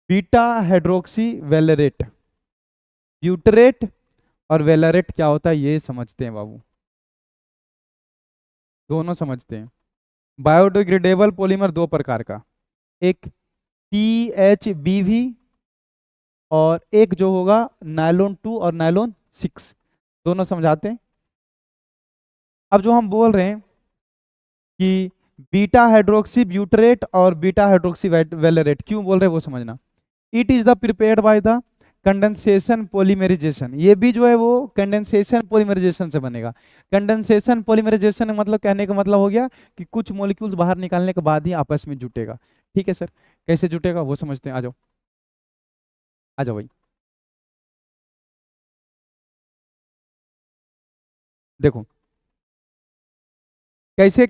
बीटा हाइड्रोक्सी वेलेरेट। ब्यूटरेट और वेलेरेट क्या होता है ये समझते हैं बाबू, दोनों समझते हैं। बायोडिग्रेडेबल पॉलीमर दो प्रकार का, एक PHBV और एक जो होगा नायलॉन 2 और नायलॉन 6, दोनों समझाते हैं। अब जो हम बोल रहे हैं कि बीटा हाइड्रोक्सी ब्यूटरेट और बीटा हाइड्रोक्सी वेलेरेट क्यों बोल रहे हैं वो समझना। It is the prepared by the condensation polymerization, ये भी जो है वो कंडेंसेशन पॉलीमराइजेशन से बनेगा। कंडेंसेशन पॉलीमराइजेशन मतलब कहने का मतलब हो गया कि कुछ मॉलिक्यूल्स बाहर निकालने के बाद ही आपस में जुटेगा। ठीक है सर, कैसे जुटेगा वो समझते हैं। आ जाओ, आ जाओ भाई। देखो कैसे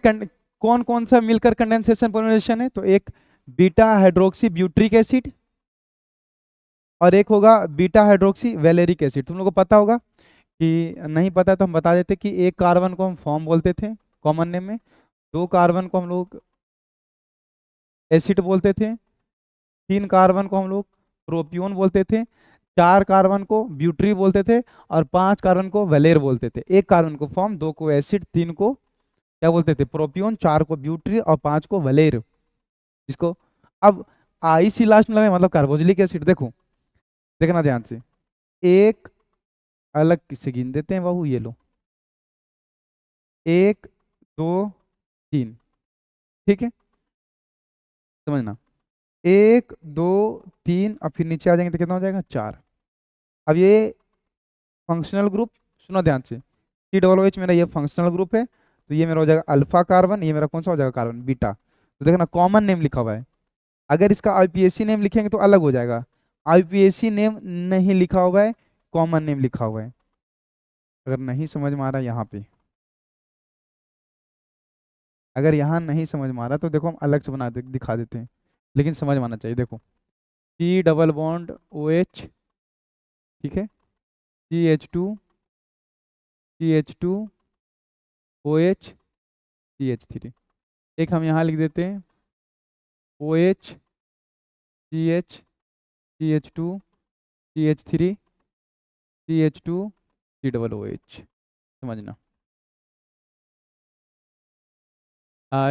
कौन कौन सा मिलकर कंडेंसेशन पॉलीमराइजेशन है, तो एक बीटा हाइड्रोक्सी ब्यूट्रिक एसिड और एक होगा बीटा हाइड्रोक्सी वेलेरिक एसिड। तुम लोगों को पता होगा कि नहीं पता तो हम बता देते कि एक कार्बन को हम फॉर्म बोलते थे कॉमन नेम में, दो कार्बन को हम लोग एसिड बोलते थे, तीन कार्बन को हम लोग प्रोपियोन बोलते थे, चार कार्बन को ब्यूट्री बोलते थे और पांच कार्बन को वेलेर बोलते थे। एक कार्बन को फॉर्म, दो को एसिड, तीन को क्या बोलते थे? प्रोपियोन, चार को ब्यूट्री और पांच को वेलेर। इसको अब आई सी लास्ट में लगे मतलब कार्बोक्सिलिक एसिड। देखो देखना ध्यान से, एक अलग किससे गिन देते हैं बाबू, ये लो, एक, दो, तीन, ठीक है, समझना। एक, दो, तीन, अब फिर नीचे आ जाएंगे तो कितना हो जाएगा? चार। अब ये फंक्शनल ग्रुप, सुनो ध्यान से, COOH मेरा ये फंक्शनल ग्रुप है, तो ये मेरा हो जाएगा अल्फा कार्बन, ये मेरा कौन सा हो जाएगा? Carbon beta. तो देखना कॉमन नेम लिखा हुआ है, अगर इसका IUPAC नेम लिखेंगे तो अलग हो जाएगा। IUPAC नेम नहीं लिखा हुआ है, कॉमन नेम लिखा हुआ है। अगर नहीं समझ में आ रहा यहाँ पे, अगर यहाँ नहीं समझ में आ रहा तो देखो हम अलग से दिखा देते हैं, लेकिन समझ में आना चाहिए। देखो C डबल बॉन्ड OH, ठीक है, CH2 एक हम यहाँ लिख देते हैं OH, CH, CH2 CH3 CH2 C double OH, समझना।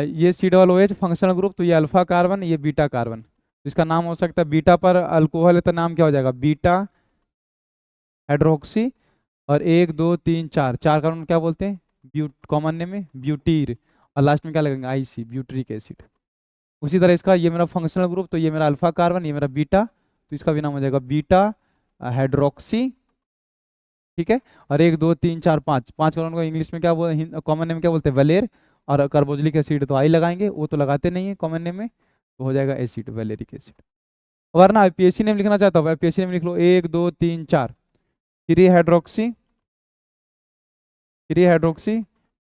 ये C double OH functional group, तो ये अल्फा कार्बन, ये बीटा कार्बन। इसका नाम हो सकता है, बीटा पर अल्कोहल है तो नाम क्या हो जाएगा? Beta hydroxy. और एक, दो, तीन, चार, चार कार्बन क्या बोलते हैं? कॉमन नेम में ब्यूटीर, और लास्ट में क्या लगेगा? IC, butyric acid. उसी तरह इसका, ये मेरा फंक्शनल ग्रुप, तो ये मेरा अल्फा कार्बन, ये मेरा बीटा, तो इसका भी नाम हो जाएगा बीटा हाइड्रोक्सी, ठीक है। और एक, दो, तीन, चार, पाँच, पांच कार्बन को इंग्लिश में क्या बोल, कॉमन नेम क्या बोलते हैं? वेलेर। और कार्बोक्सिलिक एसिड तो आई लगाएंगे, वो तो लगाते नहीं है कॉमन नेम में, तो हो जाएगा एसिड, वेलेरिक एसिड। वरना आईपीएससी नेम लिखना चाहता हूँ, आईपीएससी नेम लिख लो 1 2 3 4, 3 हाइड्रोक्सी, 3 हाइड्रोक्सी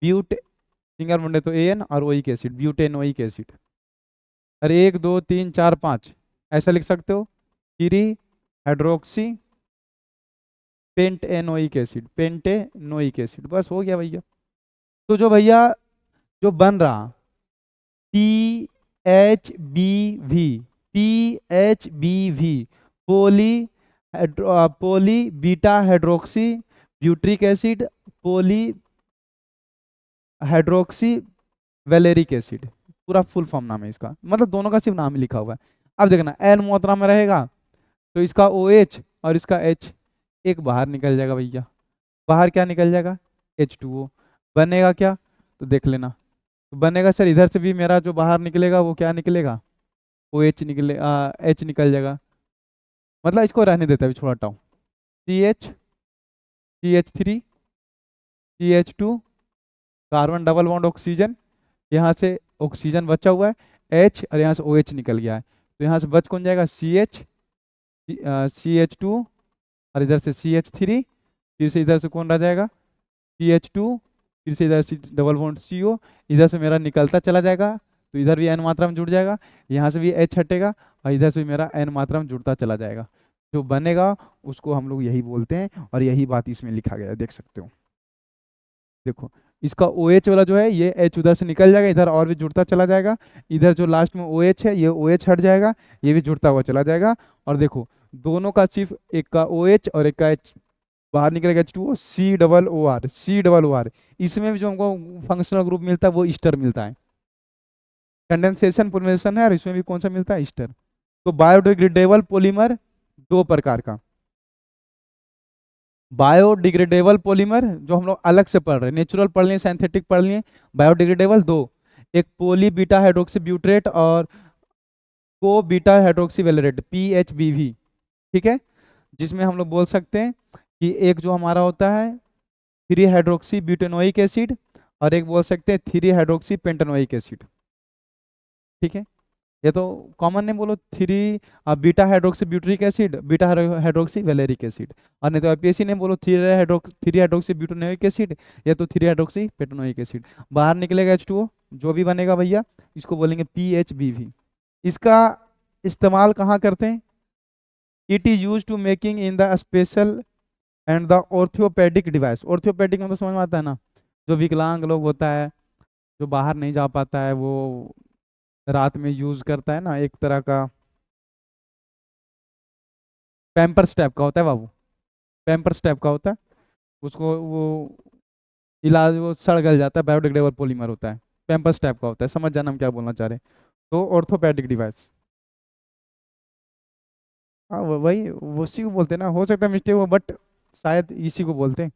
ब्यूट, सिंगल मुंडे तो एन और ओइक एसिड, ब्यूटेनोइक एसिड। अरे 1 2 3 4 5 ऐसा लिख सकते हो, 3 hydroxy pentanoic acid, pentanoic acid, बस हो गया भैया। तो जो भैया जो बन रहा PHBV, PHBV पोली पोली बीटा हाइड्रोक्सी ब्यूट्रिक एसिड, पोली हाइड्रोक्सी वेलेरिक एसिड, पूरा फुल फॉर्म नाम है इसका, मतलब दोनों का सिर्फ नाम ही लिखा हुआ है। अब देखना एन मात्रा में रहेगा तो इसका OH और इसका H एक बाहर निकल जाएगा भैया, बाहर क्या निकल जाएगा, H2O। बनेगा क्या, तो देख लेना, तो बनेगा सर इधर से भी मेरा जो बाहर निकलेगा वो क्या निकलेगा, OH निकले H निकल जाएगा, मतलब इसको रहने देता है, अभी छोड़ा हटाओ, CH, CH3, CH2, carbon double bond oxygen, यहाँ से ऑक्सीजन बचा हुआ है H और यहाँ से OH निकल गया है, तो यहाँ से बच कौन जाएगा, CH, CH2 और इधर से CH3, फिर से इधर से कौन रह जाएगा, CH2, फिर से इधर से डबल बॉन्ड CO, इधर से मेरा निकलता चला जाएगा तो इधर भी N मात्रा में जुड़ जाएगा, यहाँ से भी H हटेगा और इधर से भी मेरा N मात्रा में जुड़ता चला जाएगा, जो बनेगा उसको हम लोग यही बोलते हैं, और यही बात इसमें लिखा गया है, देख सकते हो। देखो इसका OH वाला जो है ये H उधर से निकल जाएगा, इधर और भी जुड़ता चला जाएगा, इधर जो लास्ट में OH है ये OH हट जाएगा, ये भी जुड़ता हुआ चला जाएगा, और देखो दोनों का सिर्फ एक का OH और एक का H बाहर निकलेगा, H2O, C OOR, C OOR। इसमें भी जो हमको फंक्शनल ग्रुप मिलता है वो ईस्टर मिलता है, कंडेंसेशन पॉलीमराइजेशन है, और इसमें भी कौन सा मिलता है, ईस्टर। तो बायोडिग्रेडेबल पॉलीमर दो प्रकार का, बायोडिग्रेडेबल पॉलीमर जो हम लोग अलग से पढ़ रहे हैं, नेचुरल पढ़ लिए, सिंथेटिक पढ़ लिए, बायोडिग्रेडेबल दो, एक पोली बीटा हाइड्रोक्सी ब्यूट्रेट और को बीटा हाइड्रोक्सी वेलेरेट, PHBV, ठीक है, जिसमें हम लोग बोल सकते हैं कि एक जो हमारा होता है 3 हाइड्रोक्सी ब्यूटेनोइक एसिड, और एक बोल सकते हैं 3 हाइड्रोक्सी पेंटेनोइक एसिड, ठीक है। ये तो कॉमन नेम बोलो, beta hydroxy butyric acid, beta hydroxy valeric acid, और नहीं तो आईपीएससी नेम बोलो 3 हाइड्रोक्सी ब्यूटेनोइक एसिड, या तो 3 हाइड्रोक्सी पेटेनोइक एसिड। बाहर निकलेगा H2O, जो भी बनेगा भैया इसको बोलेंगे PHBV। इसका इस्तेमाल कहाँ करते हैं, it is use to making in the special and the orthopaedic device. Orthopaedic मतलब समझ में आता है ना, जो विकलांग लोग होता है, जो बाहर नहीं जा पाता है, वो रात में यूज करता है ना, एक तरह का पैम्पर्स टाइप का होता है बाबू, पैम्पर्स टाइप का होता है, उसको वो इलाज वो सड़ गल जाता है, बायोडिग्रेडेबल पॉलीमर होता है, पैम्पर्स टाइप का होता है, समझ जाना हम क्या बोलना चाह रहे हैं। तो ऑर्थोपेडिक डिवाइस, हाँ वही उसी को बोलते हैं ना, हो सकता है मिस्टेक हो बट शायद इसी को बोलते हैं,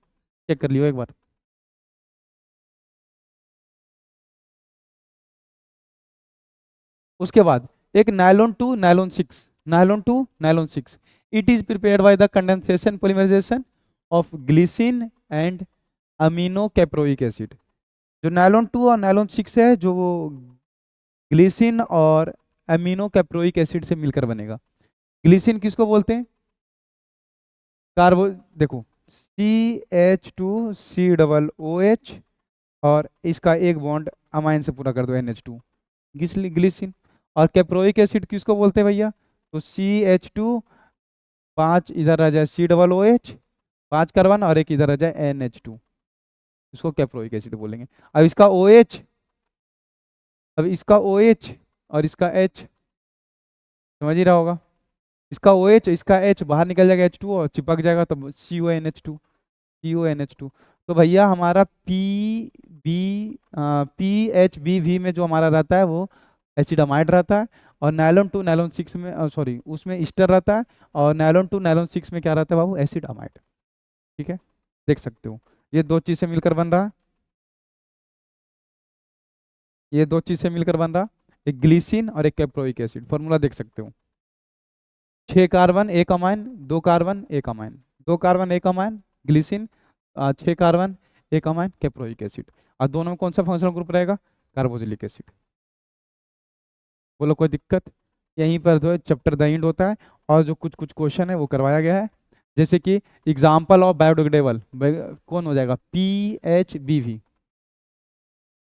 चेक कर लियो एक बार। उसके बाद एक nylon 2 nylon 6, nylon 2 nylon 6, it is prepared by the condensation polymerization of glycine and amino caproic acid. जो नायलॉन 2 और नायलॉन 6 है, जो वो ग्लिसिन और अमीनो कैप्रोइक एसिड से मिलकर बनेगा। ग्लिसिन किसको बोलते हैं, कार्बो, देखो CH2COOH, और इसका एक बॉन्ड अमाइन से पूरा कर दो NH2, ग्लिसिन। और कैप्रोइक एसिड किसको बोलते हैं भैया, तो CH2, 5 इधर रह जाए COOH, 5 कार्बन, और एक इधर रह जाए NH2, इसको कैप्रोइक एसिड बोलेंगे। अब इसका OH, अब इसका OH और इसका H समझ ही रहा होगा, इसका OH इसका H बाहर निकल जाएगा, H2 और चिपक जाएगा, तो CONH2। तो भैया हमारा PHBV में जो हमारा रहता है वो एसिडामाइड रहता है, और नायलॉन 2 नायलॉन 6 में सॉरी उसमें ईस्टर रहता है, और नायलॉन 2 नायलॉन 6 में क्या रहता है बाबू, एसिडामाइड, ठीक है, देख सकते हो। ये दो चीज़ से मिलकर बन रहा है, ये दो चीज़ से मिलकर बन रहा, एक ग्लीसिन और एक कैप्रोइक एसिड, फॉर्मूला देख सकते हो, 6 carbon 1 amine, 2 carbon 1 amine, 2 carbon 1 amine glycine, 6 carbon 1 amine caproic acid, और दोनों में कौन सा फंक्शनल ग्रुप रहेगा, कार्बोक्सिलिक एसिड। बोलो कोई दिक्कत, यहीं पर जो है चैप्टर द एंड होता है, और जो कुछ कुछ क्वेश्चन है वो करवाया गया है। जैसे कि एग्जाम्पल ऑफ बायोडिग्रेडेबल, कौन हो जाएगा, PHBV।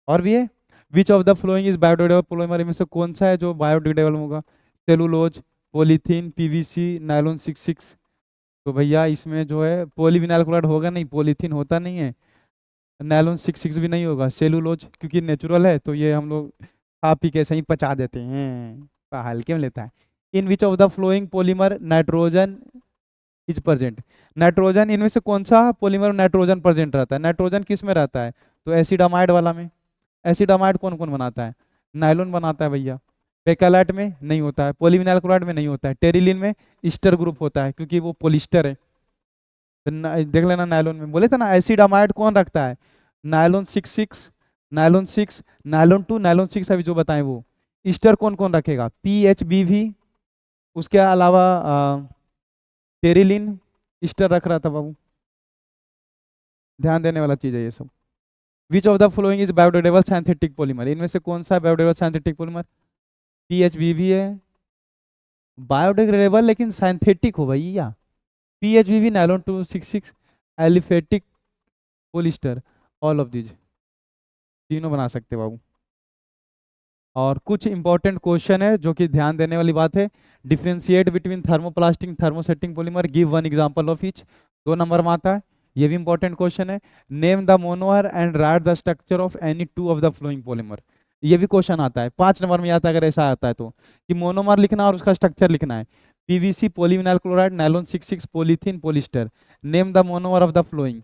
और भी है, विच of the following is biodegradable polymer, इनमें से कौन सा है जो बायोडिग्रेडेबल होगा, सेलुलोज, पॉलीथीन, PVC, नायलॉन 66। तो भैया इसमें जो है पॉलीविनाइल क्लोराइड होगा नहीं, पॉलीथीन होता नहीं है, नायलॉन 66 भी नहीं होगा, सेलुलोज क्योंकि नेचुरल है तो ये हम लोग खा पी के सही पचा देते हैं, तो हल्के में लेता है। In which of the following polymer nitrogen is present, nitrogen इनमें से कौन सा पॉलीमर में नाइट्रोजन प्रेजेंट रहता है, नाइट्रोजन किस में रहता है, तो एसिडामाइड वाला में। एसिडामाइड कौन कौन बनाता है, नायलॉन बनाता है भैया। बेकालाइट में नहीं होता है, पॉलीविनाइल क्लोराइड में नहीं होता है, टेरिलिन में ईस्टर ग्रुप होता है क्योंकि वो पोलिस्टर है। तो देख लेना नायलॉन में बोले थे ना, एसिडामाइड कौन रखता है, नायलॉन 66, नायलॉन 6, नायलॉन 2, नायलॉन 6 अभी जो बताएं वो। ईस्टर कौन कौन रखेगा, PHBV, उसके अलावा टेरिलिन ईस्टर रख रहा था बाबू, ध्यान देने वाला चीज है ये सब। विच of the following is biodegradable synthetic polymer, इनमें से कौन सा बायोडिग्रेडेबल सिंथेटिक पॉलीमर, PHBV है, बायोडिग्रेडेबल लेकिन सिंथेटिक हो भैया, PHBV, nylon 266, aliphatic, polyester, all of these, तीनों बना सकते हो बाबू। और कुछ इंपॉर्टेंट क्वेश्चन है जो कि ध्यान देने वाली बात है, differentiate between thermoplastic thermosetting polymer, give one example of each, 2 number में आता है, ये भी इंपॉर्टेंट क्वेश्चन है। Name the monomer and right the structure of any two of the following polymer, ये भी क्वेश्चन आता है, 5 नंबर में आता है अगर ऐसा आता है तो, कि मोनोमर लिखना और उसका स्ट्रक्चर लिखना है, PVC, polyvinyl chloride, nylon 66, polythene, polyester, name the monomer of the flowing,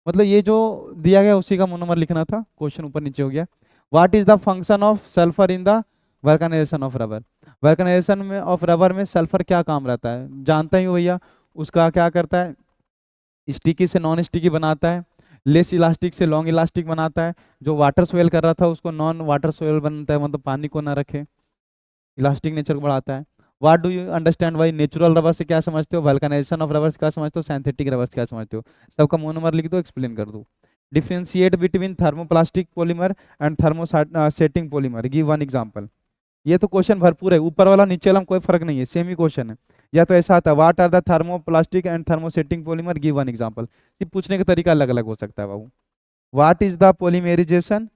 मतलब ये जो दिया गया उसी का मोनोमर लिखना था, क्वेश्चन ऊपर नीचे हो गया। What is the function of sulphur in the vulcanization of rubber, vulcanization में ऑफ रबर में सल्फर क्या काम रहता है, जानता ही हो भैया, उसका क्या करता है, स्टिकी से नॉन स्टिकी बनाता है, लेस इलास्टिक से लॉन्ग इलास्टिक बनाता है, जो वाटर सोयल कर रहा था उसको नॉन वाटर सोयल बनता है, मतलब पानी को ना रखे, इलास्टिक नेचर को बढ़ाता है। What do you understand by natural rubber से क्या समझते हो, वल्कनाइजेशन ऑफ रबर से क्या समझते हो, सिंथेटिक रबर से क्या समझते हो, सबका मोनोमर लिख दो, एक्सप्लेन कर दो। Differentiate between thermoplastic polymer and thermosetting polymer, give one example. ये तो क्वेश्चन भरपूर है, ऊपर वाला नीचे वाला में कोई फर्क नहीं है, सेम ही क्वेश्चन है। या तो ऐसा आता है, what are the thermoplastic and thermosetting polymer, give one example, सिर्फ पूछने का तरीका अलग अलग हो सकता है बाबू। What is the polymerization,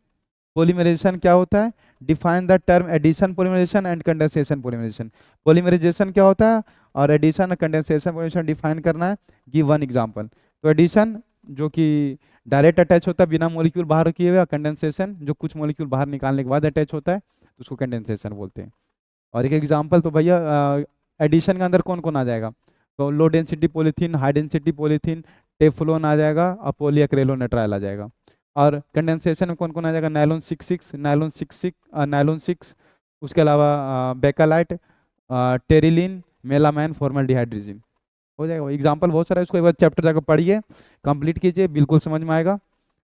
polymerization क्या होता है, define the term addition polymerization and condensation polymerization, polymerization क्या होता है और एडिशन और कंडेंसेशन पॉलीमराइजेशन डिफाइन करना है, गिव वन एग्जांपल। तो एडिशन जो कि डायरेक्ट अटैच होता है बिना मॉलिक्यूल बाहर किए हुए, कंडेंसेशन जो कुछ मॉलिक्यूल बाहर निकालने के बाद अटैच होता है तो उसको कंडेंसेशन बोलते हैं। और एक एग्जांपल तो भैया एडिशन के अंदर कौन कौन आ जाएगा, तो low density polythene, high density polythene, Teflon आ जाएगा और पॉलीएक्रेलोनेट्राइल आ जाएगा। और कंडेंसेशन में कौन कौन आ जाएगा, नायलॉन 66, नायलॉन 66, नायलॉन 6, उसके अलावा बेकालाइट, टेरिलिन, मेलामाइन, फॉर्मल्डिहाइड रेजिन, हो जाएगा। एग्जांपल बहुत सारा है, उसको एक बार चैप्टर जाकर पढ़िए, कंप्लीट कीजिए, बिल्कुल समझ में आएगा।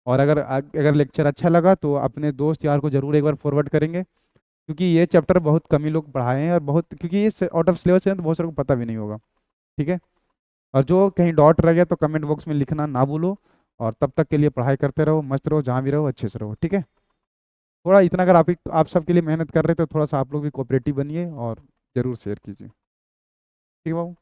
और अगर लेक्चर अच्छा लगा तो अपने दोस्त यार को जरूर एक बार फॉरवर्ड करेंगे, क्योंकि ये चैप्टर बहुत कम ही लोग पढ़ाए हैं, और बहुत क्योंकि ये आउट ऑफ सिलेबस है तो बहुत सारे को पता भी नहीं होगा, ठीक है। और जो कहीं डॉट रह गया तो कमेंट बॉक्स में लिखना ना भूलो, और तब तक के लिए पढ़ाई करते रहो, मस्त रहो, जहाँ भी रहो अच्छे से रहो, ठीक है। थोड़ा इतना अगर आप सबके लिए मेहनत कर रहे हो तो थोड़ा सा आप लोग भी कोऑपरेटिव बनिए और ज़रूर शेयर कीजिए, ठीक है बाबू।